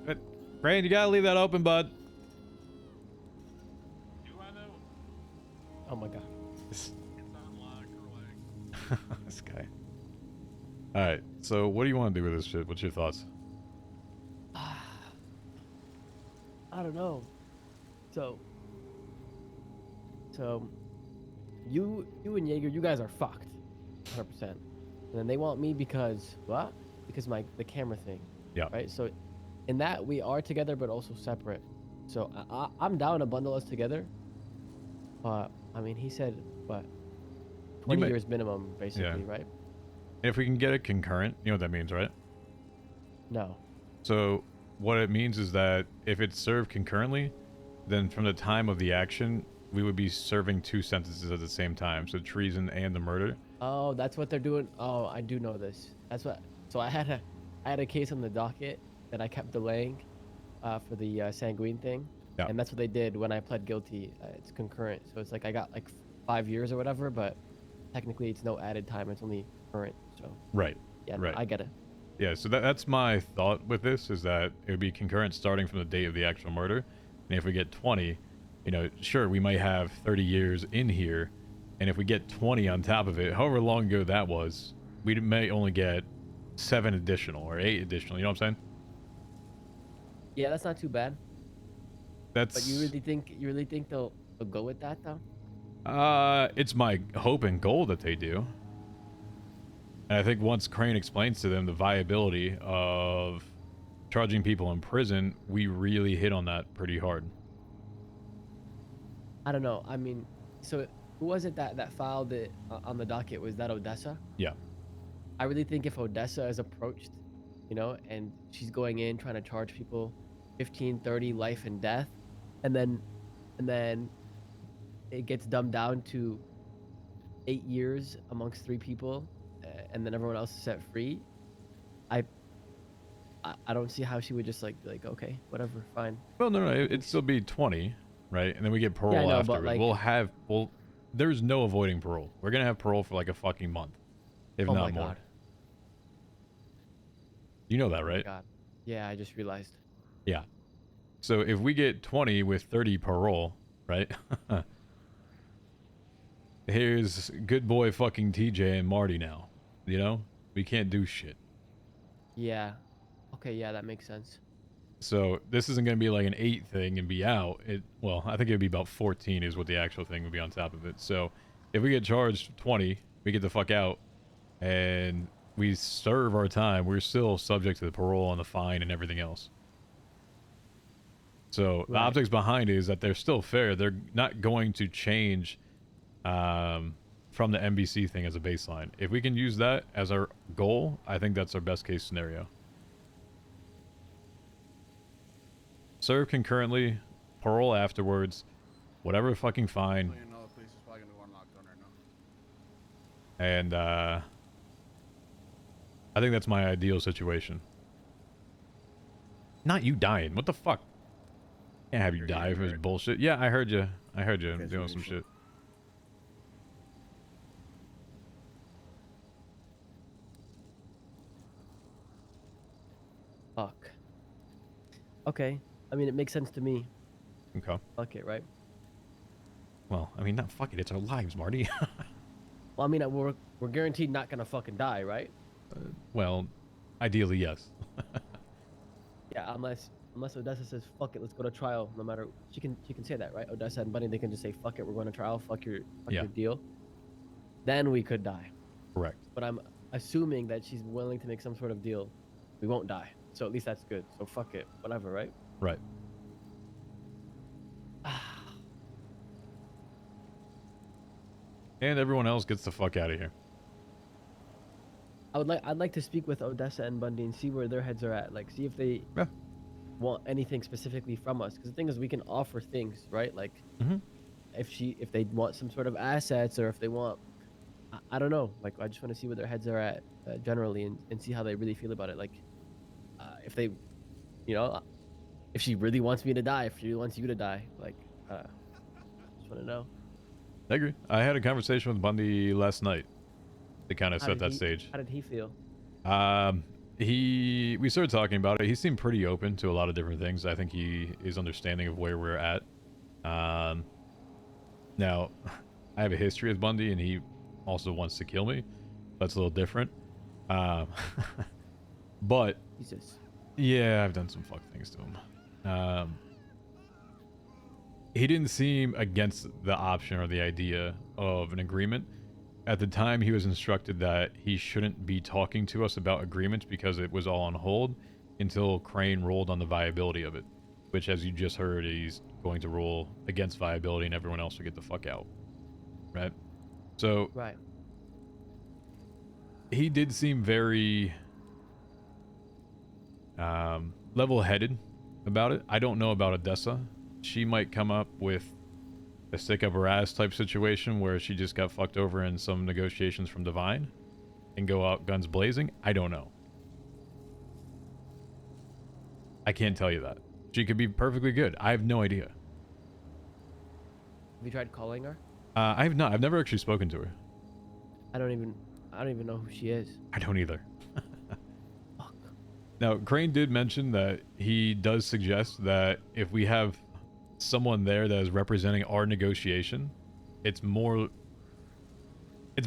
Brand, you gotta leave that open, bud. Do I know? Oh my god. It's unlocked or This guy. Alright, so what do you want to do with this shit? What's your thoughts? I don't know. So you and Jaeger, you guys are fucked, 100%. And then they want me because what? Because the camera thing. Yeah. Right. So in that we are together, but also separate. So I'm down to bundle us together. But I mean, he said what? 20 years minimum, basically, right? If we can get it concurrent, you know what that means, right? No. So what it means is that if it's served concurrently, then from the time of the action, we would be serving 2 sentences at the same time. So treason and the murder. Oh, that's what they're doing. Oh, I do know this. That's what. So I had a case on the docket that I kept delaying, for the sanguine thing. Yeah. And that's what they did when I pled guilty. It's concurrent, so it's like I got like 5 years or whatever, but technically it's no added time. It's only current. So. Right. Yeah. Right. I get it. Yeah, so that's my thought with this, is that it would be concurrent starting from the date of the actual murder. And if we get 20, you know, sure, we might have 30 years in here. And if we get 20 on top of it, however long ago that was, we may only get 7 additional or 8 additional. You know what I'm saying? Yeah, that's not too bad. That's... But you really think they'll go with that though? It's my hope and goal that they do. And I think once Crane explains to them the viability of charging people in prison, we really hit on that pretty hard. I don't know. I mean, so who was it that filed it on the docket? Was that Odessa? Yeah. I really think if Odessa is approached, you know, and she's going in trying to charge people 15, 30, life and death, and then it gets dumbed down to 8 years amongst 3 people, and then everyone else is set free, I don't see how she would just like be like, okay, whatever, fine. Well, no, it'd still be 20, right? And then we get parole Yeah, I know, after. but, like... There's no avoiding parole. We're gonna have parole for like a fucking month, if not more. God. You know that, right? God. Yeah, I just realized. Yeah. So if we get 20 with 30 parole, right? Here's good boy fucking TJ and Marty now. You know? We can't do shit. Yeah. Okay, yeah, that makes sense. So this isn't going to be like an 8 thing and be out. Well, I think it would be about 14 is what the actual thing would be on top of it. So if we get charged 20, we get the fuck out and we serve our time, we're still subject to the parole and the fine and everything else. So the optics behind it is that they're still fair. They're not going to change from the NBC thing as a baseline. If we can use that as our goal, I think that's our best case scenario. Serve concurrently, parole afterwards, whatever fucking fine. And I think that's my ideal situation. Not you dying. What the fuck? Can't have you die for this bullshit. Yeah, I heard you. I heard you doing some shit. Fuck. Okay. I mean, it makes sense to me. Okay. Fuck it, right? Well, I mean, not fuck it. It's our lives, Marty. Well, I mean, we're guaranteed not gonna fucking die, right? Well, ideally, yes. Yeah, unless Odessa says fuck it, let's go to trial. No matter, she can say that, right? Odessa and Bunny, they can just say fuck it, we're going to trial. Fuck your deal. Then we could die. Correct. But I'm assuming that she's willing to make some sort of deal. We won't die. So at least that's good. So fuck it, whatever, right? Right. And everyone else gets the fuck out of here. I'd like to speak with Odessa and Bundy and see where their heads are at. Like, see if they want anything specifically from us. Because the thing is, we can offer things, right? Like, if they want some sort of assets, or if they want, I don't know. Like, I just want to see where their heads are at generally, and see how they really feel about it. Like, if they, you know, if she really wants me to die, if she really wants you to die, like, just want to know. I agree. I had a conversation with Bundy last night to kind of set that stage. How did he feel? We started talking about it. He seemed pretty open to a lot of different things. I think he is understanding of where we're at. Now, I have a history with Bundy, and he also wants to kill me. That's a little different. But Jesus. Yeah, I've done some fuck things to him. He didn't seem against the option or the idea of an agreement. At the time, he was instructed that he shouldn't be talking to us about agreements because it was all on hold until Crane rolled on the viability of it, which, as you just heard, he's going to rule against viability and everyone else will get the fuck out. Right? So, he did seem very level-headed about it. I don't know about Odessa. She might come up with a stick up her ass type situation where she just got fucked over in some negotiations from Divine and go out guns blazing? I don't know. I can't tell you that. She could be perfectly good. I have no idea. Have you tried calling her? I have not. I've never actually spoken to her. I don't even know who she is. I don't either. Fuck. Now, Crane did mention that he does suggest that if we have someone there that is representing our negotiation, it's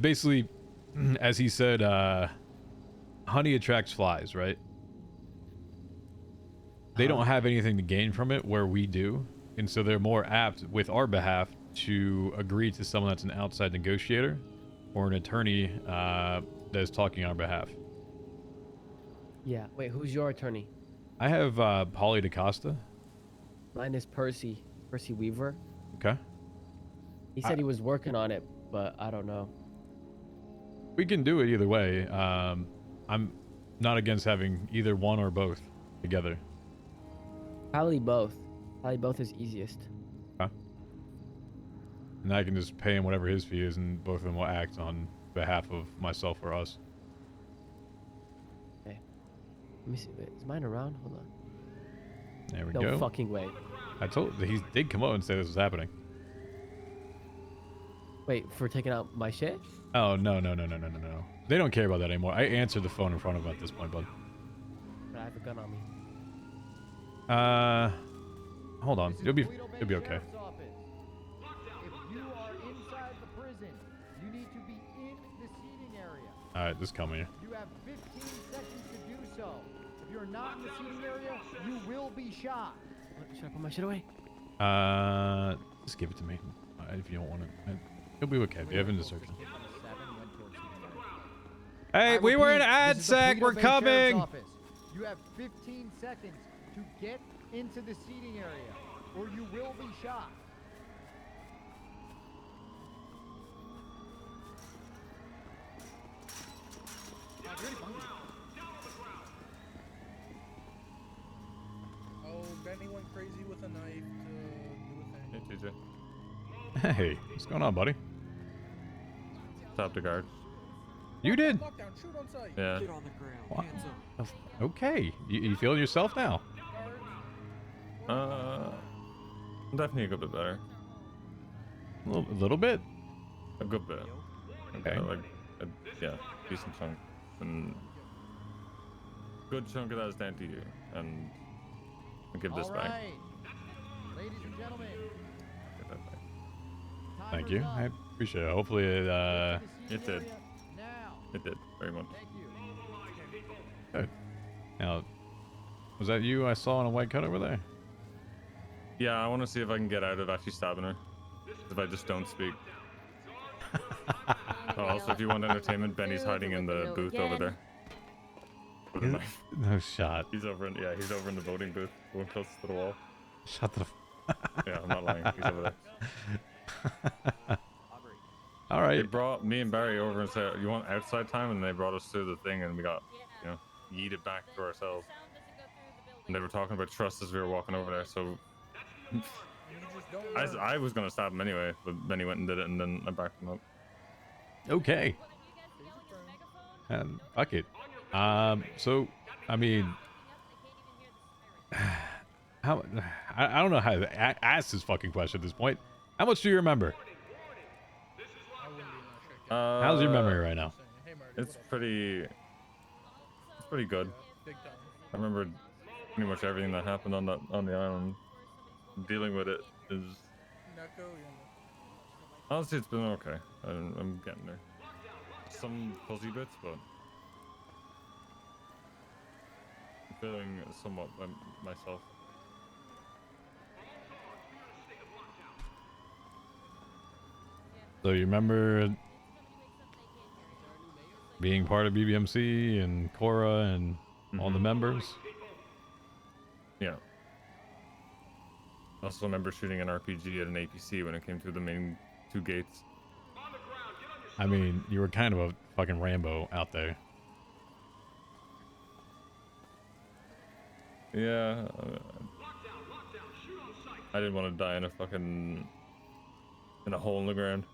basically, as he said, honey attracts flies, right? They don't have anything to gain from it where we do, and so they're more apt with our behalf to agree to someone that's an outside negotiator or an attorney that is talking on our behalf. Yeah. Wait, who's your attorney? I have Paulie DaCosta. Mine is Percy Weaver. Okay. He said he was working on it, but I don't know. We can do it either way. I'm not against having either one or both together. Probably both. Probably both is easiest. Okay. And I can just pay him whatever his fee is, and both of them will act on behalf of myself or us. Okay. Let me see. Wait, is mine around? Hold on. There we No go. fucking way. I told he did come out and say this was happening. Wait, for taking out my shit? Oh no. They don't care about that anymore. I answered the phone in front of him at this point, bud. But I have a gun on me. Hold on. You'll be okay. If you are inside the prison, you need to be in the seating area. All right, just come here. You have 15 seconds to do so. If you're not in the seating area, you will be shot. Should I put my shit away? Just give it to me if you don't want it. You'll be okay. You have instructions. Hey, we were in AdSec. We're coming. You have 15 seconds to get into the seating area, or you will be shot. Oh, Benny went crazy with a knife to do a thing. Hey, TJ. Hey, what's going on, buddy? Top to guard. You did. Lockdown, shoot on sight. Yeah. Get on the ground, Wow. hands up. Okay. You feeling yourself now? Definitely a good bit better. A little bit. A good bit. Okay. Yeah, decent chunk. And good chunk of that is down to you. And I'll give this All back. right. Ladies and gentlemen, Give that back. Thank you. I appreciate it. Hopefully it It did. now. It did. Very much. Thank you. good. Now, was that you I saw in a white cut over there? Yeah, I want to see if I can get out of actually stabbing her. If I just don't speak. Oh, also, if you want entertainment, Benny's hiding in the booth over there. With a knife. No shot. He's over in the voting booth, going close to the wall. Shut the. Yeah, I'm not lying. He's over there. All They right. brought me and Barry over and said, "You want outside time?" And they brought us through the thing, and we got, yeeted back to ourselves. And they were talking about trust as we were walking over there. So I was gonna stab him anyway, but then he went and did it, and then I backed him up. Okay. And fuck it. So I mean, how? I don't know how to ask this fucking question at this point. How much do you remember? How's your memory right now? It's pretty good. I remember pretty much everything that happened on the island. Dealing with it is honestly, it's been okay. I'm getting there. Some fuzzy bits, but I'm feeling somewhat by myself. So you remember being part of BBMC and Cora and all the members? Yeah. I also remember shooting an RPG at an APC when it came through the main two gates. I mean, you were kind of a fucking Rambo out there. Yeah. I didn't want to die in a fucking In a hole in the ground.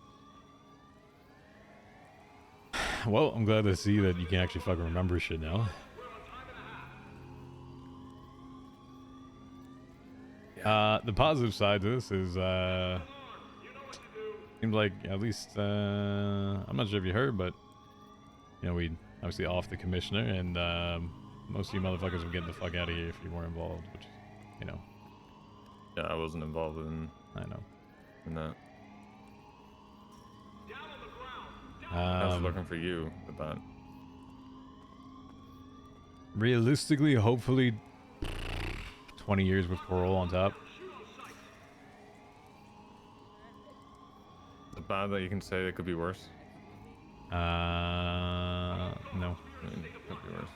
Well, I'm glad to see that you can actually fucking remember shit now. The positive side to this is, seems like at least, I'm not sure if you heard, but, you know, we obviously off the commissioner, and most of you motherfuckers would get the fuck out of here if you weren't involved, which, you know. Yeah, I wasn't involved in. I know. In that. I was looking for you with that. Realistically, hopefully, 20 years with parole on top. Is it bad that you can say it could be worse? No. I mean, it could be worse.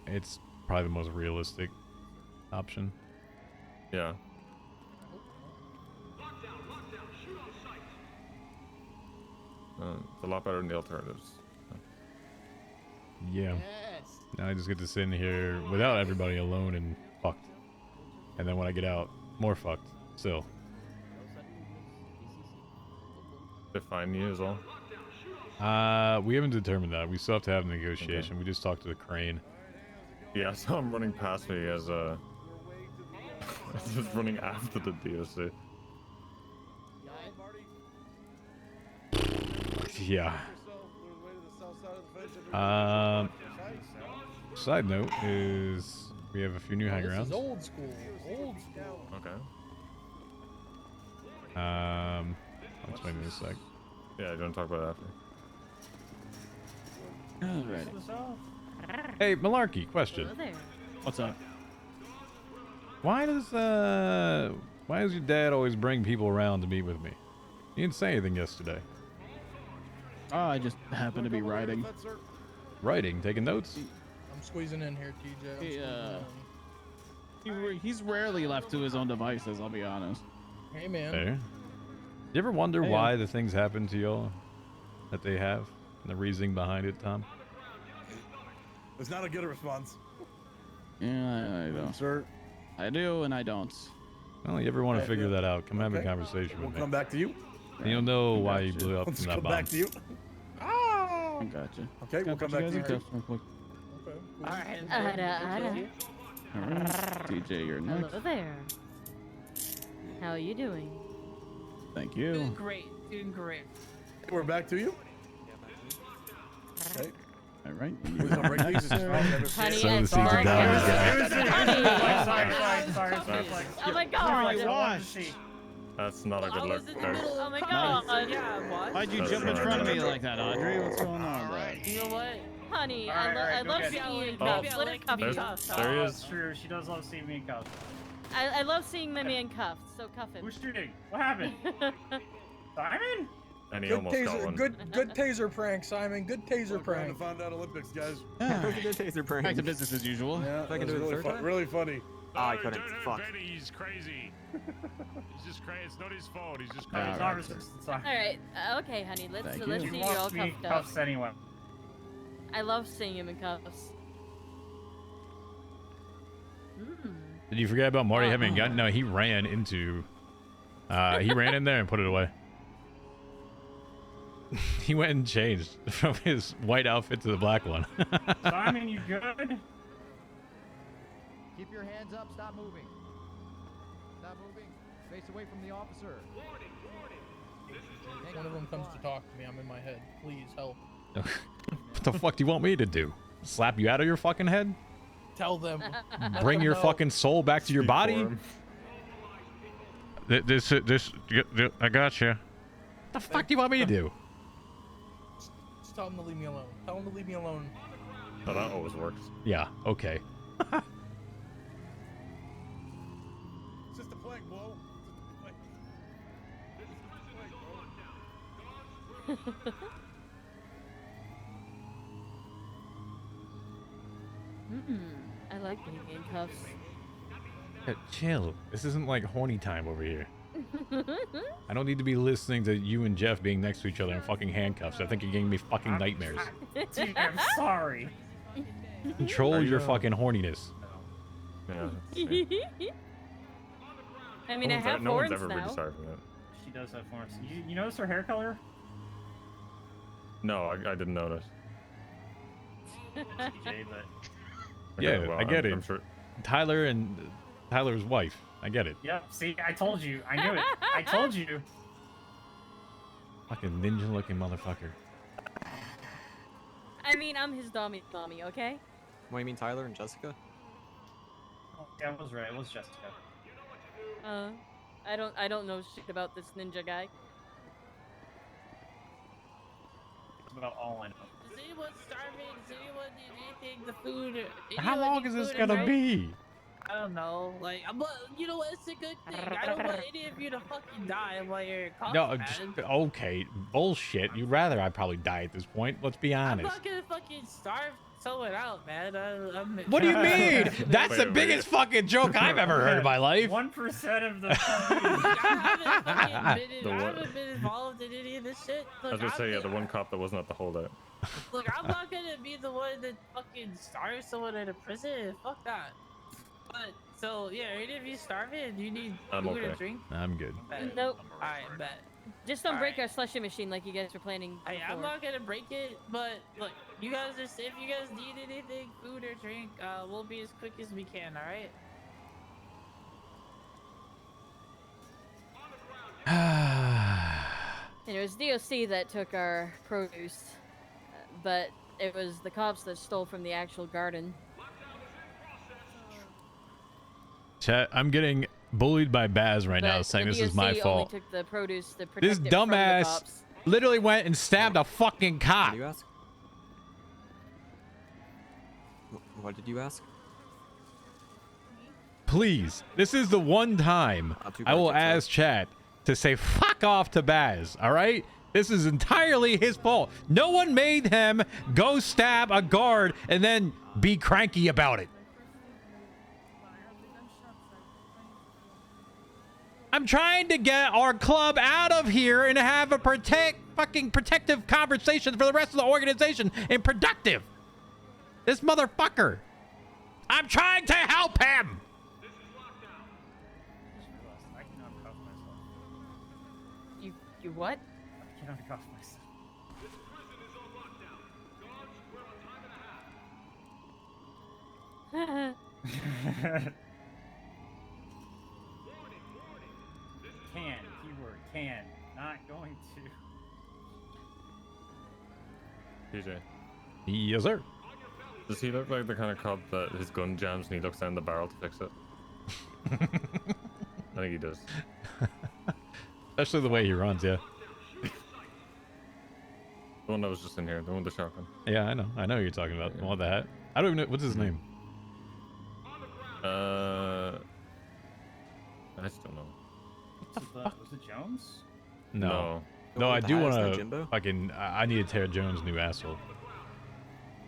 It's probably the most realistic option. Yeah. It's a lot better than the alternatives. Yeah. Now I just get to sit in here without everybody alone and fucked. And then when I get out, more fucked. Still. They find you as well? We haven't determined that. We still have to have a negotiation. Okay. We just talked to the crane. Yeah, so I'm running past me as just running after the DOC. Yeah. Side note is we have a few new hangarounds. This is old school. Old school. Okay. I'll explain in a sec. Yeah, you want to talk about it after? Alright. Hey, Malarkey, question. Hello there. What's up? Why does your dad always bring people around to meet with me? You didn't say anything yesterday. Oh, I just happened to be writing. Writing? Taking notes? I'm squeezing in here, TJ. He's rarely left to his own devices, I'll be honest. Hey, man. Fair. You ever wonder why the things happen to y'all that they have? And the reasoning behind it, Tom? It's not a good response. Yeah, I don't. Sir? I do and I don't. Well, you ever want to figure that out, come have a conversation with me. We'll come back to you. And you'll know why you blew up Let's from that come bomb. back to you. I gotcha. Okay, we'll come back to you. Okay. Alright, DJ, you're next. Hello there. How are you doing? Thank you. Doing great. Doing great. We're back to you. Okay. Alright. Honey, So the seeds are down, Sorry. Oh my god! That's not a good look. Oh my god! Why'd you jump in front of me like that, Audrey? What's going on, bro? You know what? Honey, I love seeing you in cuffs. Let me cuff you. There he is. True. She does love seeing me in cuffs. I love seeing my man cuffed, so cuff him. Who's shooting? What happened? Simon? And he Good almost got taser, one. good taser prank, Simon. Good taser prank. Found out Olympics, guys. Good taser prank. Back to business as usual. Yeah, that was really funny. Oh, I couldn't. Fuck. He's crazy. He's just crazy. It's not his fault. He's just All crazy. All right, okay, honey. Let's Thank see you. you all cuffed up. Cuffs anyway. I love seeing him in cuffs. Did you forget about Marty having a gun? No, he ran into... he ran in there and put it away. He went and changed from his white outfit to the black one. Simon, you good? Keep your hands up. Stop moving. Stop moving. Face away from the officer. If one of them comes to talk to me, I'm in my head. Please help. What the fuck do you want me to do? Slap you out of your fucking head? Tell them. Bring your fucking soul back to your body? This, I got you. What the fuck do you want me to do? Just tell them to leave me alone. Tell them to leave me alone. Oh, that always works. Yeah, okay. It's just a plank, Whoa. I like being in cuffs. Chill. This isn't like horny time over here. I don't need to be listening to you and Jeff being next to each other in fucking handcuffs. I think you're giving me fucking nightmares. Dude, I'm sorry. Control your fucking horniness. Yeah. I mean, I have no one's horns ever now. really sorry for that. she does have forms. You notice her hair color? No, I didn't notice. TJ, but Yeah, well, I get I'm it. sure. Tyler and Tyler's wife. I get it. yep. See, I told you. I knew it. I told you. Fucking ninja-looking motherfucker. I mean, I'm his dommy, okay? What, you mean Tyler and Jessica? Oh, yeah, I was right. It was Jessica. I don't know shit about this ninja guy. That's about all I know. Is anyone starving? Does anyone need anything? The food? How long is this gonna be? I don't know. Like, you know what? It's a good thing. I don't want any of you to fucking die while you're coughing, No, man. just, okay, bullshit. You'd rather I probably die at this point. Let's be I'm honest. not gonna fucking starve someone out, man. What do you mean? That's the biggest fucking joke I've ever heard in my life. 1% of the. I haven't been involved in any of this shit. I was gonna say, yeah, the one cop that wasn't at the holdout. Look, I'm not gonna be the one that fucking starves someone in a prison. Fuck that. But, so, yeah, are any of you starving? Do you need I'm food okay. or drink? I'm good. Bet. Nope. Alright, bet. Just don't break our slushy machine like you guys were planning. Hey, I'm before. not gonna break it, but look, you guys are, if you guys need anything, food or drink, we'll be as quick as we can, alright? And it was DOC that took our produce, but it was the cops that stole from the actual garden. Chat, I'm getting bullied by Baz right now, But saying the this is DOC my only fault. took the produce to protect This it from the dumbass cops. literally went and stabbed a fucking cop. What did you ask? What did you ask? Please, this is the one time I will ask chat to say fuck off to Baz, all right? This is entirely his fault. No one made him go stab a guard and then be cranky about it. I'm trying to get our club out of here and have a protective conversation for the rest of the organization and productive. This motherfucker. I'm trying to help him. I cannot cuff myself. You what? I cannot cuff myself. Can, keyword, can, not going to. PJ. Yes, sir. Does he look like the kind of cop that his gun jams and he looks down the barrel to fix it? I think he does. Especially the way he runs, yeah. The one that was just in here, the one with the shotgun. Yeah, I know. I know who you're talking about. The one with the hat. I don't even know. What's his name? I just don't know. Was it Jones? No. The No, one I with the do hat is want no to Jimbo? fucking. I need to tear Jones' new asshole.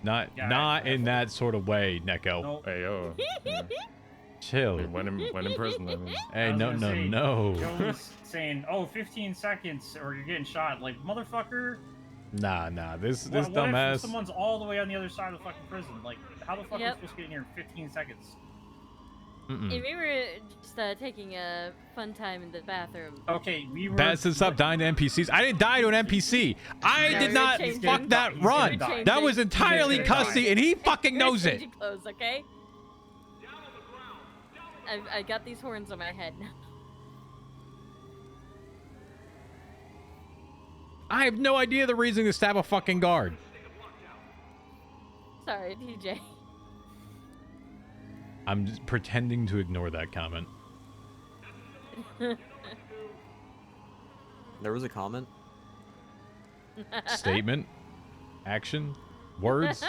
Not Yeah, in that sort of way, Neko. No. Hey, yo. Yeah. Chill. When in prison, I mean. Hey, I was no, gonna no, say, no. Jones saying, "Oh, 15 seconds, or you're getting shot." Like, motherfucker. Nah. This What if dumbass. someone's all the way on the other side of the fucking prison? Like, how the fuck are we Yep. supposed to get in here in 15 seconds? If we were just taking a fun time in the bathroom. Okay, we were. Bad said stop dying to NPCs. I didn't die to an NPC. I No, did you're not changing. fuck that He's run. gonna die. That was entirely He's gonna cussy, die. and he fucking You're knows it. changing clothes, okay? I got these horns on my head now. I have no idea the reason to stab a fucking guard. Sorry, TJ. I'm just pretending to ignore that comment. There was a comment. Statement, action, words.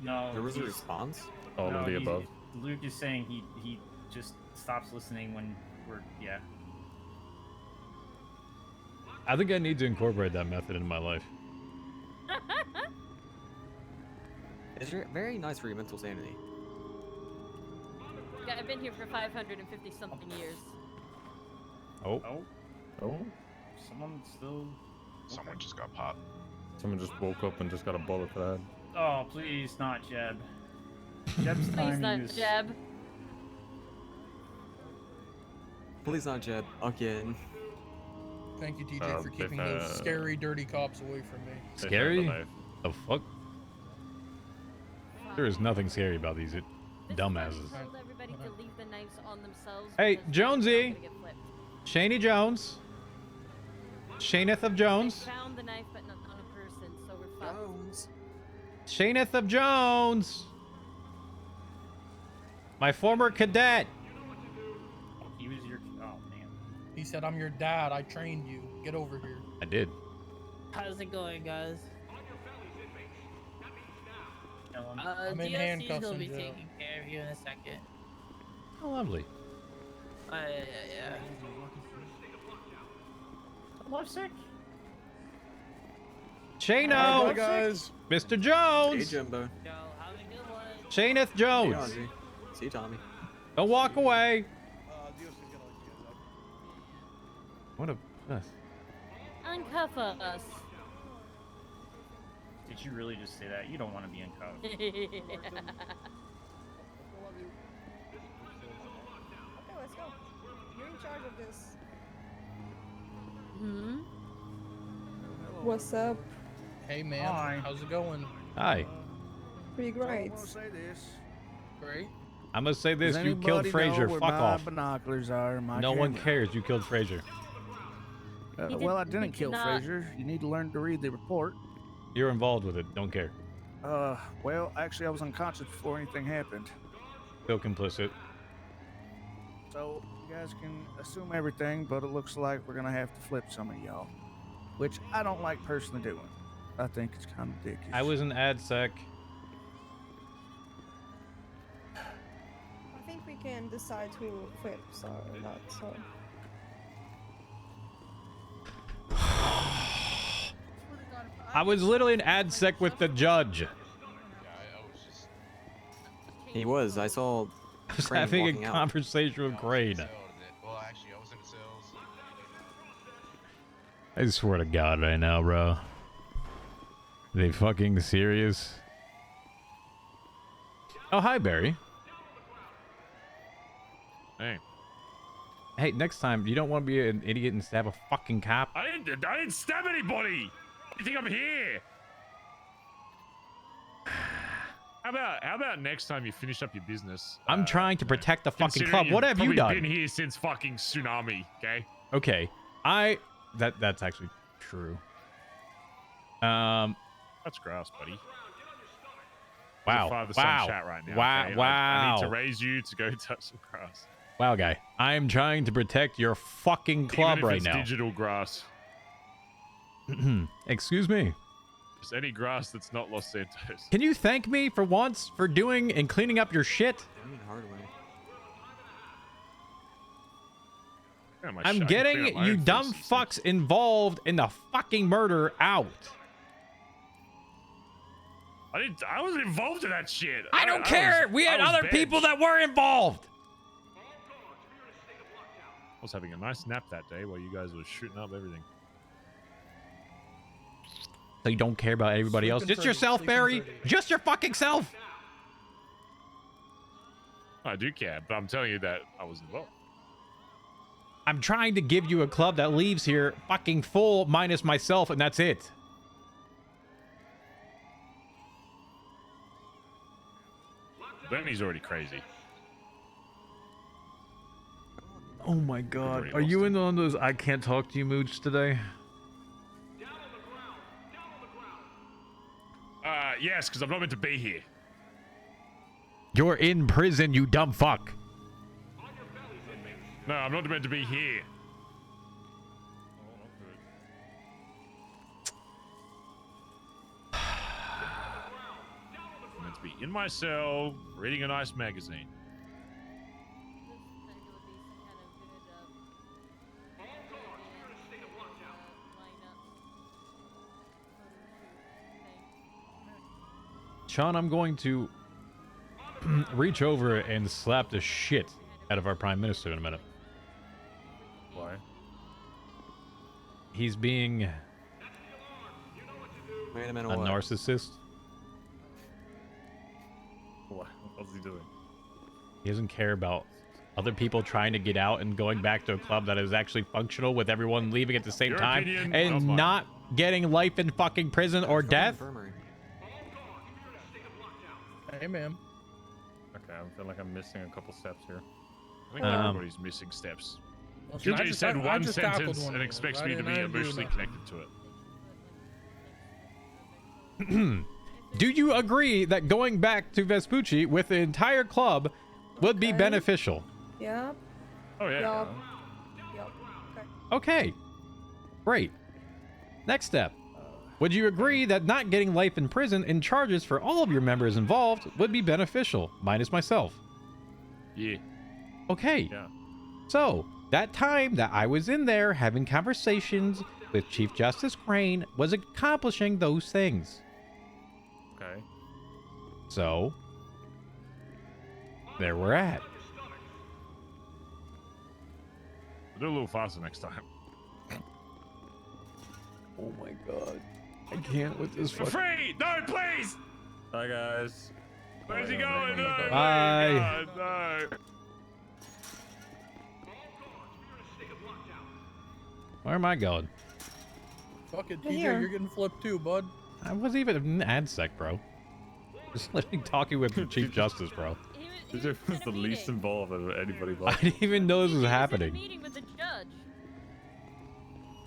No. There was a he's- response. All no, of the he's- above. Luke is saying he just stops listening when we're I think I need to incorporate that method into my life. It's very nice for your mental sanity. Yeah, I've been here for 550 something years. Oh. Someone still. Someone just got popped. Someone just woke up and just got a bullet to the head. Oh, please not Jeb. Jeb's Please timing not is. Jeb. Please not Jed again. Thank you, TJ, for keeping those scary, dirty cops away from me. Scary? The fuck? There is nothing scary about these dumbasses. Told everybody to leave the knives on themselves. Hey, because Jonesy. they're gonna get flipped. Shaney Jones. Shaneth of Jones. I found the knife, but not on a person, so we're fucked. Shaneth of Jones. My former cadet. He was your. Oh man. He said, "I'm your dad. I trained you. Get over here." I did. How's it going, guys? I'm in DLC's handcuffs gonna in be jail. taking care of you in a second. Oh, lovely. Yeah. Love sick. Shano. Hi, guys. Mr. Jones. Hey, Jimbo. Shaneth Jones. Hey, Ozzy. See you, Tommy. Don't walk away. What a mess. Uncuff us. Did you really just say that? You don't want to be uncuffed. Okay, let's go. You're in charge of this. Hmm? What's up? Hey, man. Hi. How's it going? Hi. Pretty great. Great. I'm gonna say this: Does you killed anybody Frazier. know where Fuck my off. binoculars are. My No one camera? cares. You killed Frazier. Well, I didn't did kill not. Frazier. You need to learn to read the report. You're involved with it. Don't care. Well, actually, I was unconscious before anything happened. Feel complicit. So you guys can assume everything, but it looks like we're gonna have to flip some of y'all, which I don't like personally doing. I think it's kind of ridiculous. I was an ad sec. I think we can decide who flips or not, so. I was literally an ad sec with the judge. He was. I saw. I was Crane having walking a out. conversation with Crane. Well, actually, I was in the cells. I swear to God right now, bro. Are they fucking serious? Oh, hi, Barry. Hey. Hey, next time, you don't want to be an idiot and stab a fucking cop. I didn't stab anybody. You think I'm here? How about next time you finish up your business? I'm trying to protect the fucking Considering club. you've What have you probably done? Been here since fucking tsunami. Okay. Okay, that's actually true. That's grass, buddy. Wow. There's a father-son Wow. chat right now, Wow. okay? Wow. I need to raise you to go touch some grass. Wow, guy. I am trying to protect your fucking club Even if right it's now. digital grass. Excuse me. Just any grass that's not Los Santos. Can you thank me for once for doing and cleaning up your shit? I'm getting you dumb fucks involved in the fucking murder out. I wasn't involved in that shit. I don't care. We had other people that were involved. I was having a nice nap that day while you guys were shooting up everything. So you don't care about everybody else? Just yourself, Barry? Just your fucking self? I do care, but I'm telling you that I was involved. I'm trying to give you a club that leaves here fucking full minus myself, and that's it. Bernie's already crazy. Oh my God. already Are lost you in on those I can't talk to you moods today? Yes, because I'm not meant to be here. You're in prison, you dumb fuck. No, I'm not meant to be here. I'm meant to be in my cell, reading a nice magazine. Sean, I'm going to reach over and slap the shit out of our prime minister in a minute. Why? He's being Wait a minute, a what? narcissist. What's he doing? He doesn't care about other people trying to get out and going back to a club that is actually functional with everyone leaving at the same Your time opinion, and not mine. not getting life in fucking prison or death? Hey, ma'am. Okay, I feel like I'm missing a couple steps here. I think everybody's missing steps. Listen, QJ said I one just tackled sentence one and of them, expects right? me to And be I didn't do emotionally nothing. connected to it. Do you agree that going back to Vespucci with the entire club would be Okay. beneficial? Yep. Oh yeah. Yup. Yup. Okay. Okay. Great. Next step. Would you agree that not getting life in prison and charges for all of your members involved would be beneficial, minus myself? Yeah. Okay. Yeah. So, that time that I was in there having conversations with Chief Justice Crane was accomplishing those things. Okay. So, there we're at. Do a little faster next time. Oh my god. I can't with this Free! No, please! Bye, guys. Where's he going? No, Bye. God, no. Where am I going? Fuck it, Right TJ, here. you're getting flipped too, bud. I wasn't even in AdSec, bro. Just literally talking with the Chief Justice, bro. This was the least involved of anybody. I didn't even know this was happening. Meeting with the judge.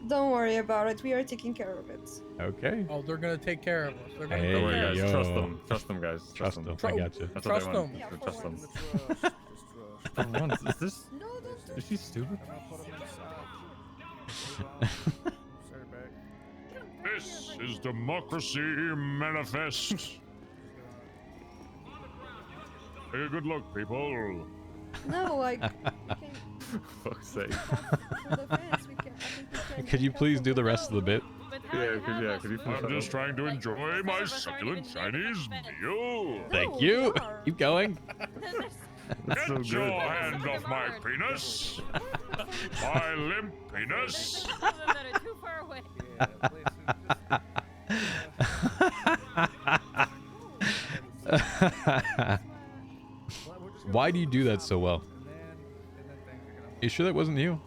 Don't worry about it. We are taking care of it. Okay. Oh, they're gonna take care of us. They're gonna Hey, Don't worry, guys. yo. Trust them. Trust them, guys. Trust them. I got you. That's Trust what I want. them. Yeah, Trust for them. once. For once, is this? No, don't do Is she stupid? This is Democracy Manifest. Take a good look, people. No, like, Fuck's sake. for the fans, we can, I think we can Could you please do the rest of the bit? Yeah, could you finish I'm that just up? trying to enjoy my succulent Chinese meal. Thank you. Keep going. That's so Get your good. hand off my penis. My limp penis. Some of them that are too far away. Why do you do that so well? You sure that wasn't you?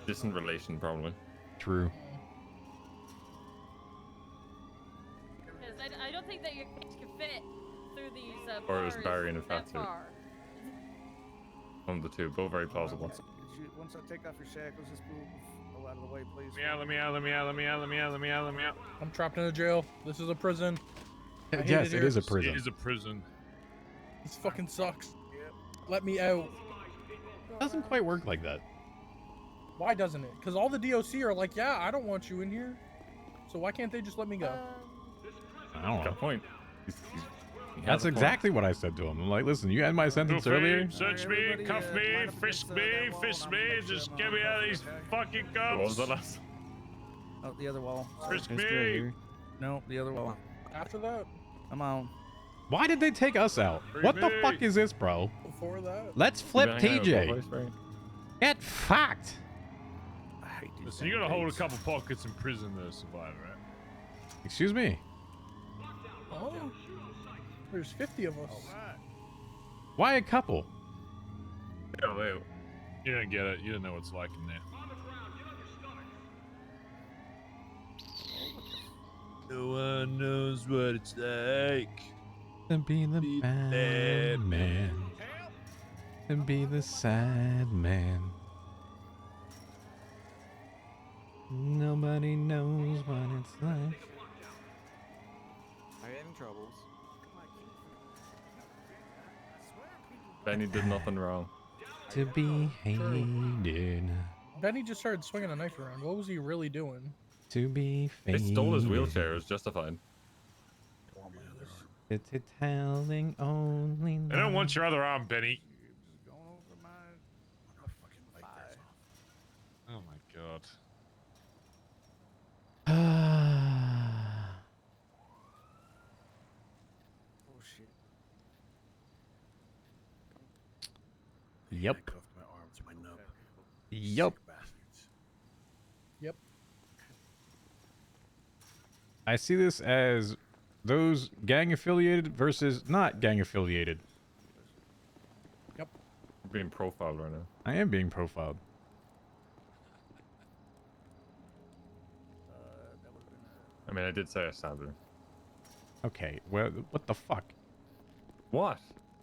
Distant relation, probably. True. Because I don't think that your case can fit through these Or it was bars Barry in a that fat suit. far. One of the two, both very plausible. Once I take off your shackles, just move out of the way, please. Let me out. I'm trapped in a jail. This is a prison. I hate Yes, it here. is a prison. It is a prison. This fucking sucks. Let me out. It doesn't quite work like that. Why doesn't it? Because all the DOC are like, yeah, I don't want you in here. So why can't they just let me go? I don't know. Got a point. That's exactly what I said to him. I'm like, listen, you had my sentence Feel free, earlier. search me, cuff me, frisk me, fist me, just get me out of these fucking What was cuffs. that last? Oh, the other wall. Frisk me. No, the other wall. After that? I'm on. Why did they take us out? Free What the me. fuck is this, bro? Before that? Let's flip You been hanging out TJ. with both of us, right? Get fucked. I hate these Listen, you gotta damn hold a gates. couple pockets in prison to survive, right? Excuse me. Oh. There's 50 of us. Why a couple? Yeah, wait. You didn't get it. You didn't know what it's like in there. No one knows what it's like. To be the bad man. To be the sad man. Nobody knows what it's like. Are you having troubles? Benny did nothing wrong. To be hated. Benny just started swinging a knife around. What was he really doing? To be They hated. stole his wheelchair. It was justified. It's telling only. I don't want your other arm, Benny. Oh my god. Oh shit. Yep. My arm to my nub. Yep. Bastards. Yep. I see this as those gang affiliated versus not gang affiliated. Yep. being profiled right now. I am being profiled. I mean, I did say I stabbed her. Okay, well, what the fuck? What?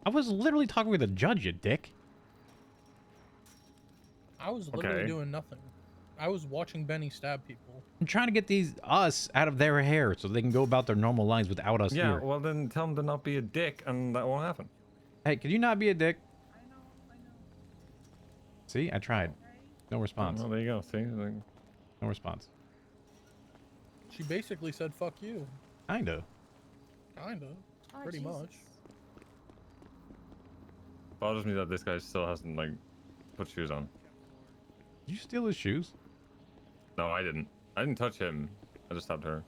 I was literally talking with a judge, you dick. I was literally doing nothing. I was watching Benny stab people. I'm trying to get us out of their hair so they can go about their normal lives without us Yeah, here. well then tell them to not be a dick and that won't happen. Hey, can you not be a dick? See, I tried. No response. Well, there you go. See? Like... No response. She basically said, fuck you. Kinda. Kinda. Oh, Pretty Jesus. much. Bothers me that this guy still hasn't, like, put shoes on. Did you steal his shoes? No, I didn't. I didn't touch him. I just stabbed her.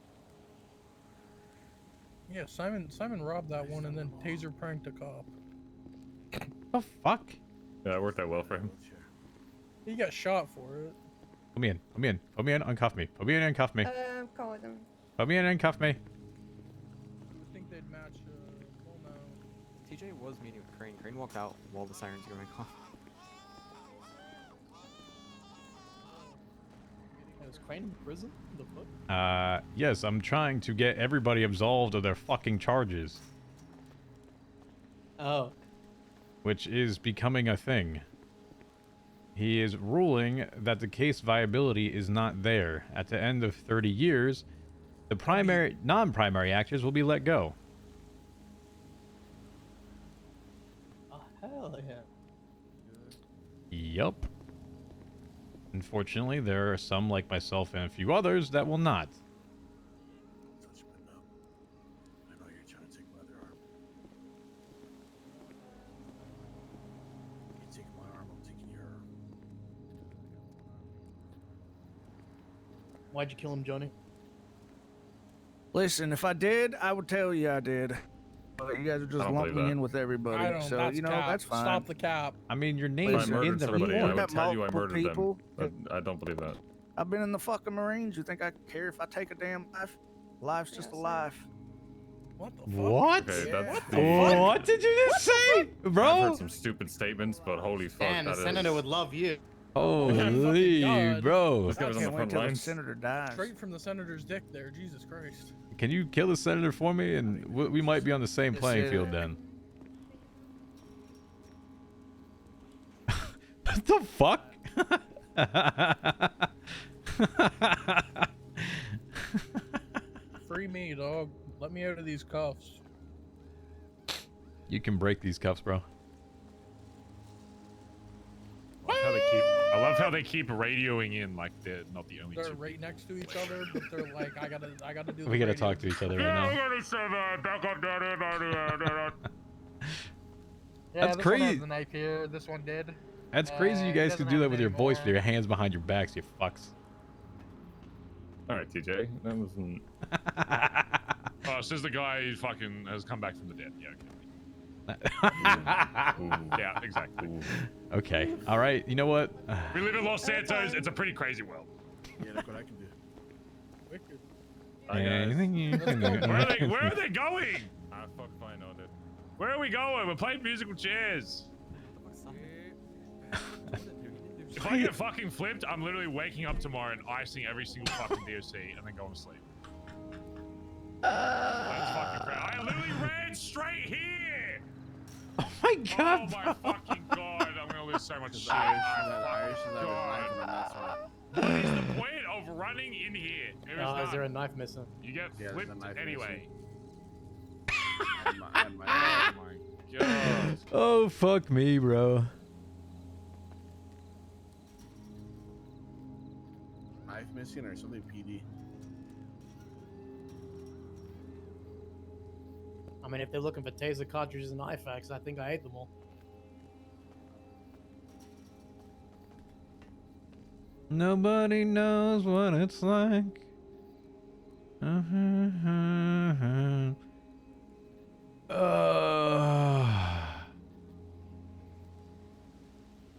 Yeah, Simon robbed that one and then taser pranked a cop. The fuck? Yeah, it worked out well for him. He got shot for it. Put me in. Put me in. Put me in. Uncuff me. Put me in and cuff me. Call them. Put me in and cuff me. You would think they'd match, well, no. TJ was meeting with Crane. Crane walked out while the sirens were going off. Is Crane in prison? The fuck? Yes, I'm trying to get everybody absolved of their fucking charges. Oh. Which is becoming a thing. He is ruling that the case viability is not there. At the end of 30 years, the non-primary actors will be let go. Oh, hell yeah. Yup. Unfortunately, there are some like myself and a few others that will not. I know you're trying to take my other arm. You take my arm, I'm taking your arm. Why'd you kill him, Johnny? Listen, if I did, I would tell you I did. But you guys are just I don't lumping believe me that. in with everybody. I don't, So, that's you know, cap. that's fine. Stop the cap. I mean, your name If is I in murdered the somebody, I report. would tell you I multiple murdered people. them. But I don't believe that. I've been in the fucking Marines. You think I care if I take a damn life? Life's just a life. What the fuck? What? Okay, that's What did you just say, bro? I've heard some stupid statements, but holy fuck, Man, the that senator is... would love you. Holy, God. bro. This guy was on the Can't wait front till the lines. senator dies. Straight from the senator's dick there. Jesus Christ. Can you kill the senator for me? And we might be on the same playing Yes, field then. What the fuck? Free me, dog. Let me out of these cuffs. You can break these cuffs, bro. I love how they keep radioing in like they're not the only They're two. right next to each other, but they're like, I gotta do. We gotta the talk to each other right now. Yeah, That's this crazy. One has the knife here. This one did. That's crazy you He guys doesn't could do have that it with your voice with anymore. your hands behind your backs, you fucks. Alright, TJ. That wasn't... Oh, says the guy who fucking has come back from the dead. Yeah, okay. Yeah, exactly. Okay. All right. You know what? We live in Los Santos. It's a pretty crazy world. Yeah, look what I can do. Wicked. Anything you can do. Where are they going? Ah, fuck if I know, dude. Where are we going? We're playing musical chairs. If I get fucking flipped, I'm literally waking up tomorrow and icing every single fucking DOC and then going to sleep. That's fucking crazy. I literally ran straight here. Oh my god. Oh my fucking god. I'm gonna lose so much shit. God. What is the point of running in here? There is Is there a none. knife missing? You get Yeah, there's a flipped knife anyway. Oh my God. Oh fuck me, bro. knife missing or something, PD. I mean, if they're looking for taser cartridges and IFAKs, I think I ate them all. Nobody knows what it's like.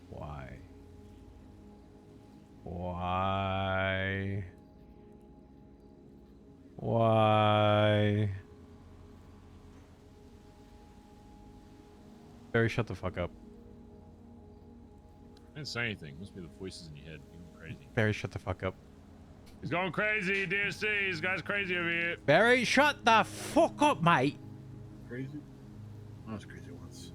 Why? Why? Why? Barry, shut the fuck up. didn't say anything. Must be the voices in your head. You're going crazy. Barry, shut the fuck up. He's going crazy, DSC. This guy's crazy over here. Barry, shut the fuck up, mate. Crazy? I was crazy once.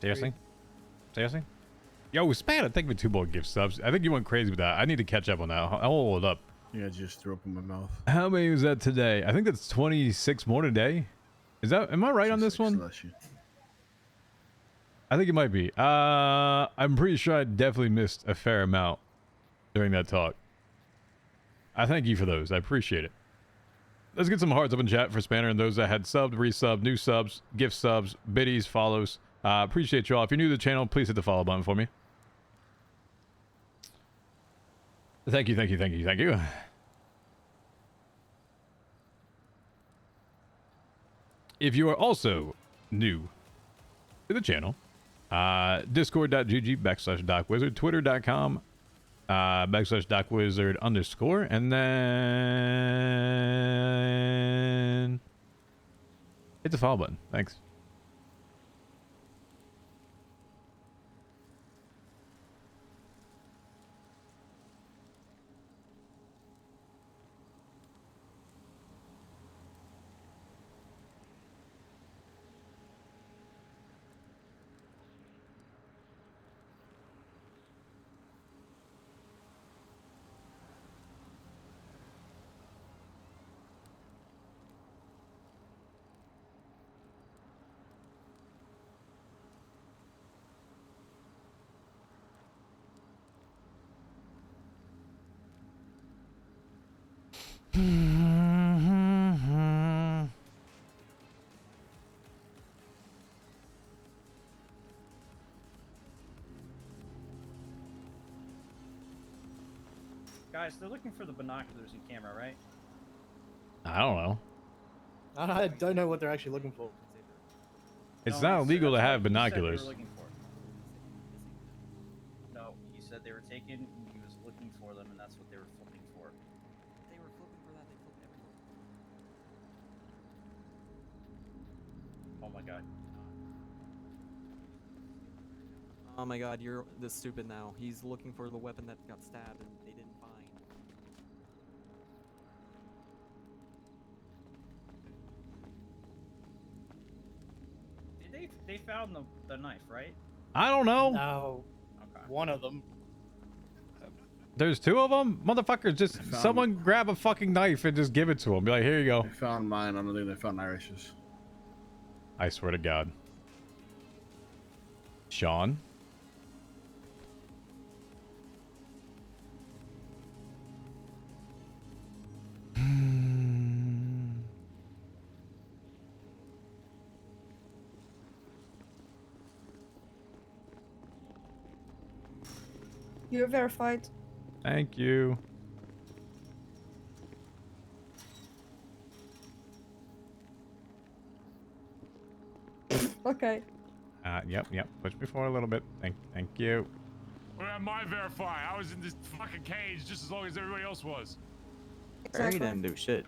Seriously? Seriously? Yo, Spanner, thank you for 2 more gift subs. I think you went crazy with that. I need to catch up on that. I'll hold it up. Yeah, I just threw up in my mouth. How many was that today? I think that's 26 more today. Is that, am I right on this one? I think it might be. I'm pretty sure I definitely missed a fair amount during that talk. I thank you for those. I appreciate it. Let's get some hearts up in chat for Spanner and those that had subbed, resubbed, new subs, gift subs, biddies, follows. Appreciate y'all. If you're new to the channel, please hit the follow button for me. Thank you, thank you, thank you, thank you. If you are also new to the channel, discord.gg/DocWizard, twitter.com /DocWizard_, and then hit the follow button. Thanks. Guys, they're looking for the binoculars in camera, right? I don't know. I don't know what they're actually looking for. It's No, not illegal to that's have what he said they were binoculars. looking for. No, he said they were taken, and he was looking for them, and that's what they were flipping for. They were flipping for that. They flipped everything. Oh my god. Oh my god, you're this stupid now. He's looking for the weapon that got stabbed and they didn't find. They found the knife, right? I don't know. No. Okay. One of them. There's 2 of them? Motherfuckers, just found- someone grab a fucking knife and just give it to him. Be like, here you go. They found mine. I don't think they found Irish's. I swear to God. Sean? You're verified. Thank you. Okay. Yep. Push me forward a little bit. Thank you. What about my verify? I was in this fucking cage just as long as everybody else was. Barry didn't do shit.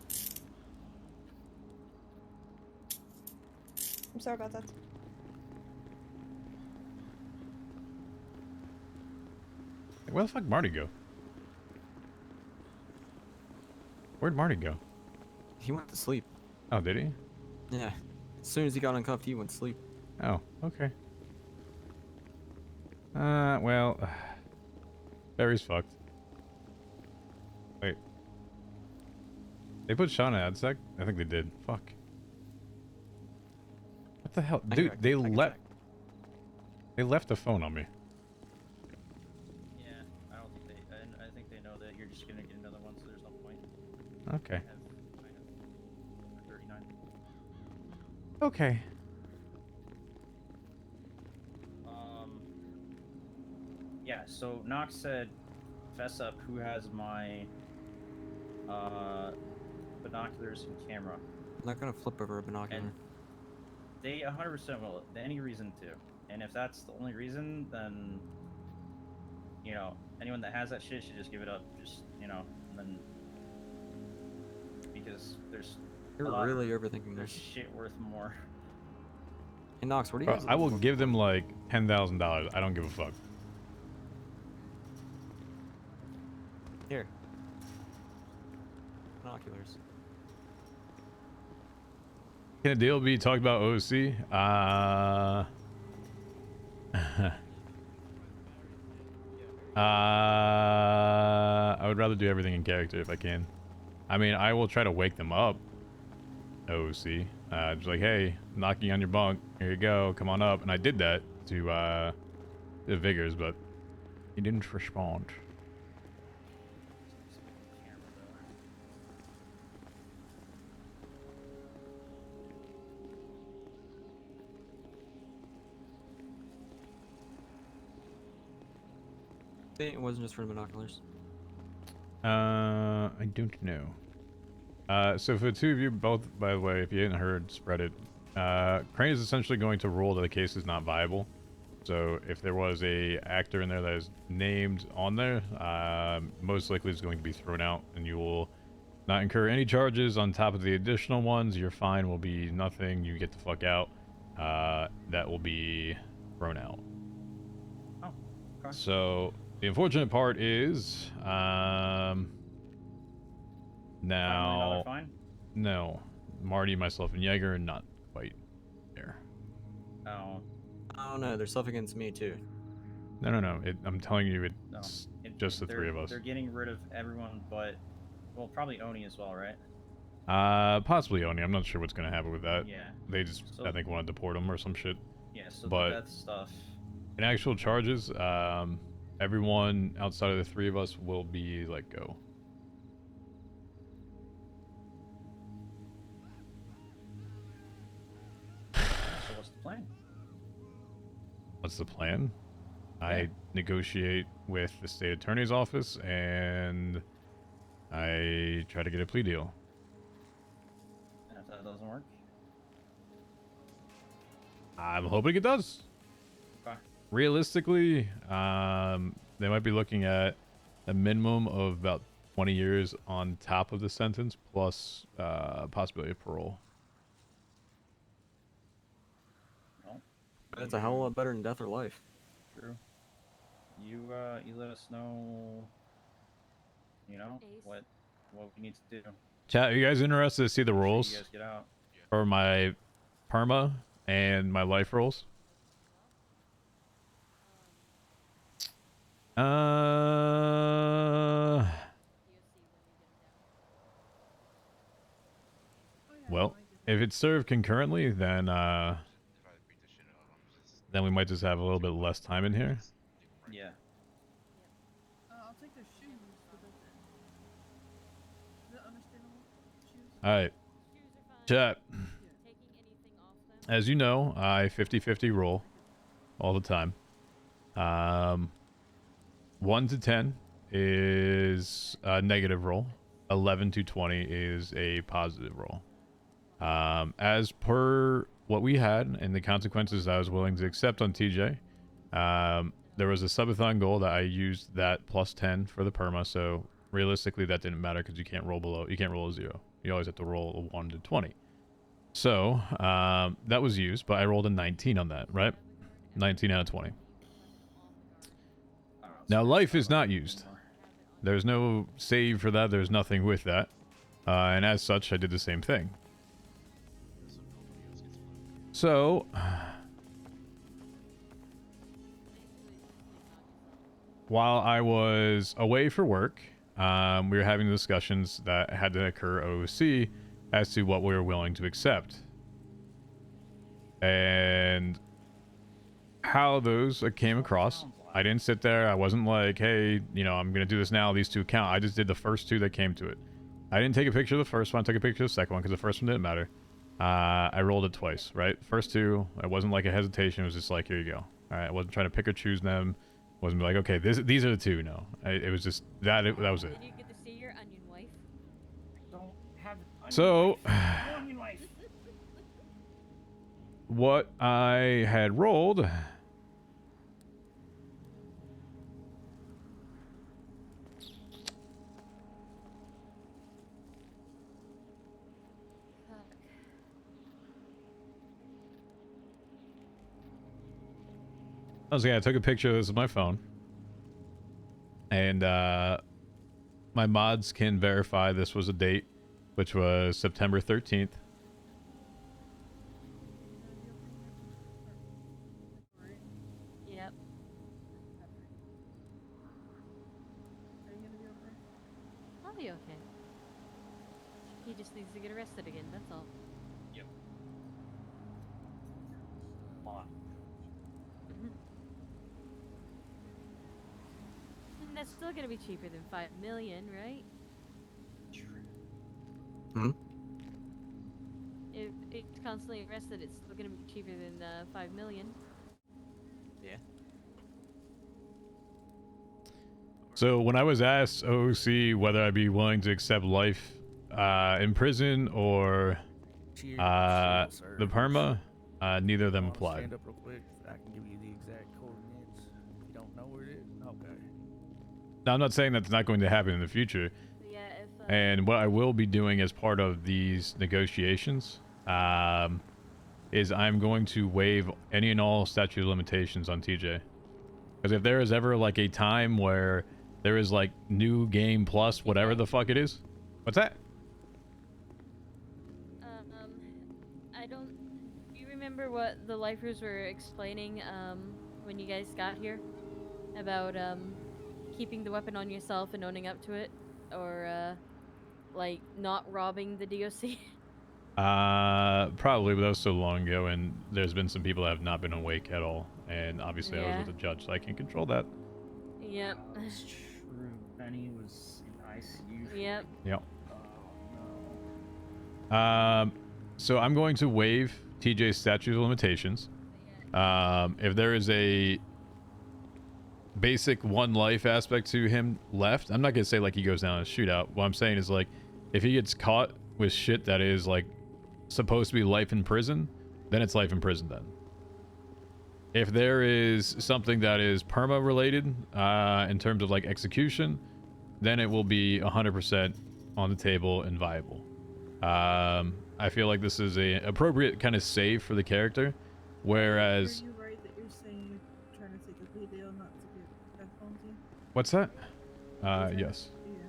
I'm sorry about that. Where the fuck Marty go? Where'd Marty go? He went to sleep. Oh, did he? Yeah. As soon as he got uncuffed, he went to sleep. Oh, okay. Well, Barry's fucked. Wait. They put Sean in AdSec? I think they did. Fuck. What the hell? I Dude, can they check. left... They left the phone on me. Yeah, I don't think they. I think they know that you're just gonna get another one, so there's no point. Okay. I have 39. Okay. Yeah. So Nox said, "Fess up. Who has my binoculars and camera?" I'm not gonna flip over a binocular. And they 100% will. Any reason to. And if that's the only reason, then you know anyone that has that shit should just give it up. Just and then because there's You're really overthinking there's this. shit worth more. Hey Nox, what do you Bro, guys? I will give them like $10,000. I don't give a fuck. Here. Binoculars. Can a deal be talked about OC? I would rather do everything in character if I can. I mean, I will try to wake them up. OC. Just like, hey, knocking on your bunk. Here you go. Come on up. And I did that to Vigors, but he didn't respond. It wasn't just for the binoculars. I don't know. So for the two of you both, by the way, if you hadn't heard, spread it. Crane is essentially going to rule that the case is not viable. So if there was a actor in there that is named on there, most likely it's going to be thrown out, and you will not incur any charges on top of the additional ones. Your fine will be nothing. You get the fuck out. That will be thrown out. Oh, okay. So the unfortunate part is, now, fine? no, Marty, myself, and Jaeger are not quite there. Oh. Oh no, they're stuff against me too. No. I'm telling you, No. it's just the three of us. They're getting rid of everyone, but well, probably Oni as well, right? Possibly Oni. I'm not sure what's gonna happen with that. Yeah. They just, So- I think, want to deport him or some shit. Yeah. So But that stuff. in actual charges, everyone outside of the three of us will be let go. So what's the plan? What's the plan? I negotiate with the state attorney's office and I try to get a plea deal. And if that doesn't work, I'm hoping it does. okay. Realistically, they might be looking at a minimum of about 20 years on top of the sentence plus possibility of parole. Well, That's a hell of a lot better than death or life. true. You let us know. What we need to do. Chat, are you guys interested to see the Make sure rules You guys get out. for my perma and my life rules? Well, if it's served concurrently, then we might just have a little bit less time in here. Yeah. I'll take their shoes for the thing. Is that understandable? Shoes? All right, chat. As you know, I 50-50 roll all the time. 1 to 10 is a negative roll. 11 to 20 is a positive roll. As per what we had and the consequences I was willing to accept on TJ, there was a subathon goal that I used that plus 10 for the perma. So realistically, that didn't matter because you can't roll a 0. You always have to roll a 1 to 20. So that was used, but I rolled a 19 on that, right? 19 out of 20. Now life is not used. There's no save for that. There's nothing with that. And as such, I did the same thing. So, while I was away for work, we were having discussions that had to occur OC as to what we were willing to accept. And how those came across, I didn't sit there. I wasn't like, hey, you know, I'm going to do this now. These two count. I just did the first two that came to it. I didn't take a picture of the first one. I took a picture of the second one because the first one didn't matter. I rolled it twice, right? First two, it wasn't like a hesitation. It was just like, here you go. All right, I wasn't trying to pick or choose them. Wasn't like, okay, these are the two. No, it was just that. That was it. Did you get to see your onion wife? Don't have onion So, wife. No onion wife. what I had rolled. I took a picture of this with my phone. And my mods can verify this was a date, which was September 13th. Yep. I'll be okay. He just needs to get arrested again, that's all. Yep. And that's still gonna be cheaper than 5 million, right? Hmm? If it's constantly arrested, it's still gonna be cheaper than 5 million. Yeah. So when I was asked OOC whether I'd be willing to accept life in prison or the perma, neither of them applied. Stand up real quick. I can give you the exact coordinates. If you don't know where it is, okay. Now, I'm not saying that's not going to happen in the future. Yeah, if, and what I will be doing as part of these negotiations is I'm going to waive any and all statute of limitations on TJ. Because if there is ever like a time where there is like new game plus whatever the fuck it is. What's that? I don't. Do you remember what the lifers were explaining when you guys got here about keeping the weapon on yourself and owning up to it, or like not robbing the DOC? Probably, but that was so long ago, and there's been some people that have not been awake at all, and obviously I Yeah. was with the judge, so I can't control that. Yep. That's true. Benny was in ICU. Yep. Yep. Oh, no. So I'm going to waive TJ's statute of limitations. If there is a basic one life aspect to him left, I'm not gonna say like he goes down in a shootout. What I'm saying is like, if he gets caught with shit that is like supposed to be life in prison, then it's life in prison then. If there is something that is perma related in terms of like execution, then it will be 100% on the table and viable. I feel like this is a appropriate kind of save for the character, whereas Are you right that you're saying you're trying to take a plea deal not to get death penalty? what's that? Is Yes. that- yeah.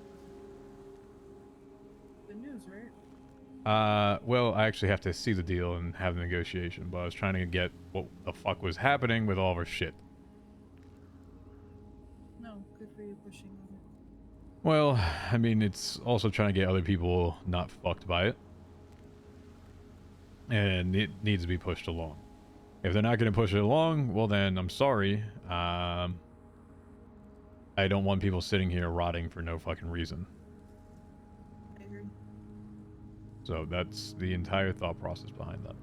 Good news, right? Well, I actually have to see the deal and have the negotiation, but I was trying to get what the fuck was happening with all of our shit. No, good for you pushing on it. Well, I mean, it's also trying to get other people not fucked by it. And it needs to be pushed along. If they're not going to push it along, well then, I'm sorry. I don't want people sitting here rotting for no fucking reason. I agree. So that's the entire thought process behind that.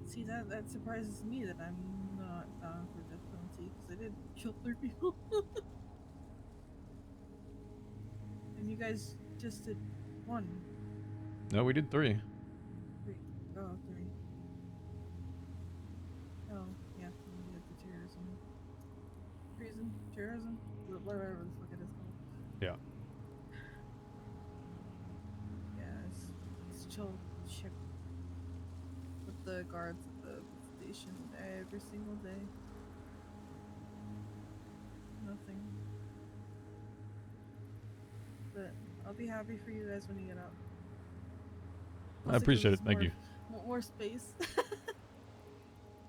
See, that surprises me that I'm not down for death penalty because I did kill 3 people. And you guys just did 1. No, we did 3. 3. Oh, 3. Oh, yeah, you did the terrorism. Treason? Terrorism? Whatever the fuck it is called. Yeah. Yeah, it's chill shit with the guards at the station every single day. Nothing. But I'll be happy for you guys when you get out. I appreciate it. Thank you. More space.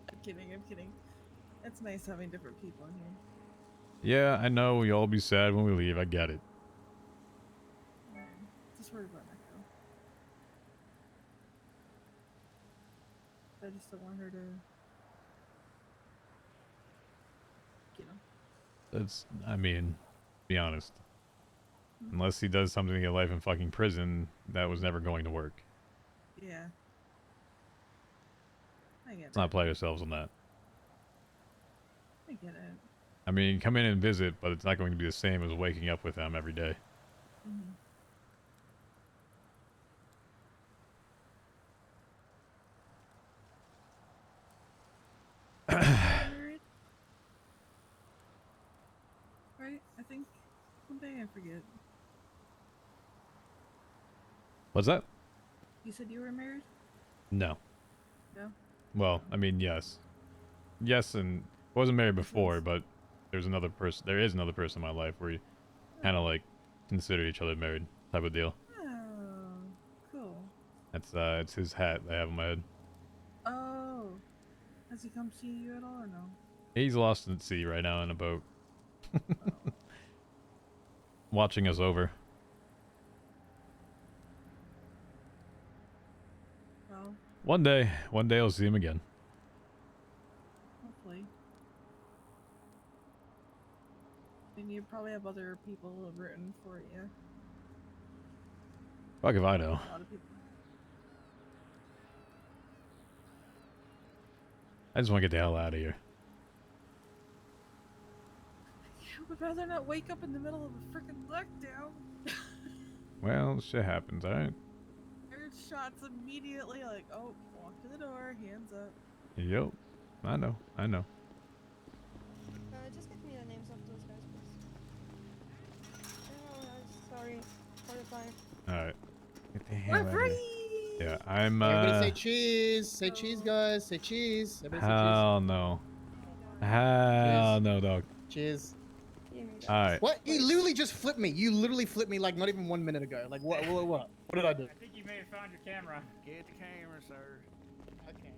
I'm kidding. It's nice having different people in here. Yeah, I know we all be sad when we leave. I get it. Just worry about Echo. I just don't want her to, you know. That's, I mean, be honest. Unless he does something to get life in fucking prison, that was never going to work. Yeah. I get Let's not play ourselves on that. I get it. I mean, come in and visit, but it's not going to be the same as waking up with them every day. Mm-hmm. Married? Right? I think someday I forget. What's that? You said you were married? No. No? Well, I mean, yes. Yes, and I wasn't married before, but there's another person. There is another person in my life where you kind of like consider each other married type of deal. Oh, cool. That's it's his hat I have on my head. Oh. Has he come see you at all or no? He's lost at sea right now in a boat. Watching us over. Well, One day I'll see him again. hopefully. I mean, you probably have other people who have written for you. Fuck if I know. A lot of people. I just want to get the hell out of here. I would rather not wake up in the middle of a freaking lockdown. Well, shit happens, alright? I heard shots immediately, like, oh, walk to the door, hands up. Yep. I know. Just get me the names of those guys, please. Oh, sorry for the time. Alright. Get the hell We're out of here. free! Yeah, I'm Everybody say cheese. Say cheese, guys. Say cheese. Everybody say cheese. hell no. Hell no, dog. Cheers. Alright. What? You literally just flipped me. You literally flipped me like not even 1 minute ago. Like what? What did I do? I think you may have found your camera. Get the camera, sir. Okay.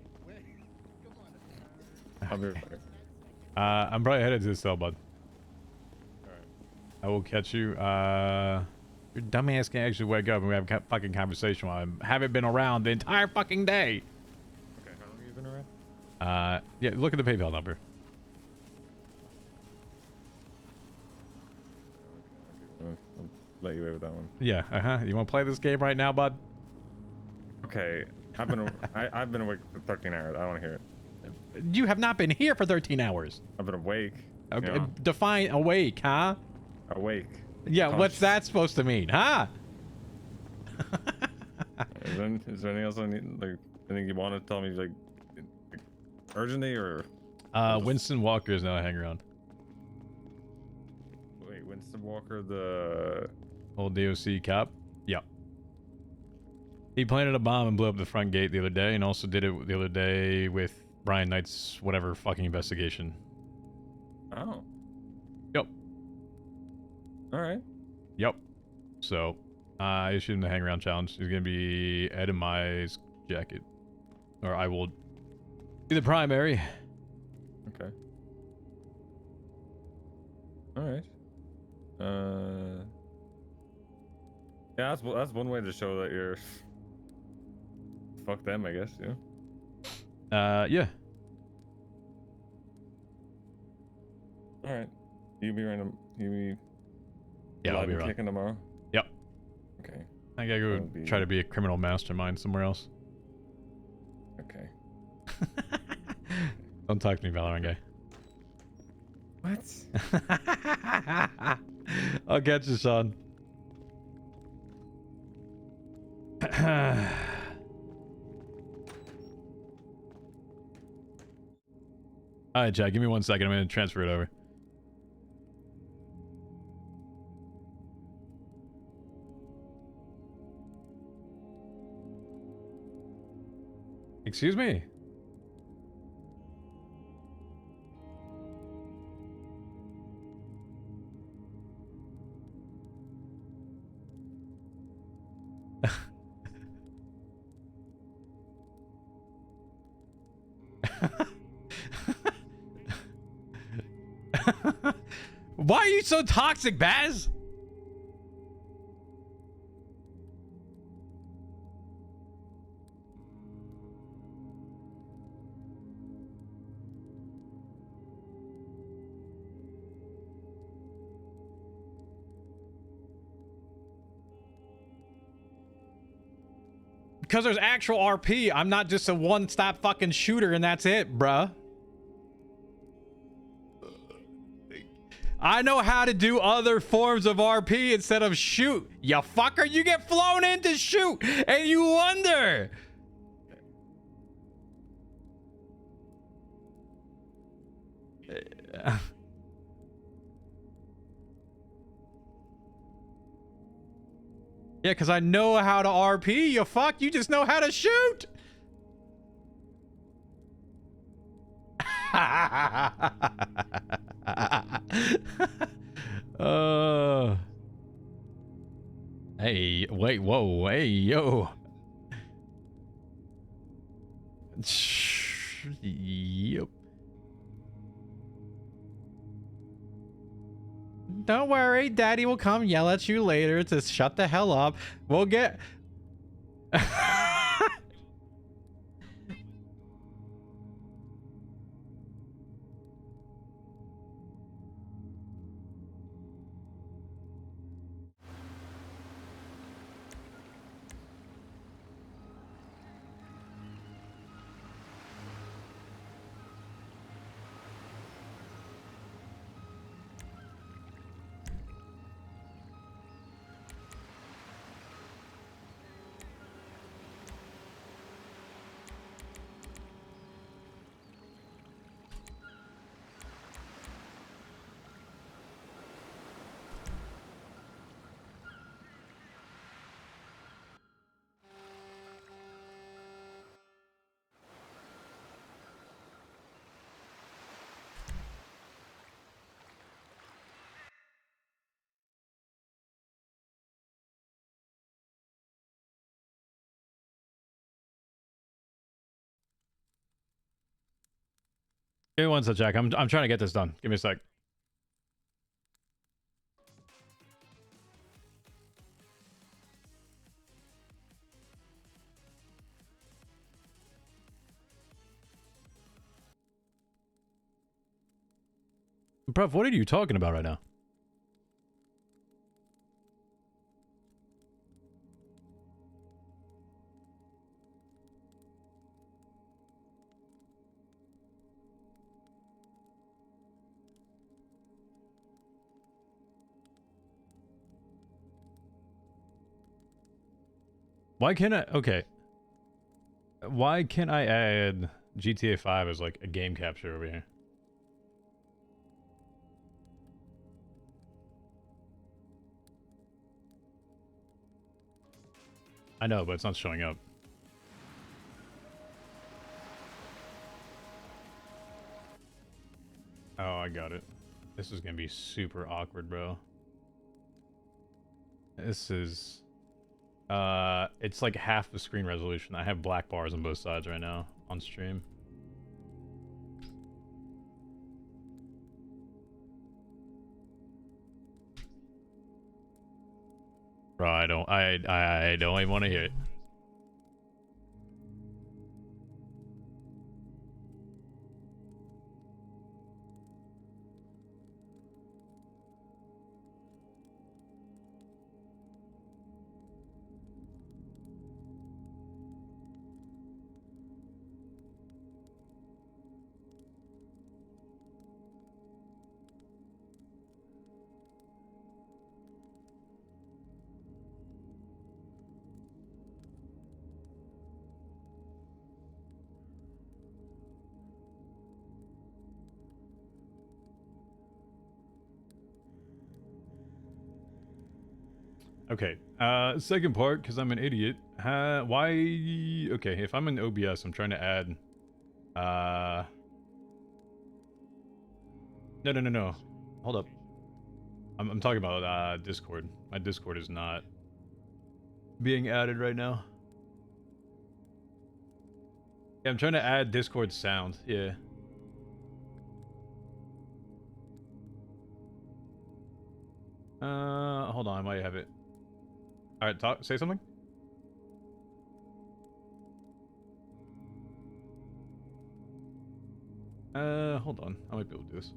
I'll be right back. I'm probably headed to the cell, bud. Alright. I will catch you. Your dumbass can actually wake up and we have a fucking conversation while I haven't been around the entire fucking day. Okay, how long have you been around? Yeah, look at the PayPal number. I'll let you away with that one. Yeah, You want to play this game right now, bud? Okay, I've been I've been awake for 13 hours. I don't want to hear it. You have not been here for 13 hours. I've been awake. Okay, You know? define awake, huh? Awake. Yeah, what's that supposed to mean, huh? Is there anything else I need? Like, anything you want to tell me, like urgently or? Winston Walker is now hanging around. Wait, Winston Walker, the old DOC cop. Yep. He planted a bomb and blew up the front gate the other day, and also did it the other day with Brian Knight's whatever fucking investigation. Oh. Yep. All right. Yep. So, I issued him the hang around challenge. He's gonna be Ed in my jacket, or I will be the primary. Okay. All right. Yeah, that's one way to show that you're. Fuck them, I guess. Yeah. Yeah. All right. You be random. You be. Yeah, I'll live be and around. kicking tomorrow. Yep. Okay. I gotta go try to be a criminal mastermind somewhere else. Okay. Don't talk to me, Valorant guy. What? I'll catch you, Sean. Alright, Jack, give me 1 second. I'm gonna transfer it over. Excuse me? Why are you so toxic, Baz? Because there's actual RP. I'm not just a one-stop fucking shooter and that's it, bruh. I know how to do other forms of RP instead of shoot. You fucker, you get flown in to shoot and you wonder. Yeah, because I know how to RP, you fuck. You just know how to shoot. Hey, wait, whoa, hey, yo. Yep. Don't worry, Daddy will come yell at you later to shut the hell up. We'll get... Give me one sec, Jack. I'm trying to get this done. Give me a sec. Bruv, what are you talking about right now? Why can't I... Okay. Why can't I add GTA 5 as like a game capture over here? I know, but it's not showing up. Oh, I got it. This is gonna be super awkward, bro. This is... it's like half the screen resolution. I have black bars on both sides right now on stream. Bro, I don't even want to hear it. Okay, second part, because I'm an idiot. Why... Okay, if I'm in OBS, I'm trying to add... No. Hold up. I'm talking about, Discord. My Discord is not being added right now. Yeah, I'm trying to add Discord sound, yeah. Hold on, I might have it. Alright, say something? Hold on. I might be able to do this.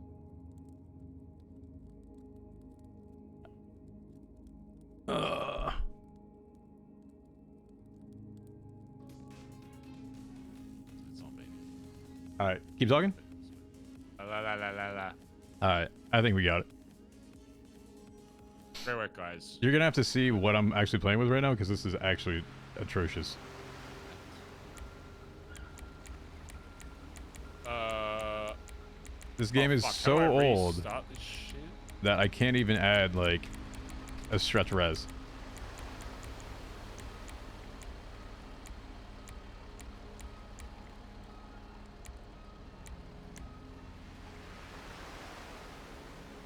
All right, keep talking. La la la la la. All right, I think we got it. Great work, guys. You're gonna have to see what I'm actually playing with right now because this is actually atrocious. This game is fuck, so how do I old restart this shit? that I can't even add like a stretch res.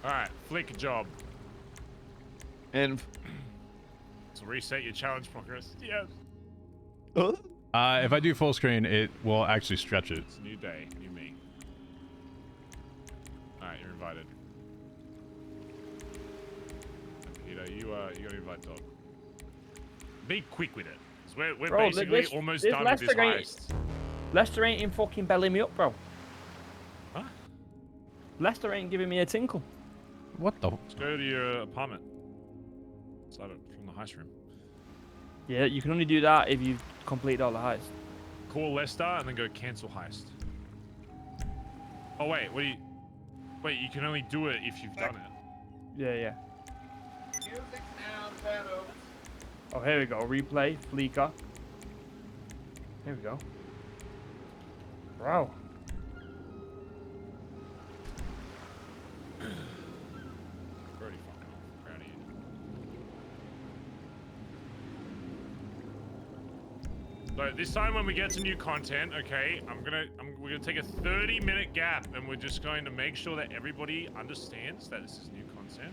Alright, flick job. And So reset your challenge progress. Yes. If I do full screen, it will actually stretch it. It's a new day, new me. Alright, you're invited. Peter, you gotta invite Doc. Be quick with it. 'Cause we're Bro, basically almost done with this heist. Lester ain't in fucking belling me up, bro. Huh? Lester ain't giving me a tinkle. What the? Let's go to your apartment. Start it from the heist room. Yeah, you can only do that if you've completed all the heists. Call Lester and then go cancel heist. Oh wait, what do you? Wait, you can only do it if you've done it. Yeah, yeah. Oh, here we go. Replay, Fleeker. Here we go. Wow. Already fucking off. Proud of you. So this time when we get to new content, okay, we're gonna take a 30-minute gap and we're just going to make sure that everybody understands that this is new content.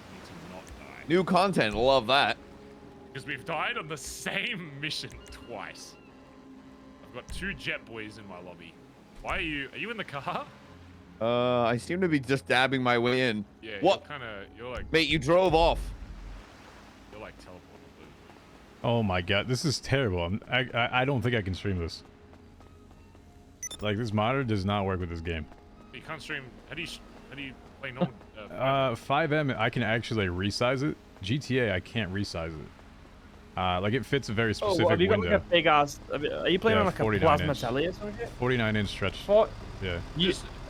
We need to not die. new content, love that. Because we've died on the same mission twice. I've got 2 jet boys in my lobby. Why are you in the car? I seem to be just dabbing my way in. Yeah, What? you're like, Mate, you drove off. you're like teleported. Oh my god, this is terrible. I don't think I can stream this. Like, this monitor does not work with this game. You can't stream, how do you play normal? 5M, I can actually like, resize it. GTA, I can't resize it. Like, it fits a very Oh, specific what, have you got window. like a big ass? Are you playing Yeah, on like a 49 plasma inch. telly or something? 49-inch stretch. Yeah.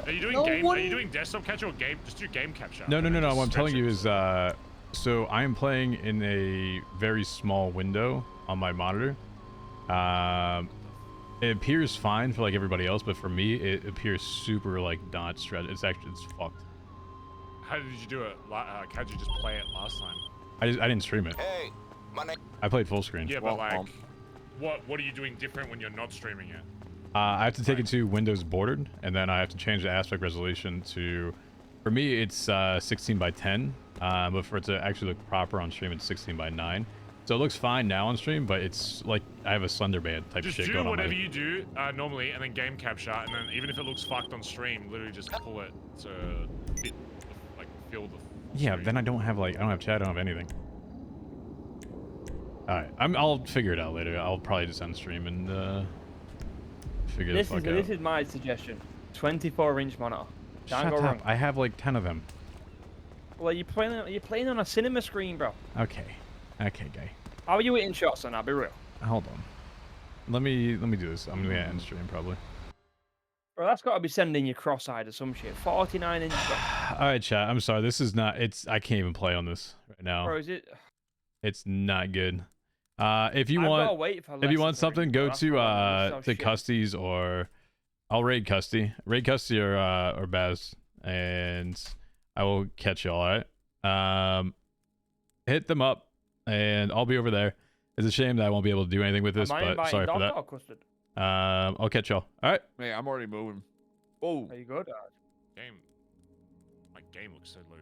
Are you doing No game? one- Are you doing desktop capture or game? Just do game capture. No. and then What I'm just telling stretch you it. is, so I am playing in a very small window on my monitor. It appears fine for like everybody else, but for me, it appears super like not stretched. It's fucked. How did you do it? How'd you just play it last time? I didn't stream it. Hey, my name. I played full screen. Yeah, but like, what are you doing different when you're not streaming it? I have to take it to Windows bordered, and then I have to change the aspect resolution to, for me, it's 16 by 10, but for it to actually look proper on stream, it's 16 by 9. So it looks fine now on stream, but it's like I have a Slender-Band type Just shit do going on. whatever you do normally, and then game capture, and then even if it looks fucked on stream, literally just pull it to fit, like fill the. Yeah, then I don't have chat, I don't have anything. Alright, I'll figure it out later. I'll probably just end stream and figure the fuck out. This is my suggestion. 24-inch monitor. Can't Shut go up. wrong. I have like 10 of them. Well, you're playing on a cinema screen, bro. Okay, guy. How are you hitting shots on that? Be real. Hold on. Let me do this. I'm gonna end stream probably. Bro, that's got to be sending you cross-eyed or some shit. 49 inch. Alright, chat. I'm sorry. This is not. I can't even play on this right now. Bro, is it? It's not good. If you I've gotta want, wait for if you Lester want to something, ring, go bro. That's to why I'm so shit. Custy's or I'll raid Custy, or Baz, and I will catch you. All right. Hit them up, and I'll be over there. It's a shame that I won't be able to do anything with this, Am I but sorry for inviting that. Doc or Custard? I'll catch y'all. All right. Hey, I'm already moving. Oh. Are you good? Game. My game looks so low.